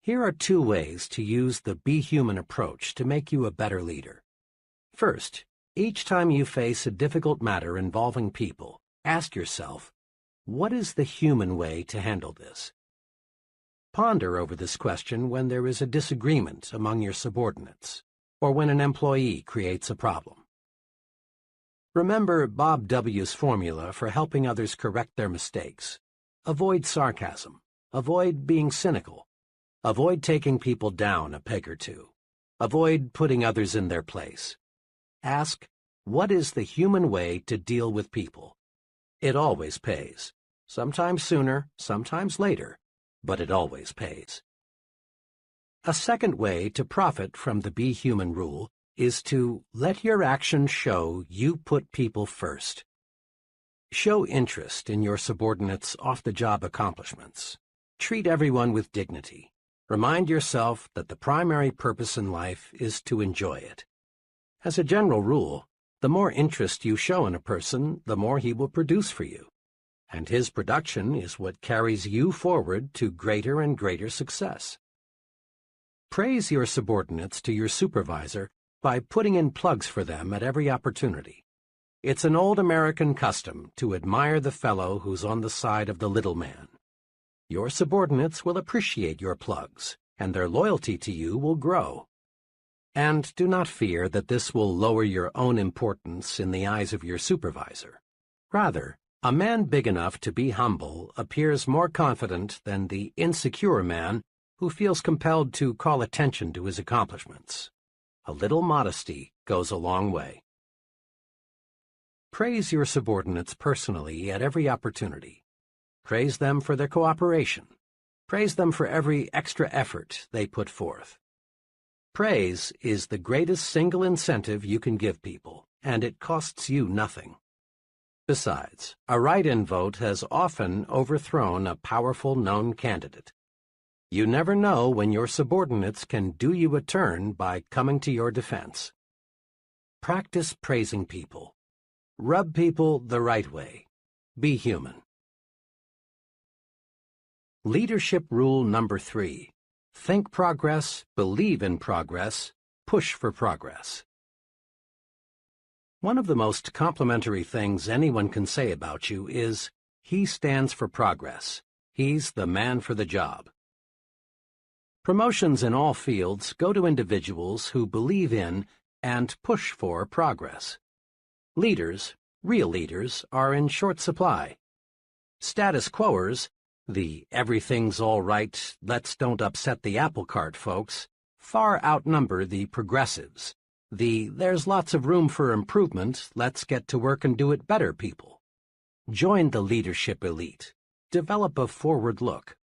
Here are 2 ways to use the Be Human approach to make you a better leader. First, each time you face a difficult matter involving people, ask yourself, what is the human way to handle this? Ponder over this question when there is a disagreement among your subordinates, or when an employee creates a problem. Remember Bob W.'s formula for helping others correct their mistakes. Avoid sarcasm. Avoid being cynical. Avoid taking people down a peg or two. Avoid putting others in their place. Ask, what is the human way to deal with people? It always pays. Sometimes sooner, sometimes later, but it always pays. A second way to profit from the Be Human rule is to let your actions show you put people first. Show interest in your subordinates' off-the-job accomplishments. Treat everyone with dignity. Remind yourself that the primary purpose in life is to enjoy it. As a general rule, the more interest you show in a person, the more he will produce for you. And his production is what carries you forward to greater and greater success. Praise your subordinates to your supervisor by putting in plugs for them at every opportunity. It's an old American custom to admire the fellow who's on the side of the little man. Your subordinates will appreciate your plugs, and their loyalty to you will grow. And do not fear that this will lower your own importance in the eyes of your supervisor. Rather, a man big enough to be humble appears more confident than the insecure man who feels compelled to call attention to his accomplishments. A little modesty goes a long way. Praise your subordinates personally at every opportunity. Praise them for their cooperation. Praise them for every extra effort they put forth. Praise is the greatest single incentive you can give people, and it costs you nothing. Besides, a write-in vote has often overthrown a powerful known candidate. You never know when your subordinates can do you a turn by coming to your defense. Practice praising people. Rub people the right way. Be human. Leadership rule number 3. Think progress, believe in progress, push for progress. One of the most complimentary things anyone can say about you is, he stands for progress. He's the man for the job. Promotions in all fields go to individuals who believe in and push for progress. Leaders, real leaders, are in short supply. Status quoers, the everything's all right, let's don't upset the apple cart folks, far outnumber the progressives, the there's lots of room for improvement, let's get to work and do it better people. Join the leadership elite. Develop a forward look.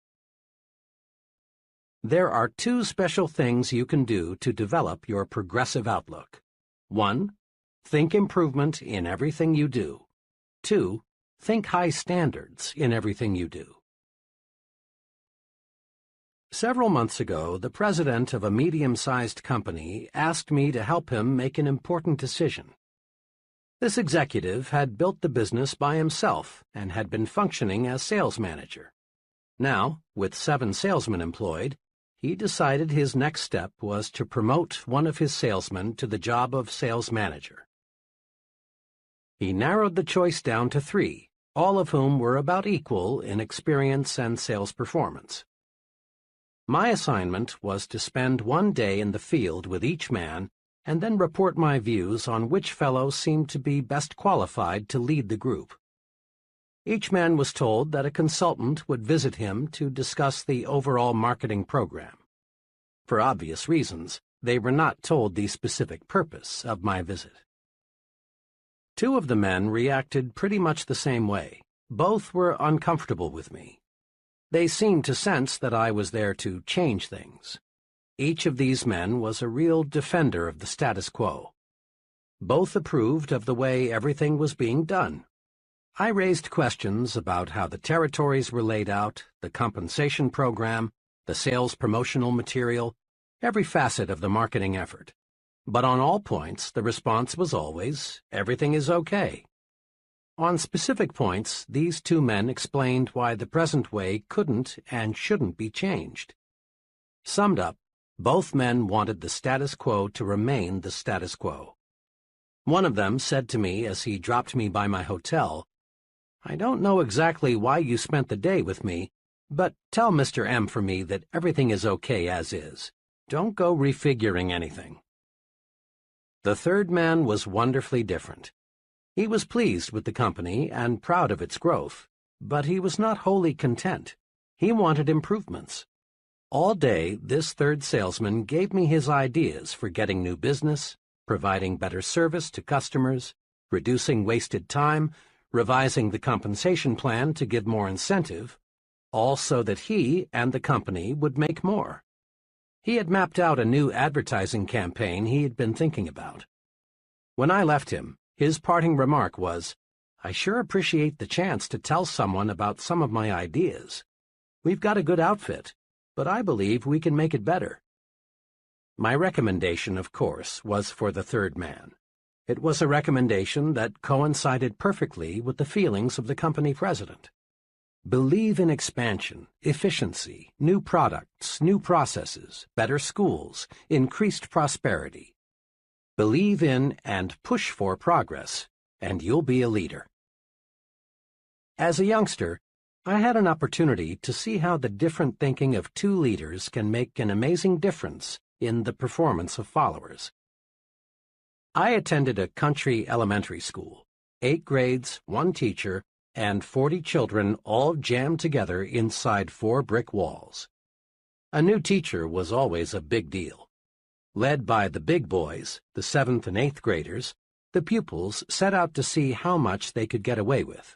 There are 2 special things you can do to develop your progressive outlook. 1. Think improvement in everything you do. 2. Think high standards in everything you do. Several months ago, the president of a medium-sized company asked me to help him make an important decision. This executive had built the business by himself and had been functioning as sales manager. Now, with 7 salesmen employed, he decided his next step was to promote one of his salesmen to the job of sales manager. He narrowed the choice down to 3, all of whom were about equal in experience and sales performance. My assignment was to spend one day in the field with each man and then report my views on which fellow seemed to be best qualified to lead the group. Each man was told that a consultant would visit him to discuss the overall marketing program. For obvious reasons, they were not told the specific purpose of my visit. 2 of the men reacted pretty much the same way. Both were uncomfortable with me. They seemed to sense that I was there to change things. Each of these men was a real defender of the status quo. Both approved of the way everything was being done. I raised questions about how the territories were laid out, the compensation program, the sales promotional material, every facet of the marketing effort. But on all points, the response was always, everything is okay. On specific points, these 2 men explained why the present way couldn't and shouldn't be changed. Summed up, both men wanted the status quo to remain the status quo. One of them said to me as he dropped me by my hotel, "I don't know exactly why you spent the day with me, but tell Mr. M for me that everything is okay as is. Don't go refiguring anything." The 3rd man was wonderfully different. He was pleased with the company and proud of its growth, but he was not wholly content. He wanted improvements. All day, this 3rd salesman gave me his ideas for getting new business, providing better service to customers, reducing wasted time, revising the compensation plan to give more incentive, all so that he and the company would make more. He had mapped out a new advertising campaign he had been thinking about. When I left him, his parting remark was, "I sure appreciate the chance to tell someone about some of my ideas. We've got a good outfit, but I believe we can make it better." My recommendation, of course, was for the 3rd man. It was a recommendation that coincided perfectly with the feelings of the company president. Believe in expansion, efficiency, new products, new processes, better schools, increased prosperity. Believe in and push for progress, and you'll be a leader. As a youngster, I had an opportunity to see how the different thinking of 2 leaders can make an amazing difference in the performance of followers. I attended a country elementary school, 8 grades, 1 teacher, and 40 children all jammed together inside 4 brick walls. A new teacher was always a big deal. Led by the big boys, the 7th and 8th graders, the pupils set out to see how much they could get away with.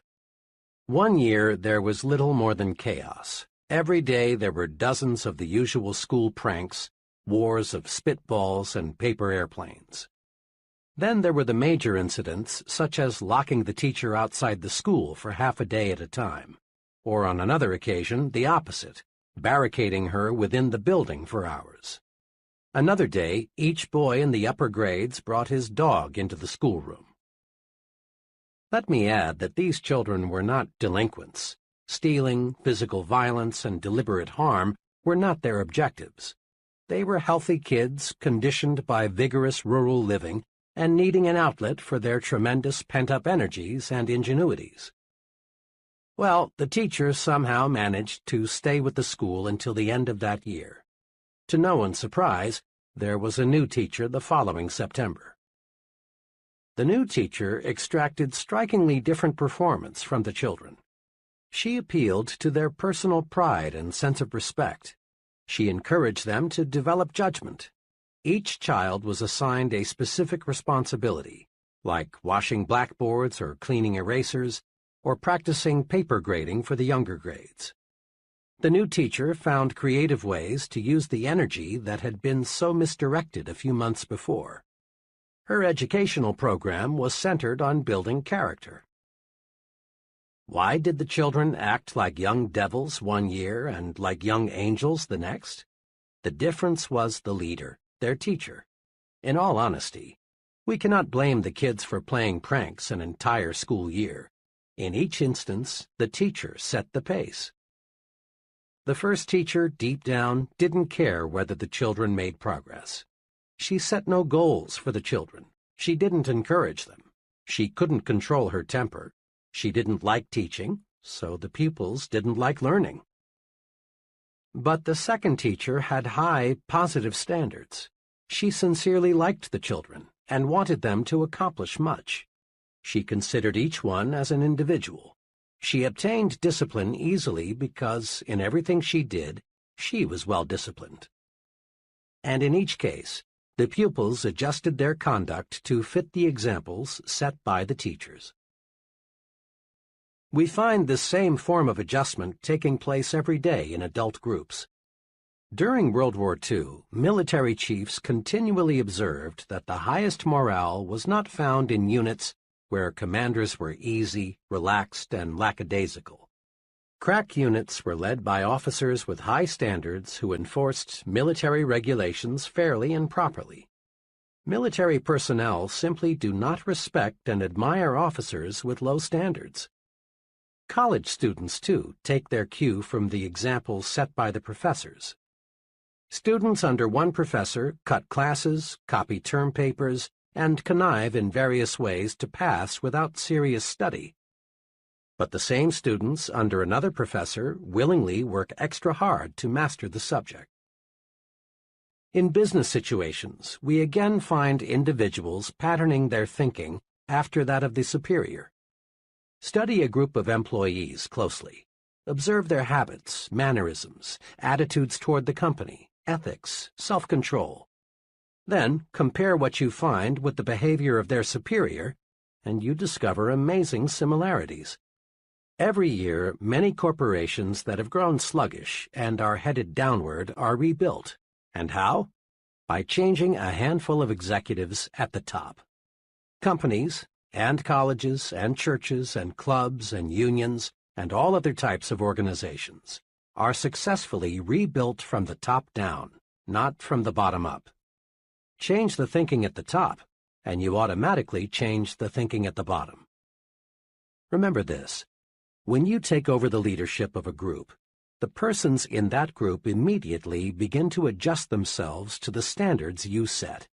One year there was little more than chaos. Every day there were dozens of the usual school pranks, wars of spitballs and paper airplanes. Then there were the major incidents, such as locking the teacher outside the school for half a day at a time, or on another occasion, the opposite, barricading her within the building for hours. Another day, each boy in the upper grades brought his dog into the schoolroom. Let me add that these children were not delinquents. Stealing, physical violence, and deliberate harm were not their objectives. They were healthy kids conditioned by vigorous rural living and needing an outlet for their tremendous pent-up energies and ingenuities. Well, the teacher somehow managed to stay with the school until the end of that year. To no one's surprise, there was a new teacher the following September. The new teacher extracted strikingly different performance from the children. She appealed to their personal pride and sense of respect. She encouraged them to develop judgment. Each child was assigned a specific responsibility, like washing blackboards or cleaning erasers, or practicing paper grading for the younger grades. The new teacher found creative ways to use the energy that had been so misdirected a few months before. Her educational program was centered on building character. Why did the children act like young devils one year and like young angels the next? The difference was the leader, their teacher. In all honesty, we cannot blame the kids for playing pranks an entire school year. In each instance, the teacher set the pace. The first teacher, deep down, didn't care whether the children made progress. She set no goals for the children. She didn't encourage them. She couldn't control her temper. She didn't like teaching, so the pupils didn't like learning. But the second teacher had high, positive standards. She sincerely liked the children and wanted them to accomplish much. She considered each one as an individual. She obtained discipline easily because, in everything she did, she was well disciplined. And in each case, the pupils adjusted their conduct to fit the examples set by the teachers. We find this same form of adjustment taking place every day in adult groups. During World War II, military chiefs continually observed that the highest morale was not found in units where commanders were easy, relaxed, and lackadaisical. Crack units were led by officers with high standards who enforced military regulations fairly and properly. Military personnel simply do not respect and admire officers with low standards. College students, too, take their cue from the examples set by the professors. Students under one professor cut classes, copy term papers, and connive in various ways to pass without serious study. But the same students under another professor willingly work extra hard to master the subject. In business situations, we again find individuals patterning their thinking after that of the superior. Study a group of employees closely. Observe their habits, mannerisms, attitudes toward the company, ethics, self-control. Then compare what you find with the behavior of their superior, and you discover amazing similarities. Every year, many corporations that have grown sluggish and are headed downward are rebuilt. And how? By changing a handful of executives at the top. Companies, and colleges, and churches, and clubs, and unions, and all other types of organizations are successfully rebuilt from the top down, not from the bottom up. Change the thinking at the top, and you automatically change the thinking at the bottom. Remember this: when you take over the leadership of a group, the persons in that group immediately begin to adjust themselves to the standards you set.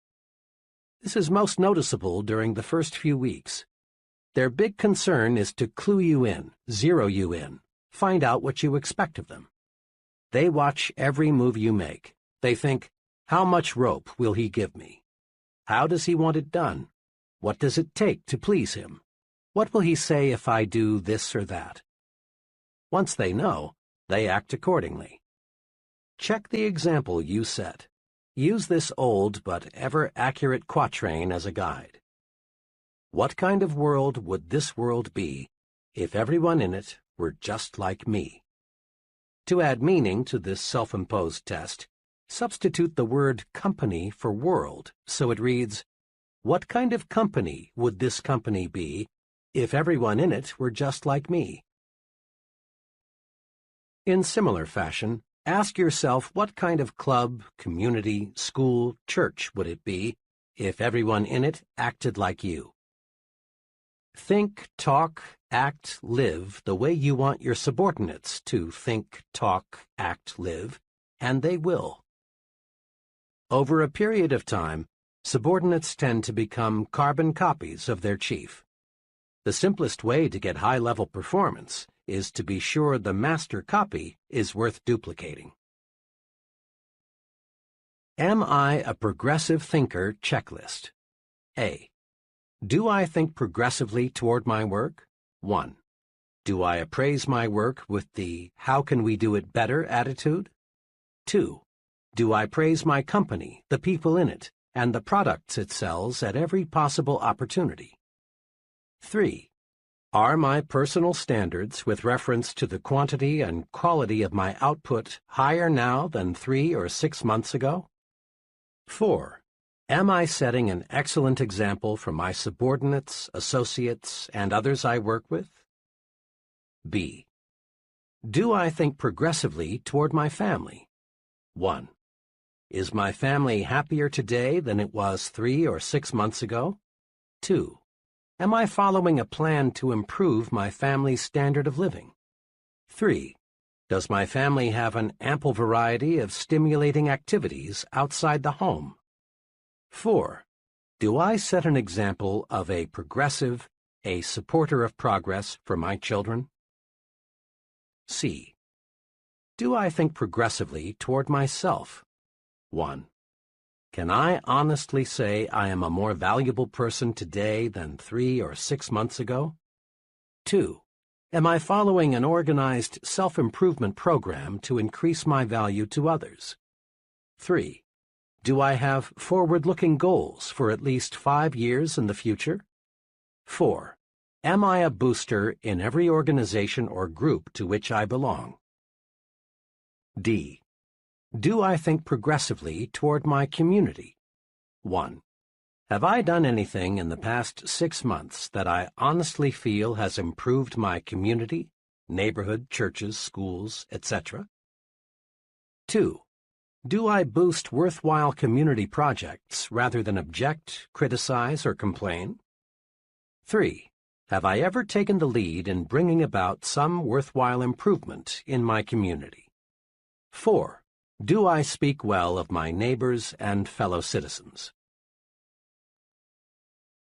This is most noticeable during the first few weeks. Their big concern is to clue you in, zero you in, find out what you expect of them. They watch every move you make. They think, how much rope will he give me? How does he want it done? What does it take to please him? What will he say if I do this or that? Once they know, they act accordingly. Check the example you set. Use this old but ever-accurate quatrain as a guide. What kind of world would this world be if everyone in it were just like me? To add meaning to this self-imposed test, substitute the word company for world, so it reads, "What kind of company would this company be if everyone in it were just like me?" In similar fashion, ask yourself what kind of club, community, school, church would it be if everyone in it acted like you. Think, talk, act, live the way you want your subordinates to think, talk, act, live, and they will. Over a period of time, subordinates tend to become carbon copies of their chief. The simplest way to get high-level performance is to be sure the master copy is worth duplicating. Am I a progressive thinker checklist? A. Do I think progressively toward my work? 1. Do I appraise my work with the "how can we do it better" attitude? 2. Do I praise my company, the people in it, and the products it sells at every possible opportunity? 3. Are my personal standards with reference to the quantity and quality of my output higher now than 3 or 6 months ago? 4. Am I setting an excellent example for my subordinates, associates, and others I work with? B. Do I think progressively toward my family? 1. Is my family happier today than it was 3 or 6 months ago? 2. Am I following a plan to improve my family's standard of living? 3. Does my family have an ample variety of stimulating activities outside the home? 4. Do I set an example of a progressive, a supporter of progress for my children? C. Do I think progressively toward myself? 1. Can I honestly say I am a more valuable person today than 3 or 6 months ago? 2. Am I following an organized self-improvement program to increase my value to others? 3. Do I have forward-looking goals for at least 5 years in the future? 4. Am I a booster in every organization or group to which I belong? D. Do I think progressively toward my community? 1. Have I done anything in the past 6 months that I honestly feel has improved my community, neighborhood, churches, schools, etc.? 2. Do I boost worthwhile community projects rather than object, criticize, or complain? 3. Have I ever taken the lead in bringing about some worthwhile improvement in my community? 4. Do I speak well of my neighbors and fellow citizens?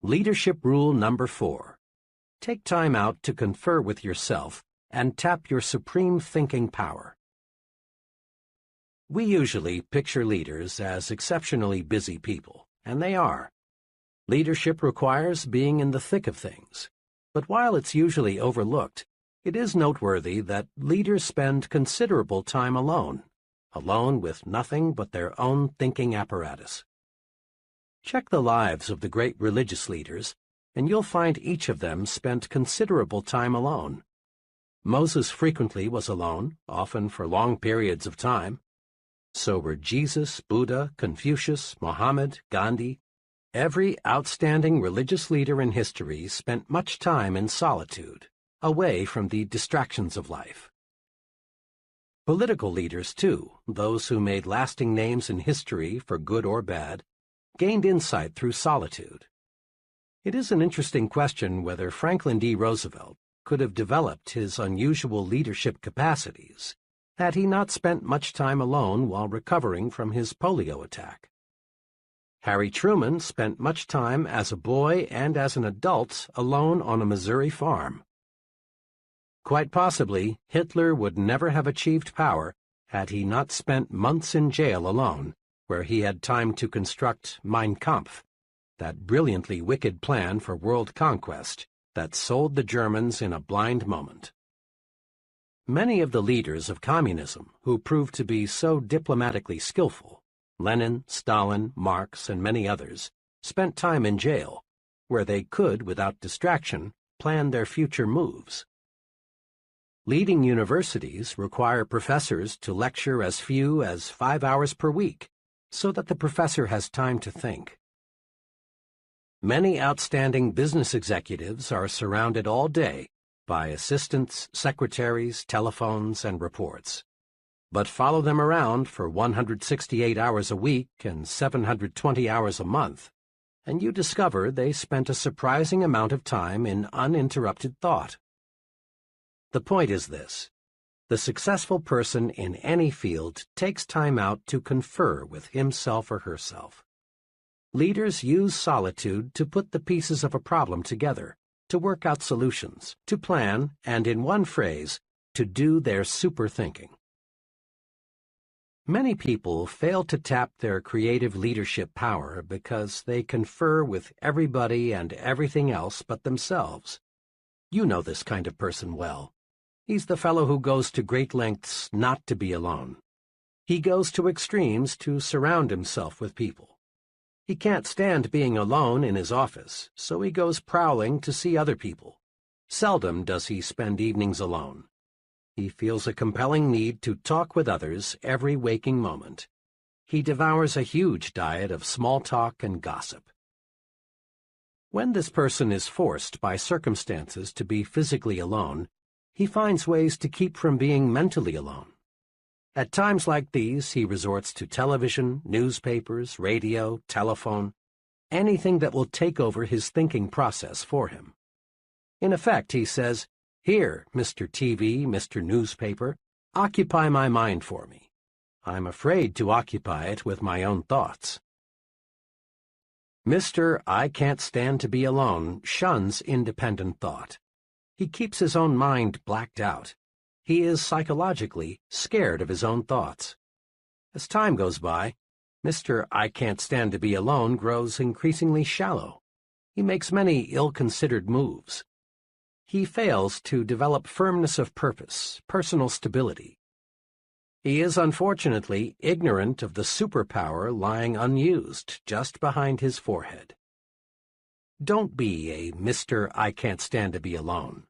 Leadership Rule Number 4. Take time out to confer with yourself and tap your supreme thinking power. We usually picture leaders as exceptionally busy people, and they are. Leadership requires being in the thick of things, but while it's usually overlooked, it is noteworthy that leaders spend considerable time alone with nothing but their own thinking apparatus. Check the lives of the great religious leaders, and you'll find each of them spent considerable time alone. Moses frequently was alone, often for long periods of time. So were Jesus, Buddha, Confucius, Mohammed, Gandhi. Every outstanding religious leader in history spent much time in solitude, away from the distractions of life. Political leaders, too, those who made lasting names in history for good or bad, gained insight through solitude. It is an interesting question whether Franklin D. Roosevelt could have developed his unusual leadership capacities had he not spent much time alone while recovering from his polio attack. Harry Truman spent much time as a boy and as an adult alone on a Missouri farm. Quite possibly, Hitler would never have achieved power had he not spent months in jail alone, where he had time to construct Mein Kampf, that brilliantly wicked plan for world conquest that sold the Germans in a blind moment. Many of the leaders of communism who proved to be so diplomatically skillful, Lenin, Stalin, Marx, and many others, spent time in jail, where they could, without distraction, plan their future moves. Leading universities require professors to lecture as few as 5 hours per week, so that the professor has time to think. Many outstanding business executives are surrounded all day by assistants, secretaries, telephones, and reports. But follow them around for 168 hours a week and 720 hours a month, and you discover they spent a surprising amount of time in uninterrupted thought. The point is this: the successful person in any field takes time out to confer with himself or herself. Leaders use solitude to put the pieces of a problem together, to work out solutions, to plan, and in one phrase, to do their super thinking. Many people fail to tap their creative leadership power because they confer with everybody and everything else but themselves. You know this kind of person well. He's the fellow who goes to great lengths not to be alone. He goes to extremes to surround himself with people. He can't stand being alone in his office, so he goes prowling to see other people. Seldom does he spend evenings alone. He feels a compelling need to talk with others every waking moment. He devours a huge diet of small talk and gossip. When this person is forced by circumstances to be physically alone, he finds ways to keep from being mentally alone. At times like these, he resorts to television, newspapers, radio, telephone, anything that will take over his thinking process for him. In effect, he says, "Here, Mr. TV, Mr. Newspaper, occupy my mind for me. I'm afraid to occupy it with my own thoughts." Mr. I Can't Stand to Be Alone shuns independent thought. He keeps his own mind blacked out. He is psychologically scared of his own thoughts. As time goes by, Mr. I Can't Stand to Be Alone grows increasingly shallow. He makes many ill-considered moves. He fails to develop firmness of purpose, personal stability. He is unfortunately ignorant of the superpower lying unused just behind his forehead. Don't be a Mr. I Can't Stand to Be Alone.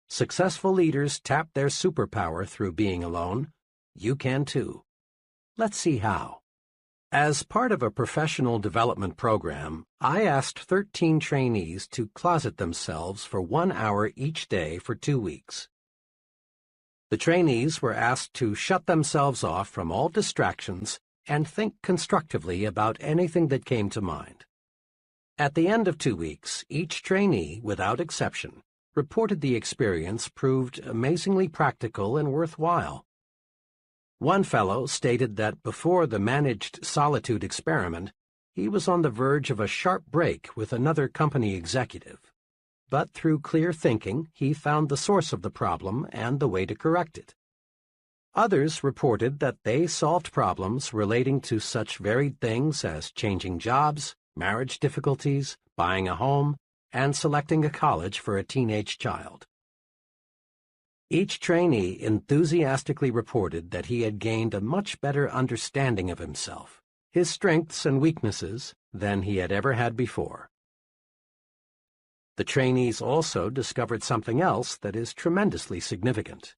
Successful leaders tap their superpower through being alone. You can too. Let's see how. As part of a professional development program, I asked 13 trainees to closet themselves for 1 hour each day for 2 weeks. The trainees were asked to shut themselves off from all distractions and think constructively about anything that came to mind. At the end of 2 weeks, each trainee, without exception, reported the experience proved amazingly practical and worthwhile. One fellow stated that before the managed solitude experiment, he was on the verge of a sharp break with another company executive. But through clear thinking, he found the source of the problem and the way to correct it. Others reported that they solved problems relating to such varied things as changing jobs, marriage difficulties, buying a home, and selecting a college for a teenage child. Each trainee enthusiastically reported that he had gained a much better understanding of himself, his strengths and weaknesses, than he had ever had before. The trainees also discovered something else that is tremendously significant.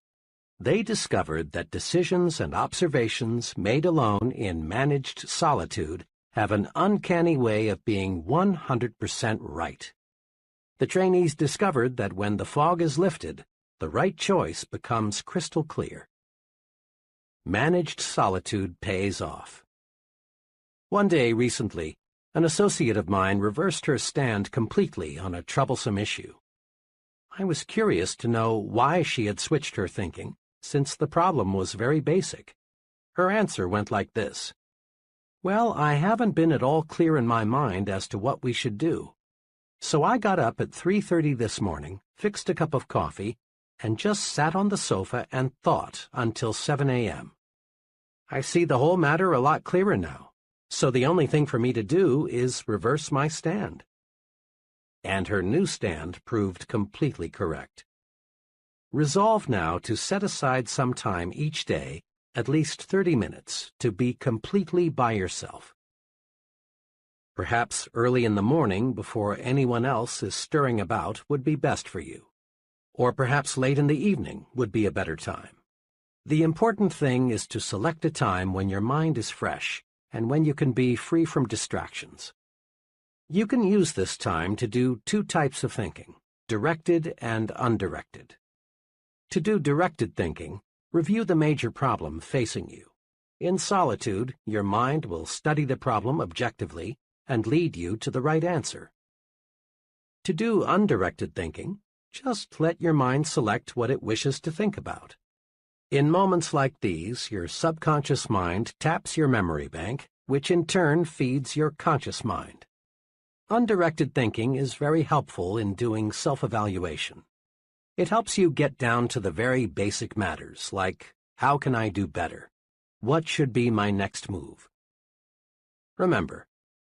They discovered that decisions and observations made alone in managed solitude have an uncanny way of being 100% right. The trainees discovered that when the fog is lifted, the right choice becomes crystal clear. Managed solitude pays off. One day recently, an associate of mine reversed her stand completely on a troublesome issue. I was curious to know why she had switched her thinking, since the problem was very basic. Her answer went like this: "Well, I haven't been at all clear in my mind as to what we should do. So I got up at 3:30 this morning, fixed a cup of coffee, and just sat on the sofa and thought until 7 a.m. I see the whole matter a lot clearer now, so the only thing for me to do is reverse my stand." And her new stand proved completely correct. Resolve now to set aside some time each day, at least 30 minutes, to be completely by yourself. Perhaps early in the morning, before anyone else is stirring about, would be best for you. or perhaps late in the evening would be a better time. The important thing is to select a time when your mind is fresh and when you can be free from distractions. You can use this time to do two types of thinking, directed and undirected. To do directed thinking, review the major problem facing you. In solitude, your mind will study the problem objectively and lead you to the right answer. To do undirected thinking, just let your mind select what it wishes to think about. In moments like these, your subconscious mind taps your memory bank, which in turn feeds your conscious mind. Undirected thinking is very helpful in doing self-evaluation. It helps you get down to the very basic matters, like, how can I do better? What should be my next move? Remember,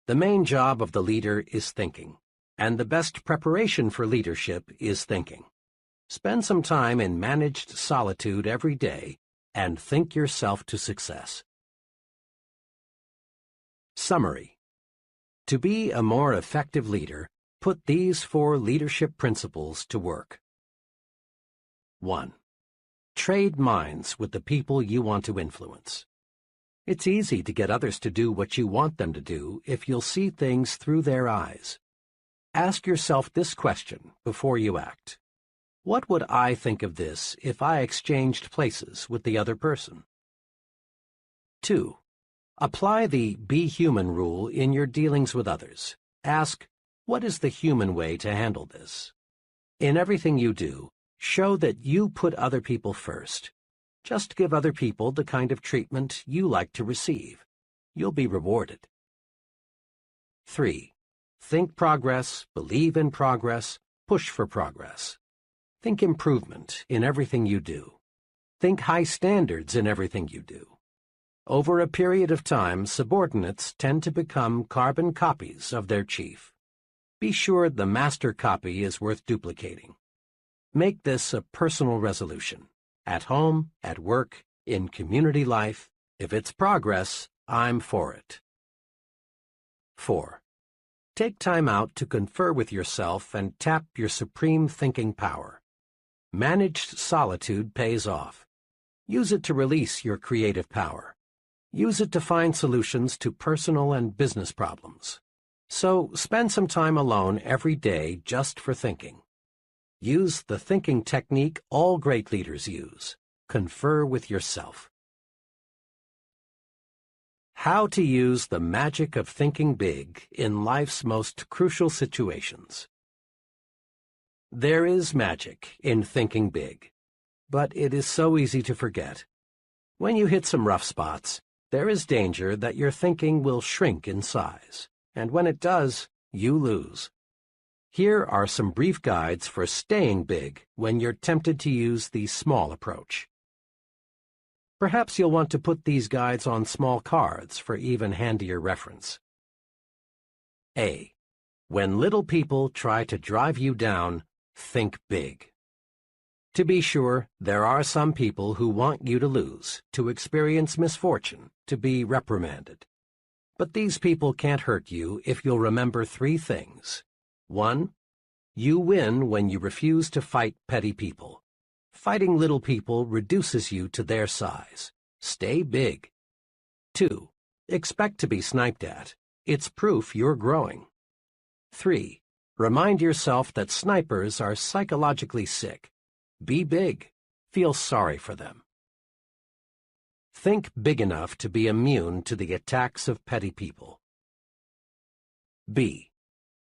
the main job of the leader is thinking, and the best preparation for leadership is thinking. Spend some time in managed solitude every day and think yourself to success. Summary. To be a more effective leader, put these 4 leadership principles to work. 1. Trade minds with the people you want to influence. It's easy to get others to do what you want them to do if you'll see things through their eyes. Ask yourself this question before you act. What would I think of this if I exchanged places with the other person? 2. Apply the Be Human rule in your dealings with others. Ask, what is the human way to handle this? In everything you do, show that you put other people first. Just give other people the kind of treatment you like to receive. You'll be rewarded. 3. Think progress, believe in progress, push for progress. Think improvement in everything you do. Think high standards in everything you do. Over a period of time, subordinates tend to become carbon copies of their chief. Be sure the master copy is worth duplicating. Make this a personal resolution. At home, at work, in community life, if it's progress, I'm for it. 4. Take time out to confer with yourself and tap your supreme thinking power. Managed solitude pays off. Use it to release your creative power. Use it to find solutions to personal and business problems. So spend some time alone every day just for thinking. Use the thinking technique all great leaders use. Confer with yourself. How to use the magic of thinking big in life's most crucial situations. There is magic in thinking big, but it is so easy to forget. When you hit some rough spots, there is danger that your thinking will shrink in size, and when it does, you lose. Here are some brief guides for staying big when you're tempted to use the small approach. Perhaps you'll want to put these guides on small cards for even handier reference. A. When little people try to drive you down, think big. To be sure, there are some people who want you to lose, to experience misfortune, to be reprimanded. But these people can't hurt you if you'll remember 3 things. 1. You win when you refuse to fight petty people. Fighting little people reduces you to their size. Stay big. 2. Expect to be sniped at. It's proof you're growing. 3. Remind yourself that snipers are psychologically sick. Be big. Feel sorry for them. Think big enough to be immune to the attacks of petty people. B.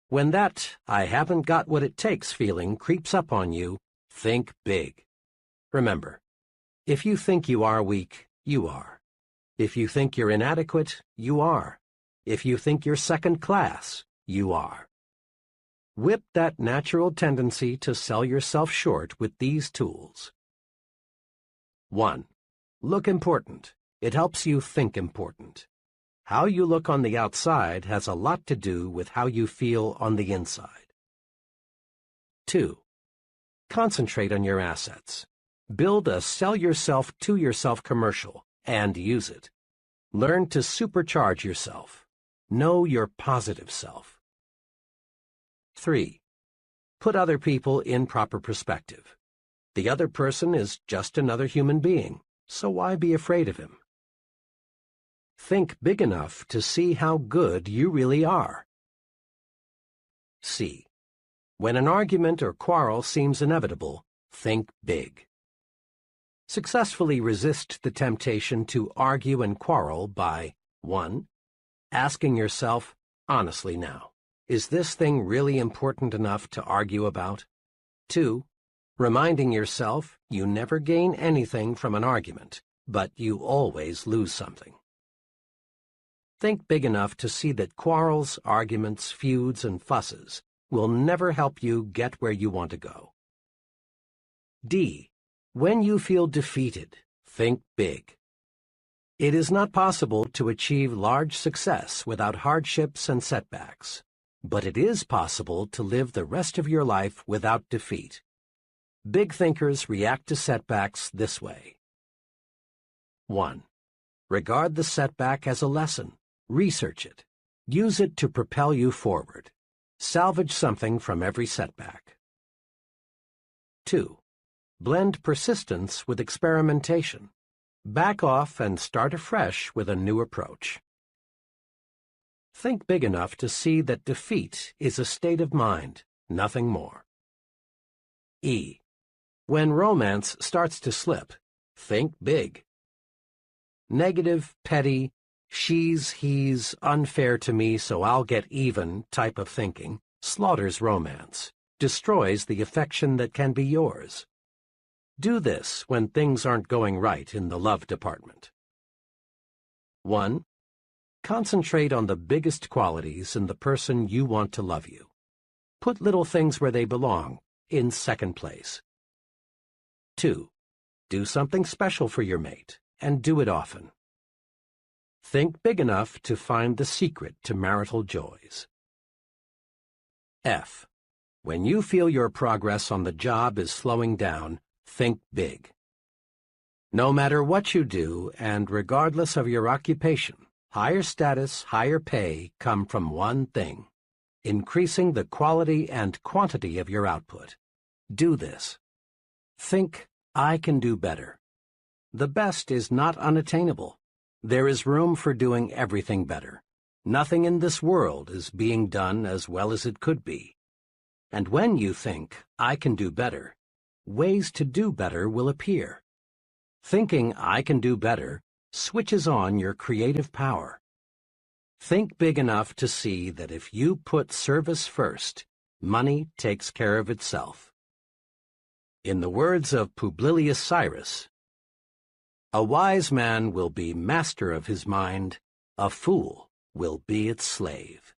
When that "I haven't got what it takes" feeling creeps up on you, think big. Remember, if you think you are weak, you are. If you think you're inadequate, you are. If you think you're second class, you are. Whip that natural tendency to sell yourself short with these tools. 1. Look important. It helps you think important. How you look on the outside has a lot to do with how you feel on the inside. 2. Concentrate on your assets. Build a sell yourself to yourself commercial and use it. Learn to supercharge yourself. Know your positive self. 3. Put other people in proper perspective. The other person is just another human being, so why be afraid of him? Think big enough to see how good you really are. C. When an argument or quarrel seems inevitable, think big. Successfully resist the temptation to argue and quarrel by 1. Asking yourself, honestly now, is this thing really important enough to argue about? 2. Reminding yourself you never gain anything from an argument, but you always lose something. Think big enough to see that quarrels, arguments, feuds, and fusses will never help you get where you want to go. D. When you feel defeated, think big. It is not possible to achieve large success without hardships and setbacks, but it is possible to live the rest of your life without defeat. Big thinkers react to setbacks this way. 1. Regard the setback as a lesson. Research it. Use it to propel you forward. Salvage something from every setback. 2. Blend persistence with experimentation. Back off and start afresh with a new approach. Think big enough to see that defeat is a state of mind, nothing more. E. When romance starts to slip, think big. Negative, petty, she's, he's, unfair to me so I'll get even type of thinking slaughters romance, destroys the affection that can be yours. Do this when things aren't going right in the love department. 1. Concentrate on the biggest qualities in the person you want to love you. Put little things where they belong, in second place. 2. Do something special for your mate, and do it often. Think big enough to find the secret to marital joys. F. When you feel your progress on the job is slowing down, think big. No matter what you do, and regardless of your occupation, higher status, higher pay come from one thing: increasing the quality and quantity of your output. Do this. Think, I can do better. The best is not unattainable. There is room for doing everything better. Nothing in this world is being done as well as it could be. And when you think, I can do better, ways to do better will appear. Thinking I can do better switches on your creative power. Think big enough to see that if you put service first, money takes care of itself. In the words of Publilius Cyrus, a wise man will be master of his mind, a fool will be its slave.